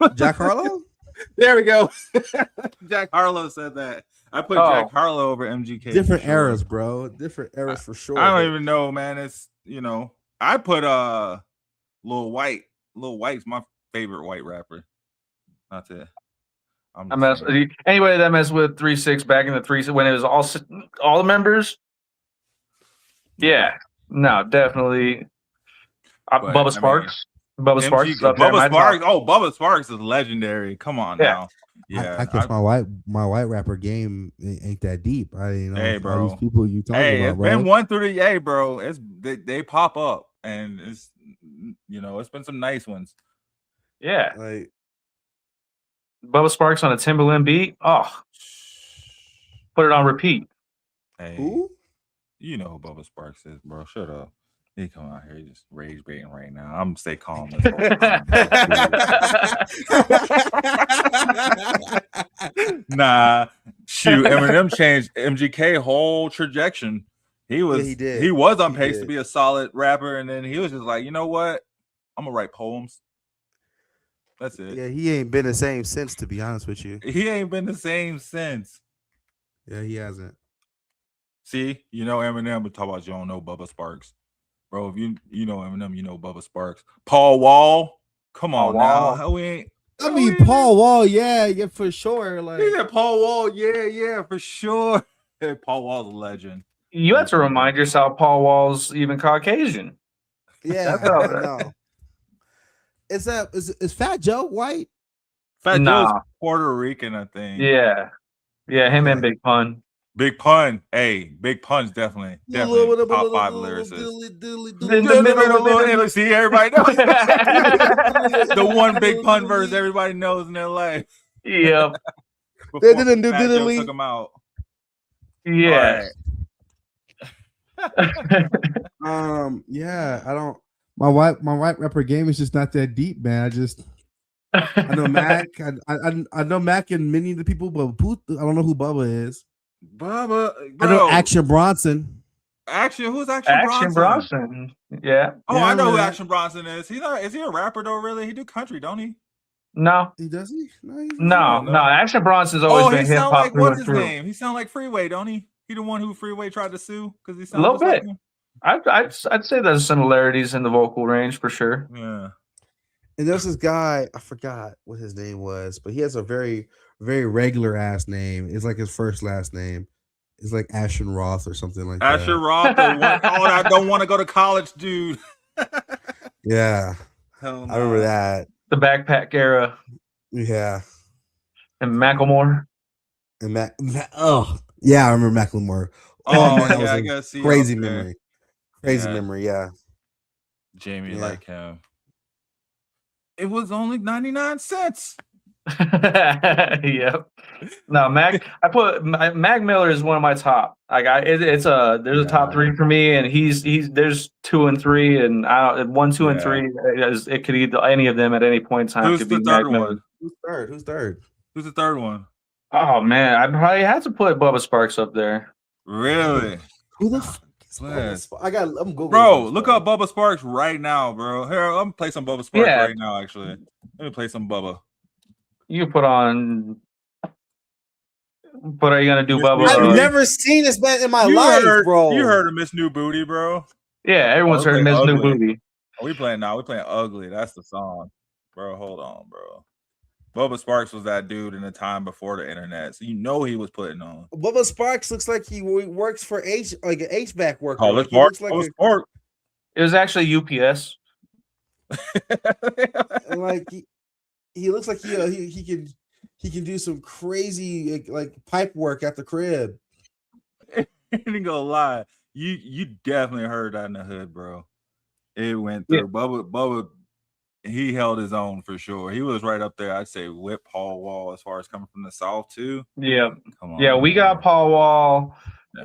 about? Jack Harlow? There we go. Jack Harlow said that. I put Jack Harlow over MGK. Different eras, bro. Different eras for sure. I don't even know, man. It's I put Lil White. Lil White's my favorite white rapper. Not to. Anybody that messed with 3-6 back in the 3 when it was all the members. Yeah, no, definitely. Bubba Sparks. Bubba Sparks is legendary. Come on now. Yeah, I guess my white rapper game ain't that deep. I didn't know. Hey, bro. These people you talking about, it's been 1 through the bro. It's they pop up, and it's it's been some nice ones. Yeah, like Bubba Sparks on a Timberland beat. Oh, put it on repeat. Hey, who? You know who Bubba Sparks is, bro. Shut up. He come out here just rage baiting right now. I'm gonna stay calm. Nah, shoot. Eminem changed MGK whole trajectory. He was on pace to be a solid rapper, and then he was just like, you know what? I'm gonna write poems. That's it. Yeah, he ain't been the same since. To be honest with you, he ain't been the same since. Yeah, he hasn't. See, Eminem, but talk about you don't know Bubba Sparks. Bro, if you know Eminem, you know Bubba Sparks. Paul Wall, come on now. How we ain't? Paul Wall, yeah, for sure. Like he said Paul Wall, yeah, for sure. Paul Wall's a legend. You have to remind yourself Paul Wall's even Caucasian. Yeah, I know. Is Fat Joe white? Fat Joe's Puerto Rican, I think. Yeah, him and Big Pun. Big Pun, Big Pun's definitely top 5 lyricist. See, everybody knows the one Big Pun verse everybody knows in their life. Yeah, they didn't do diddly. Took him out. Yeah. Yeah, I don't. My white rapper game is just not that deep, man. I know Mac. I know Mac and many of the people, but I don't know who Bubba is. Bubba, bro. I know Action Bronson. Who's Action Bronson? Yeah. Oh, I know who Action Bronson is. Is he a rapper though? Really? He do country, don't he? No. He does he? No. Action Bronson's always been hip hop. Like, what's his name? He sound like Freeway, don't he? He the one who Freeway tried to sue because he sounds a little bit. Like I'd say there's similarities in the vocal range for sure. Yeah. And there's this guy, I forgot what his name was, but he has a very, very regular ass name. It's like his first last name. It's like Ashton Roth or something like Asher that. Roth, I don't want to go to college, dude. Yeah, Hell I remember nah. that. The backpack era. Yeah, And Macklemore. and oh yeah, I remember Macklemore. Oh, man, that was I a gotta see you crazy up there. memory. Crazy Yeah. memory. Yeah. Jamie Yeah. like him. It was only 99 cents. Yep. No, Mac. I put Mac Miller is one of my top. Like there's a top 3 for me, and there's 2 and 3, and 1, 2, and 3. It could either any of them at any point in time. Who's could the be third Mac Miller. one? Who's third? Who's the third one? Oh man, I probably had to put Bubba Sparks up there. Really? Who the fuck is Man. Bubba Sparks? I'm Googling. Bro, Bubba look Sparks. up Bubba Sparks right now, bro. Here, I'm gonna play some Bubba Sparks Yeah. right now, actually. Let me play some Bubba. You put on. But are you gonna do Miss Bubba? I've never seen this man in my life, bro. You heard of Miss New Booty, bro? Yeah, everyone's heard Miss New Booty. Oh, we playing now. We playing Ugly. That's the song, bro. Hold on, bro. Bubba Sparks was that dude in the time before the internet, so you know he was putting on. Bubba Sparks looks like he works for like an HVAC worker. Oh, Like, let's he looks like Sparks. It was actually UPS. like he looks like he can do some crazy like pipe work at the crib. I ain't gonna lie. You definitely heard that in the hood, bro. It went through. Bubba, he held his own for sure. He was right up there. I'd say Whip Paul Wall as far as coming from the South too. Yeah. Come on, yeah, we got Paul Wall.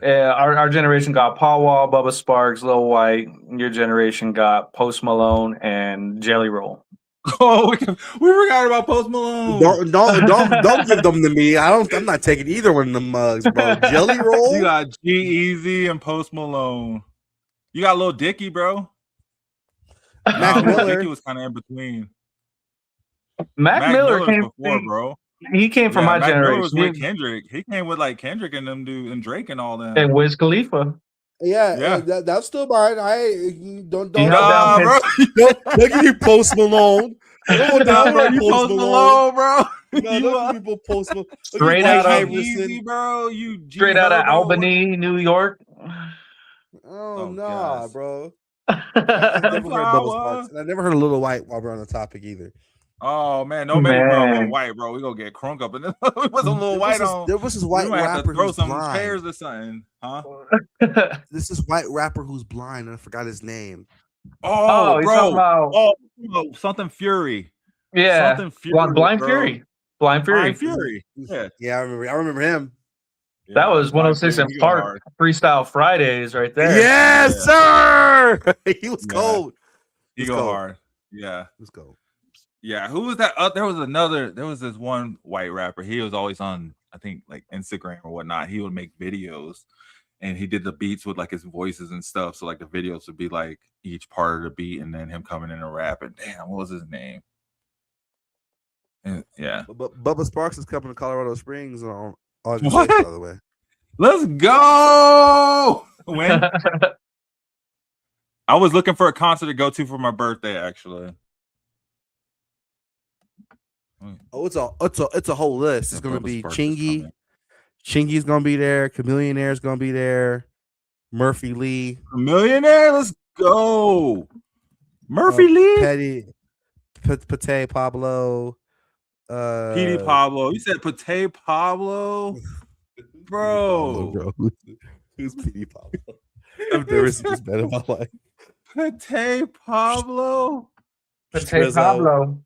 Our generation got Paul Wall, Bubba Sparks, Lil White. Your generation got Post Malone and Jelly Roll. Oh, we forgot about Post Malone. Don't give them to me. I'm not taking either one of them mugs, bro. Jelly Roll. You got G-Eazy and Post Malone. You got Lil Dicky, bro. Mac Miller. Dicky was kind of in between. Mac Miller came before, bro. He came from my Mac generation. Miller was with Kendrick. He came with like Kendrick and them dude and Drake and all that. And Wiz Khalifa. Yeah. That's still mine. I don't bro. Don't give me Post Malone. Don't you Post Malone, bro. No, people Post Malone. Straight out of Easy, bro. Straight out of Albany, New York. Oh nah, bro. I never heard Bubba Sparks. And I never heard a Little White while we're on the topic either. Oh man, no baby girl Lil White, bro. We gonna get crunk up and then it was a Little White on. There was this white rapper throw who's some blind. chairs or something, huh? This is white rapper who's blind, and I forgot his name. Oh, bro. About... something Fury. Yeah, something Fury, Blind bro. Fury. Blind Fury. Yeah, I remember him. That was 106 and Park Freestyle Fridays right there. Yes, sir. He was cold. He go hard. Yeah. Let's go. Yeah. Who was that? There was this one white rapper. He was always on, I think, like Instagram or whatnot. He would make videos and he did the beats with like his voices and stuff. So like the videos would be like each part of the beat and then him coming in and rapping. Damn, what was his name? And, yeah. But Bubba Sparks is coming to Colorado Springs on August What? 8th, by the way. Let's go. When? I was looking for a concert to go to for my birthday, actually. Oh, it's a whole list. It's gonna be Chingy. Chingy's gonna be there. Chameleonaire's gonna be there. Murphy Lee. Millionaire, let's go. Murphy Lee. Petty. Pate Pablo. Petey Pablo. You said Pate Pablo? Bro. Who's Petey Pablo? I've never seen this man in my life. Pate Pablo. Pate Pablo.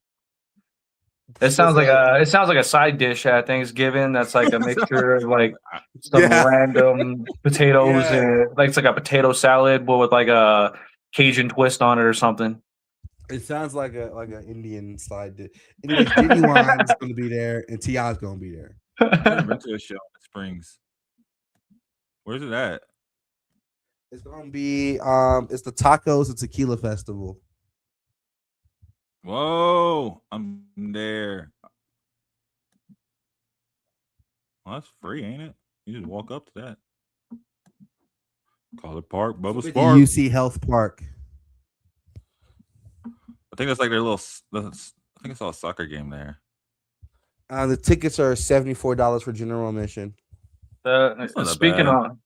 It sounds like a side dish at Thanksgiving. That's like a mixture of like some random potatoes and like it's like a potato salad, but with like a Cajun twist on it or something. It sounds like an Indian side dish. Anyway, Genuine's going to be there, and T.I.'s going to be there. I've been to a show in Springs. Where's it at? It's going to be it's the Tacos and Tequila Festival. Whoa, I'm there. Well, that's free, ain't it? You just walk up to that. College Park, Bubba Sparks. UC Health Park. I think that's like their little. I think I saw a soccer game there. The tickets are $74 for general admission. That's not that Speaking bad. on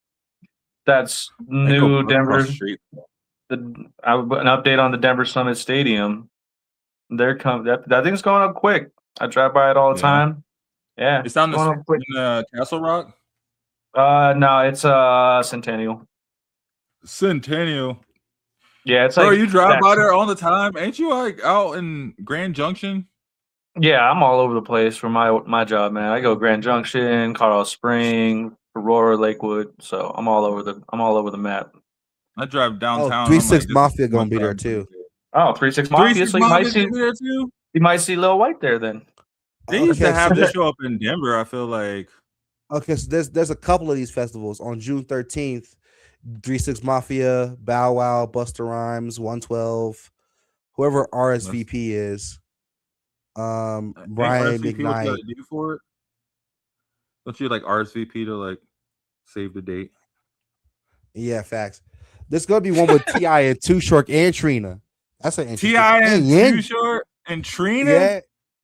that's I go new across Denver. the street. An update on the Denver Summit Stadium. That thing's going up quick. I drive by it all the Yeah. time. Yeah, It's down going up quick. in Castle Rock. No, it's Centennial. Centennial. Yeah, it's Bro, like you drive by that's- there all the time. Ain't you like out in Grand Junction? Yeah, I'm all over the place for my job, man. I go Grand Junction, Colorado Spring, Aurora, Lakewood. So I'm all over the map. I drive Oh, downtown. 3-6 Mafia gonna be there too. Oh, 3-6 Mafia. So you might see there too. You might see Lil White there then. They used to Okay, have so this show up in Denver. I feel like. Okay, so there's a couple of these festivals on June 13th. 3-6 Mafia, Bow Wow, Busta Rhymes, 112, whoever RSVP is. Brian RSVP, what you McKnight. gotta do for it? Don't you like RSVP to like save the date? Yeah, facts. There's gonna be one with T.I. and Too Short and Trina. That's an interesting. T.I. and Yeah. Too Short and Trina. Yeah,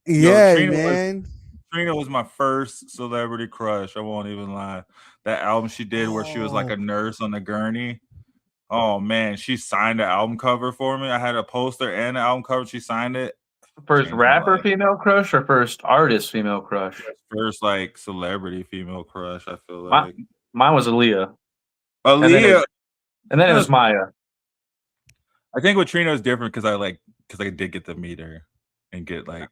Yo, yeah, Trina man. Trina was my first celebrity crush. I won't even lie. That album she did where she was like a nurse on the gurney. Oh man, she signed the album cover for me. I had a poster and the album cover. She signed it. First Changed my rapper life. female crush or first artist female crush? First like celebrity female crush. I feel My- like Mine was Aaliyah. Aaliyah. And then it was Maya. I think with Trina is different because I did get to meet her and get like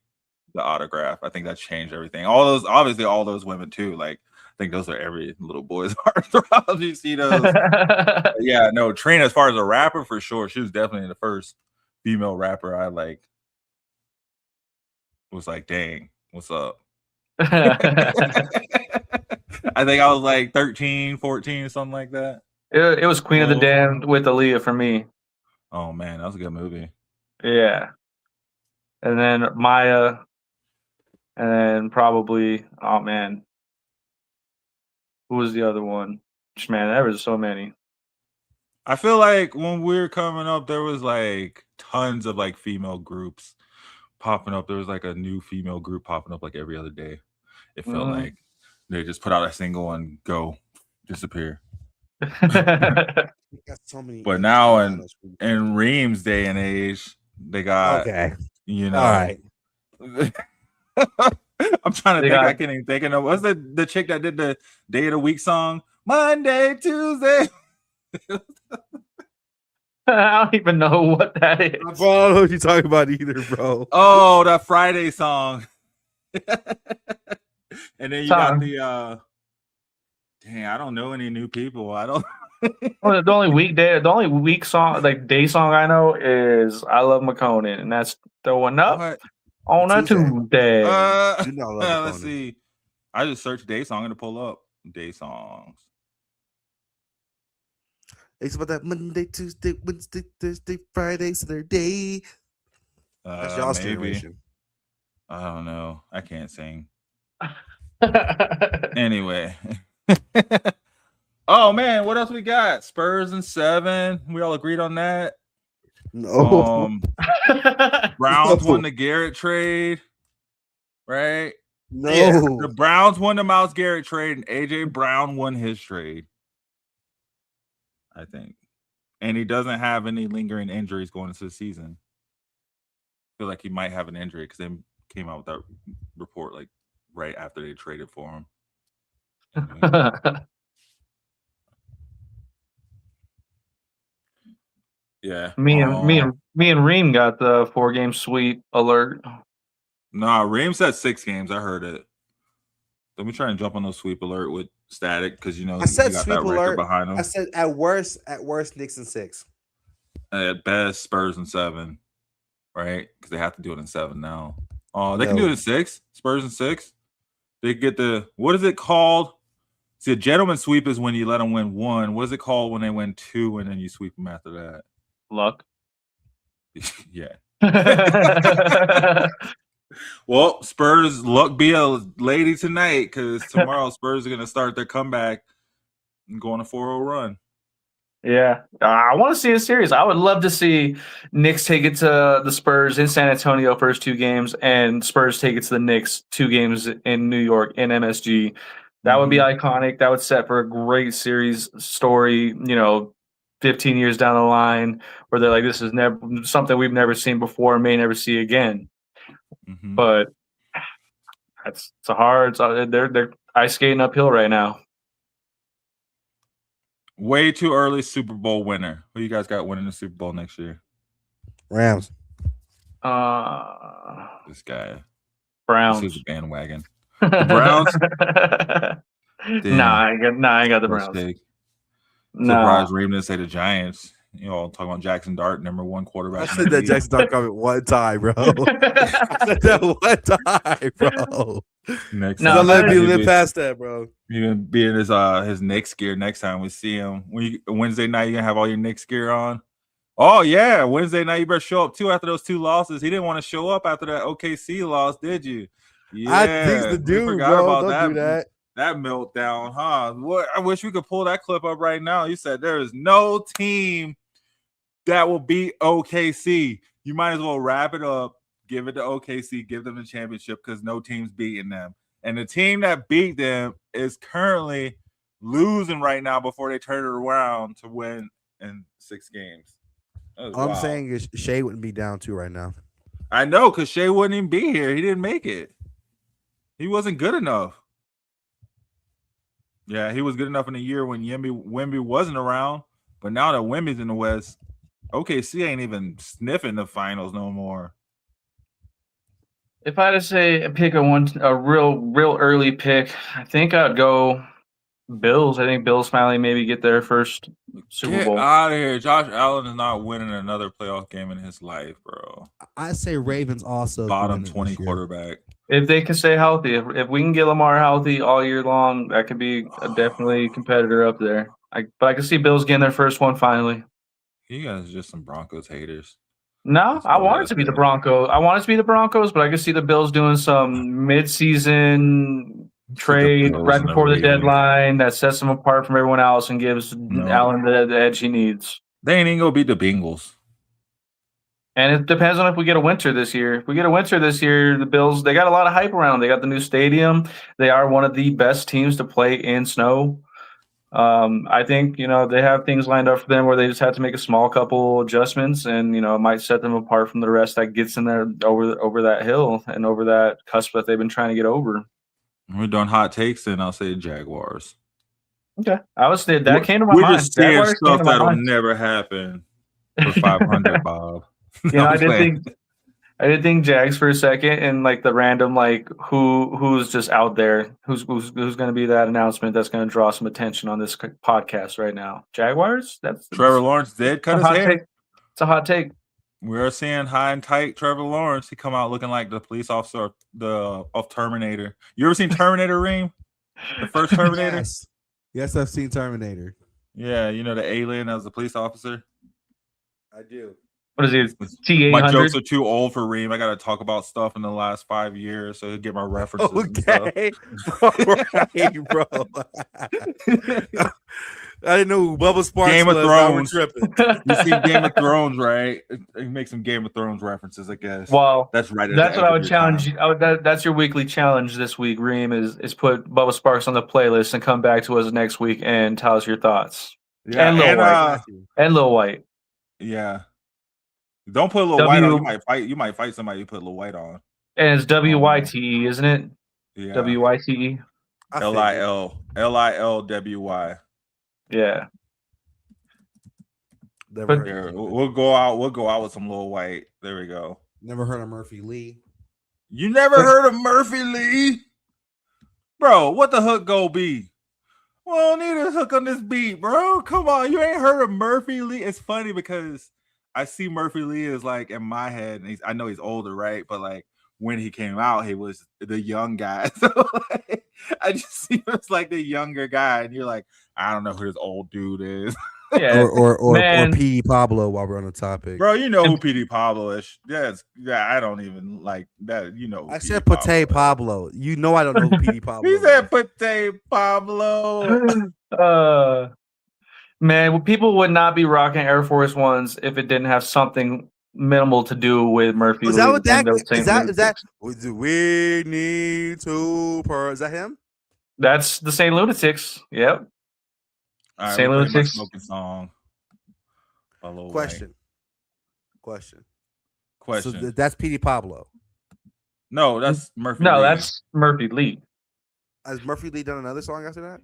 the autograph. I think that changed everything. All those women too. Like I think those are every little boy's heartthrob. You see those? Yeah, no, Trina, as far as a rapper, for sure, she was definitely the first female rapper I like. Was like, dang, what's up? I think I was like 13, 14, something like that. It was Queen of the Damned with Aaliyah for me. Oh man, that was a good movie. Yeah. And then Maya. And then probably, oh man. Who was the other one? Man, there was so many. I feel like when we were coming up, there was like tons of like female groups popping up. There was like a new female group popping up like every other day. It felt like they just put out a single and go disappear. Got so many. But now in Reem's day and age, they got you know. All right. I'm trying to think. I can't even think of what's the chick that did the Day of the Week song? Monday, Tuesday. I don't even know what that is. Bro, I don't know what you're talking about either, bro. Oh, that Friday song. And then you got the dang, I don't know any new people. I don't Well, the only week song, like day song I know is I Love McConan, and that's throwing up on a Tuesday. Let's see. I just searched day song and to pull up day songs. It's about that Monday, Tuesday, Wednesday, Thursday, Friday, Saturday. That's y'all's generation. I don't know. I can't sing. Anyway. Oh man, what else we got? Spurs and 7. We all agreed on that. No. Browns won the Garrett trade, right? No. Yeah, the Browns won the Myles Garrett trade, and AJ Brown won his trade. I think. And he doesn't have any lingering injuries going into the season. I feel like he might have an injury because they came out with that report like right after they traded for him. Yeah. Me and Reem got the 4-game sweep alert. Nah, Reem said 6 games. I heard it. Let me try and jump on those sweep alert with Static because you know I said he got sweep that record alert behind him. I said at worst, Knicks in 6. At best, Spurs in 7, right? Because they have to do it in 7 now. Oh, they can do it in 6. Spurs in 6. They get the what is it called? See, a gentleman sweep is when you let them win 1. What is it called when they win 2 and then you sweep them after that? Luck. Yeah. Well, Spurs luck be a lady tonight because tomorrow Spurs are going to start their comeback and go on a 4-0 run. Yeah, I want to see a series. I would love to see Knicks take it to the Spurs in San Antonio first 2 games, and Spurs take it to the Knicks 2 games in New York in MSG That would be iconic. That would set for a great series story, 15 years down the line, where they're like, this is never something we've never seen before and may never see again. But they're ice skating uphill right now. Way too early Super Bowl winner. Who you guys got winning the Super Bowl next year? Rams. This guy. Browns. This is a bandwagon. The Browns? I ain't got the Browns. Surprised Reem didn't say the Giants. Talking about Jackson Dart, number one quarterback. I said that Jackson Dart comment one time, bro. I said that one time, bro. Next time. Let me live past that, bro. You're gonna be in his Knicks gear next time we see him. Wednesday night, you're gonna have all your Knicks gear on. Oh yeah, Wednesday night you better show up too after those 2 losses. He didn't want to show up after that OKC loss, did you? Yeah, I think the dude, bro. Don't do that. That meltdown, huh? I wish we could pull that clip up right now. You said there is no team that will beat OKC. You might as well wrap it up, give it to OKC, give them the championship because no team's beating them. And the team that beat them is currently losing right now before they turn it around to win in 6 games. All I'm saying is Shea wouldn't be down 2 right now. I know, because Shea wouldn't even be here. He didn't make it. He wasn't good enough. Yeah, he was good enough in the year when Wemby wasn't around. But now that Wemby's in the West, OKC ain't even sniffing the finals no more. If I had to say pick a real early pick, I think I'd go Bills. I think Bills finally maybe get their first Super Bowl. Get out of here. Josh Allen is not winning another playoff game in his life, bro. I say Ravens also. Bottom 20 quarterback. If they can stay healthy, if we can get Lamar healthy all year long, that could be a definitely competitor up there. But I can see Bills getting their first one finally. You guys are just some Broncos haters. No, I want it to be the Broncos. I want it to be the Broncos, but I can see the Bills doing some mid-season trade right before the deadline that sets them apart from everyone else and gives Allen the edge he needs. They ain't even gonna beat the Bengals. And it depends on if we get a winter this year. If we get a winter this year, the Bills, they got a lot of hype around them. They got the new stadium. They are one of the best teams to play in snow. I think, they have things lined up for them where they just have to make a small couple adjustments and, it might set them apart from the rest that gets in there over that hill and over that cusp that they've been trying to get over. We're doing hot takes, and I'll say Jaguars. Okay. That came to my mind. We're just saying stuff that'll never happen for 500, Bob. I did think Jags for a second, and like the random who's just out there, who's going to be that announcement that's going to draw some attention on this podcast right now. Jaguars. That's Trevor Lawrence did cut his hair. It's a hot take. We're seeing high and tight Trevor Lawrence. He come out looking like the police officer of Terminator. You ever seen Terminator, Reem? The first Terminator. Yes, I've seen Terminator. Yeah, the alien as a police officer. I do. What is it? T800? My jokes are too old for Reem. I got to talk about stuff in the last 5 years so he'll get my references. Okay. Right, bro. I didn't know who Bubba Sparks Game of was. Thrones. You see Game of Thrones, right? You make some Game of Thrones references, I guess. Well, that's right. That's what I would challenge you. That's your weekly challenge this week, Reem, is put Bubba Sparks on the playlist and come back to us next week and tell us your thoughts. Yeah, and Lil White. Yeah. Don't put Lil White on. You might fight somebody you put Lil White on. And it's WYTE, isn't it? Yeah. WYTE. LILWY. Yeah. We'll go out with some Lil White. There we go. Never heard of Murphy Lee. You never heard of Murphy Lee? Bro, what the hook go be? We don't need a hook on this beat, bro. Come on. You ain't heard of Murphy Lee? It's funny because I see Murphy Lee as in my head, and I know he's older, right? But when he came out, he was the young guy. So I just see him as the younger guy, and you're like, I don't know who this old dude is. Yeah, or P. Pablo while we're on the topic. Bro, you know who P. Pablo is. Yeah, I don't even like that. I said Pate Pablo. You know I don't know who P. Pablo He said Pate Pablo. Man, people would not be rocking Air Force Ones if it didn't have something minimal to do with Murphy. Is that what that is? That we need to? Is that him? That's the St. Lunatics. Yep. All right, St. we play my Lunatics. smoking song. Question. Question. So that's PD Pablo. No, that's Murphy. No, Lee. that's Murphy Lee. Has Murphy Lee done another song after that?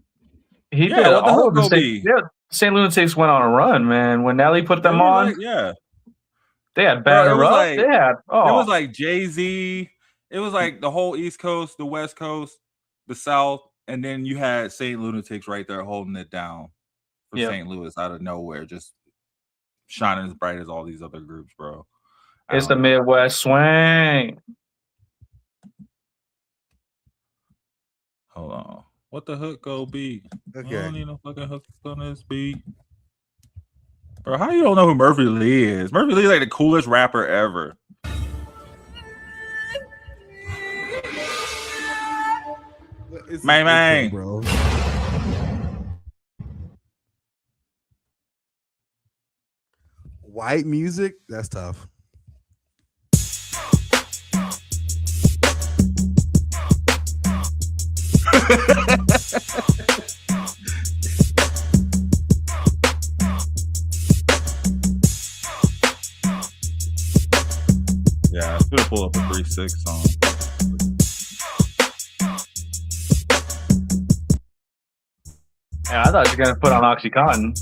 He Yeah, did what the all hook of the gonna St. be? Yeah, St. Lunatics went on a run, man. When Nelly put them on, they had Batter Up. Like, they had it was like Jay-Z. It was like the whole East Coast, the West Coast, the South, and then you had St. Lunatics right there holding it down for St. Louis out of nowhere, just shining as bright as all these other groups, bro. It's the Midwest swing. Hold on. What the hook go be? Okay. I don't need no fucking hook on this beat. Bro, how you don't know who Murphy Lee is? Murphy Lee is like the coolest rapper ever. Man, bro. White music? That's tough. Yeah, I should have pulled up a 3-6 song. Yeah, I thought you were gonna put on Oxycontin.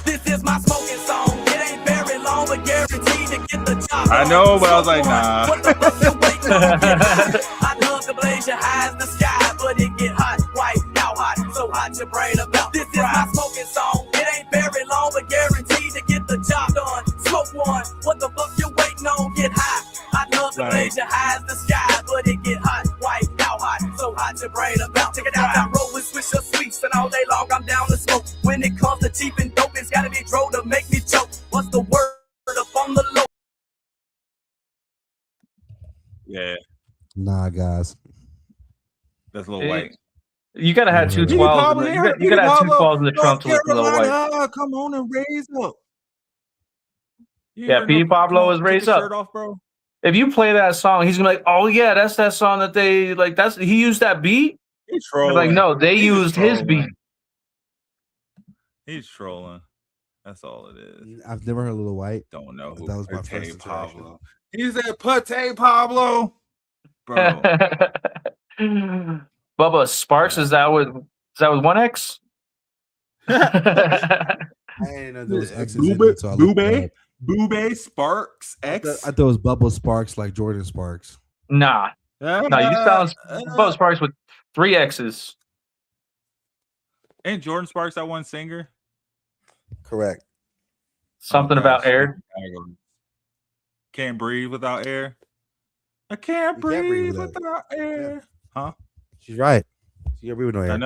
This is my smoking song. It ain't very long, but guaranteed to get the job. I know, but I was like, nah. What the fuck you waiting on? Get high. I love to blaze your eyes in the sky, but it get hot, white, now hot, so hot your brain about. This is my smoking song. It ain't very long, but guaranteed to get the job done. Smoke one. What the fuck you waiting on? Get high. I love to blaze your eyes in the sky, but it get hot, white, now hot, so hot your brain about. Take it down, roll with Swisher Sweets, and all day long I'm down to smoke. When it comes to cheap and dope, it's gotta be droll to make me choke. What's the word up on the low? Yeah, Nah, guys. that's a little white. You gotta have 212s. You gotta have 212s in the trunk to look a little white. Come on and raise up. Yeah, P. Pablo is raised up. Shirt off, bro. If you play that song, he's gonna be like, "Oh yeah, that's that song that they like." That's he used that beat. He's trolling. Like, no, they used his beat. He's trolling. That's all it is. I've never heard Little White. Don't know who that was my Pate first Pablo. He said Pate Pablo. Bro. Bubba Sparks, is that with 1X? I didn't know there was X's in it, so I looked it up. Boobay Sparks X. I thought it was Bubble Sparks, like Jordan Sparks. Nah. No, you spell Bubba Sparks with 3 X's. Ain't Jordan Sparks that one singer? Correct. Something about air. Can't breathe without air. I can't breathe without air. Yeah. Huh? She's right. She can't breathe with no air. I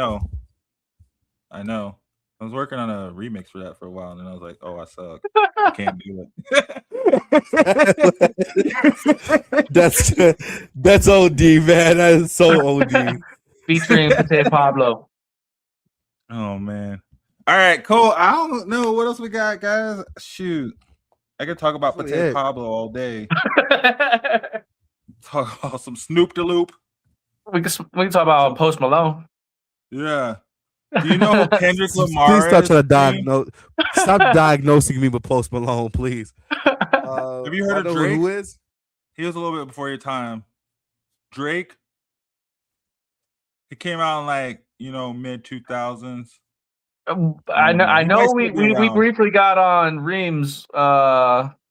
know. I was working on a remix for that for a while, and then I was like, "Oh, I suck. I can't do it." That's OD, man. That is so OD. Featuring Pate Pablo. Oh man. All right, cool. I don't know what else we got, guys. Shoot, I could talk about Pate Pablo all day. Talk about some Snoop de Loop. We can talk about Post Malone. Yeah. Do you know who Kendrick Lamar Please stop diagnosing me with Post Malone, please. Have you heard of Drake? Who is? He was a little bit before your time. Drake. He came out in like mid 2000s. I know. We briefly got on Reem's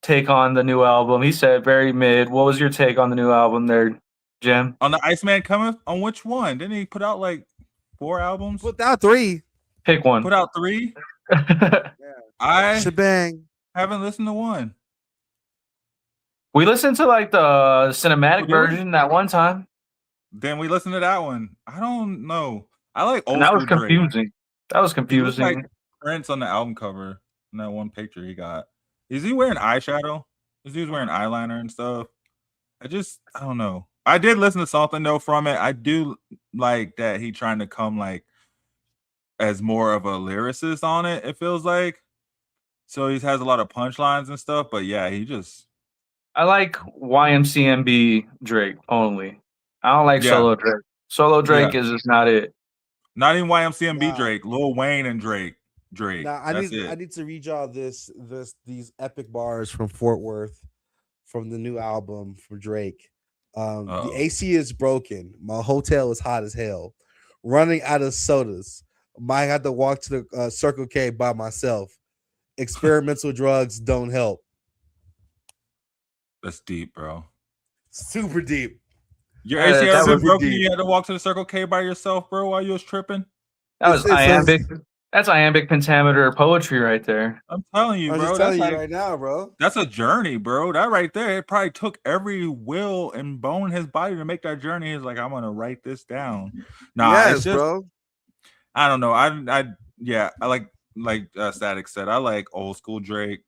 take on the new album. He said very mid. What was your take on the new album there, Jim? On the Iceman Cometh? On which one? Didn't he put out like 4 albums? Put out 3. Pick one. Put out 3? I shebang. Haven't listened to one. We listened to like the cinematic version that one time. Then we listened to that one. I don't know. I like old. That was confusing. Drake. That was confusing. He like Prince on the album cover in that one picture he got. Is he wearing eyeshadow? This dude's wearing eyeliner and stuff. I don't know. I did listen to something though from it. I do like that he trying to come like as more of a lyricist on it. It feels like so he has a lot of punchlines and stuff. But yeah, I like YMCMB Drake only. I don't like Solo Drake. Solo Drake is just not it. Not even YMCMB Nah. Drake. Lil Wayne and Drake. Now I need to read y'all these epic bars from Fort Worth from the new album from Drake. The AC is broken. My hotel is hot as hell. Running out of sodas. Might have to walk to the Circle K by myself. Experimental drugs don't help. That's deep, bro. Super deep. Your AC ever been broken? deep. You had to walk to the Circle K by yourself, bro, while you was tripping? That was iambic. That's iambic pentameter poetry right there. I'm telling you, I'm bro. just That's telling you right now, bro. That's a journey, bro. That right there, it probably took every will and bone in his body to make that journey. He's like, I'm gonna write this down. Nah, Yes, it's just, bro. I don't know. I like Static said, I like old school Drake.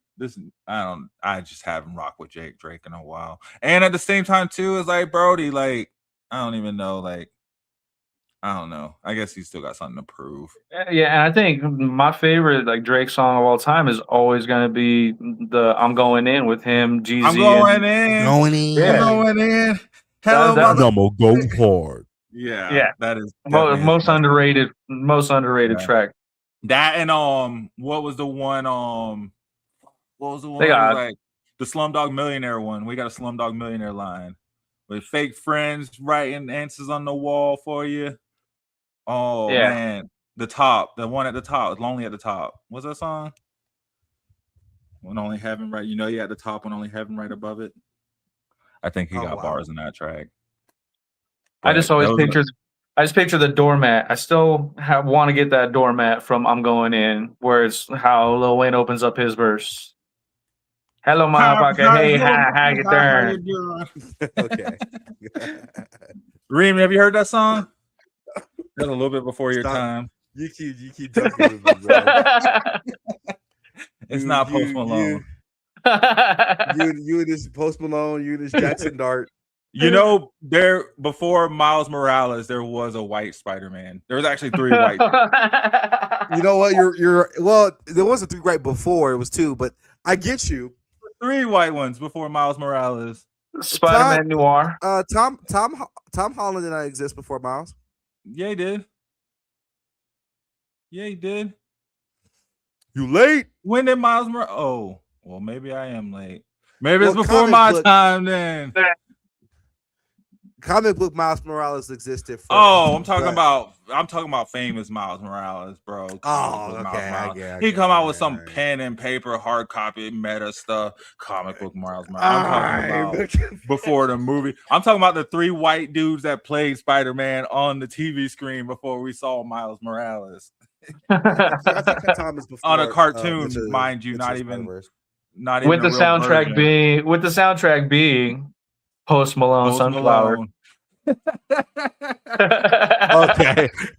I just haven't rocked with Drake in a while. And at the same time, too, it's like Brody, like, I don't even know, like, I don't know. I guess he's still got something to prove. Yeah, and I think my favorite like Drake song of all time is always gonna be the "I'm Going In" with him, Jeezy. I'm going in. Yeah. Going in. Hello, I'm gonna go hard. Yeah, that is most underrated track. That and what was the one? What was the one? They got like the Slumdog Millionaire one. We got a Slumdog Millionaire line with fake friends writing answers on the wall for you. Oh man, the one at the top, Lonely at the Top. What's that song? When only heaven right, you at the top, when only heaven right above it. I think he got bars in that track. But I just picture the doormat. I still want to get that doormat from "I'm Going In," where it's how Lil Wayne opens up his verse. Hello, motherfucker. Hey, how you doing? Okay. Reem, have you heard that song? That's a little bit before your time. You keep dunking with me, bro. It's not Post Malone. You and this Post Malone, you and this Jackson Dart. There before Miles Morales, there was a white Spider-Man. There was actually 3 white. You know what? You're well. There wasn't 3 right before. It was 2, but I get you. 3 white ones before Miles Morales. Spider-Man Noir. Tom Holland did not exist before Miles. Yeah, he did. You late? When did Miles Morales? Oh, well, maybe I am late. Maybe it's before my time then. Comic book Miles Morales existed first. Oh, I'm talking about famous Miles Morales, bro. Oh, okay. He come out with some pen and paper, hard copy, meta stuff. Comic book Miles Morales. I'm talking about before the movie. I'm talking about the 3 white dudes that played Spider-Man on the TV screen before we saw Miles Morales. I think that time is before, on a cartoon, mind you, not even with the soundtrack being Post Malone, Sunflower. Okay.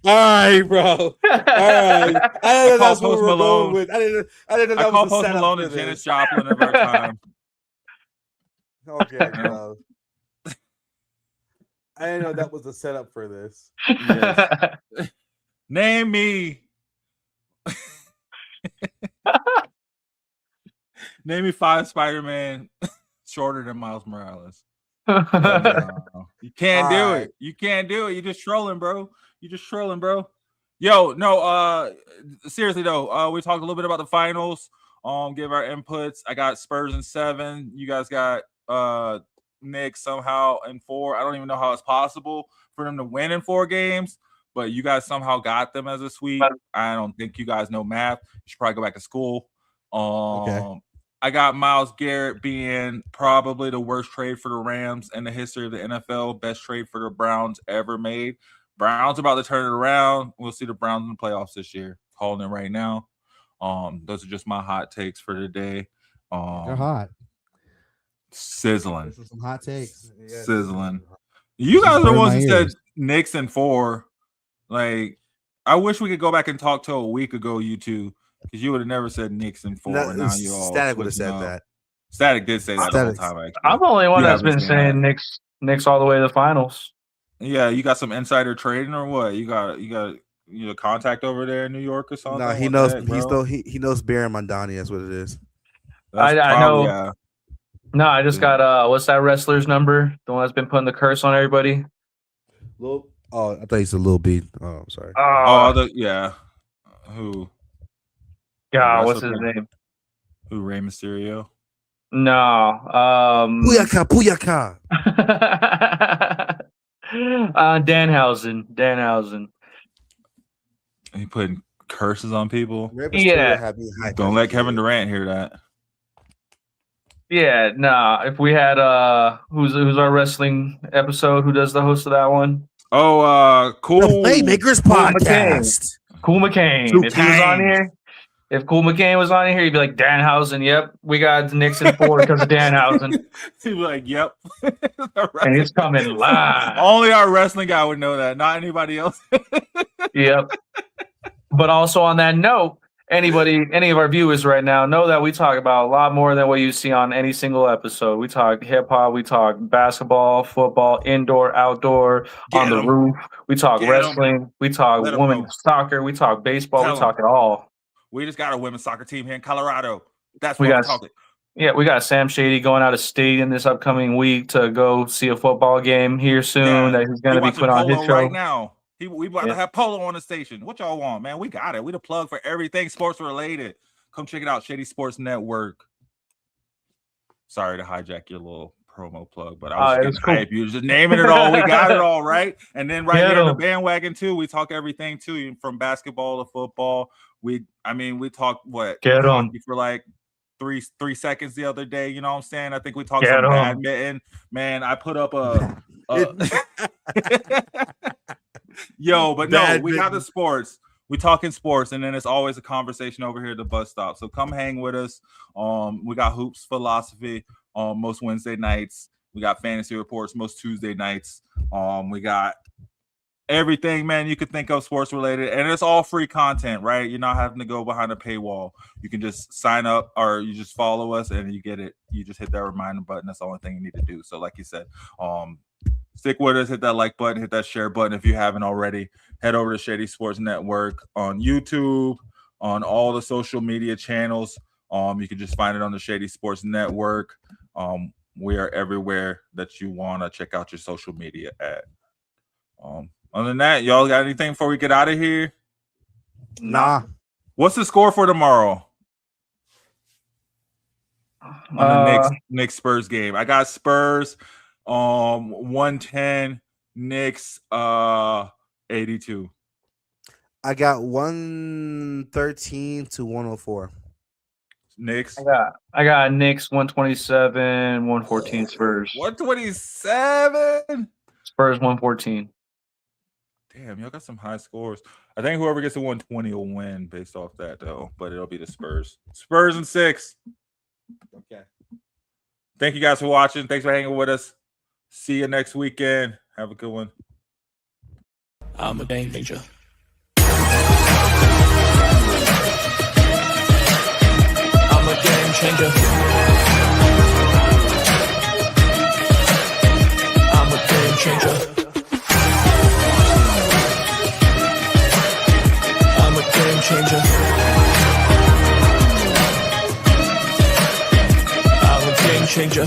All right, bro. All right. I didn't know that's what we were going with. I didn't know that was Post Malone and Janis Joplin of our time. Okay, bro. I didn't know that was the setup for this. Yes. Name me. Name me 5 Spider-Man shorter than Miles Morales. You can't do it. You can't do it. You're just trolling, bro. Yo, no, seriously though, we talked a little bit about the finals. Give our inputs. I got Spurs in 7. You guys got Knicks somehow in 4. I don't even know how it's possible for them to win in 4 games, but you guys somehow got them as a sweep. I don't think you guys know math. You should probably go back to school. Okay. I got Myles Garrett being probably the worst trade for the Rams in the history of the NFL. Best trade for the Browns ever made. Browns about to turn it around. We'll see the Browns in the playoffs this year. Calling it right now. Those are just my hot takes for today. They're hot. Sizzling. Some hot takes. Sizzling. You guys are the ones who said Knicks in 4. Like, I wish we could go back and talk to a week ago, you two. Because you would have never said Knicks in 4. No, and now you all Static would have said that. Static did say that the whole time. Actually. I'm the only one that's been saying Knicks all the way to the finals. Yeah, you got some insider trading or what? You got contact over there in New York or something? No, he knows. He knows Baron Mondani. That's what it is. I know. Yeah. No, I just got what's that wrestler's number? The one that's been putting the curse on everybody. Oh, I thought you said Lil B. Oh, I'm sorry. Yeah. Who? God, what's his name? Who? Rey Mysterio? No. Booyaka. Danhausen. He putting curses on people. Yeah. Don't let Kevin Durant hear that. Yeah, nah. If we had who's our wrestling episode? Who does the host of that one? Oh, Cool Playmakers Podcast. Cool McCain. If he was on here, if Cool McCain was on here, he'd be like Danhausen. Yep, we got the Knicks in 4 because of Danhausen. He'd be like, "Yep," and it's coming live. Only our wrestling guy would know that, not anybody else. Yep. But also on that note, any of our viewers right now know that we talk about a lot more than what you see on any single episode. We talk hip hop, we talk basketball, football, indoor, outdoor, on the roof. We talk wrestling, we talk women's soccer, we talk baseball, we talk it all. We just got a women's soccer team here in Colorado. That's what we're talking. Yeah, we got Sam Shady going out of state in this upcoming week to go see a football game here soon that he's going to be put on his show right now. We about to have Polo on the station. What y'all want, man? We got it. We the plug for everything sports related. Come check it out, Shady Sports Network. Sorry to hijack your little promo plug, but I was just hype. You was just naming it all. We got it all right. And then here in the bandwagon too, we talk everything too, from basketball to football. We talk for like three seconds the other day. You know what I'm saying? I think we talked some badminton. Man, I put up a yo, but no, we got the sports. We talking sports, and then it's always a conversation over here at the bus stop. So come hang with us. We got hoops philosophy most Wednesday nights. We got fantasy reports most Tuesday nights. We got everything, man, you could think of sports related, and it's all free content, right? You're not having to go behind a paywall. You can just sign up, or you just follow us, and you get it. You just hit that reminder button. That's the only thing you need to do. So, like you said, stick with us, hit that like button, hit that share button if you haven't already. Head over to Shady Sports Network on YouTube, on all the social media channels. You can just find it on the Shady Sports Network. We are everywhere that you want to check out your social media at. Other than that, y'all got anything before we get out of here? Nah. What's the score for tomorrow? On the Knicks Spurs game. I got Spurs 110, Knicks 82. I got 113 to 104. Knicks. I got Knicks 127, 114 Spurs. 127. Spurs 114. Damn, y'all got some high scores. I think whoever gets to 120 will win based off that, though. But it'll be the Spurs. Spurs and 6. Okay. Thank you guys for watching. Thanks for hanging with us. See you next weekend. Have a good one. I'm a game changer. I'm a game changer. I'm a game changer. I'm a game changer. I'm a game changer.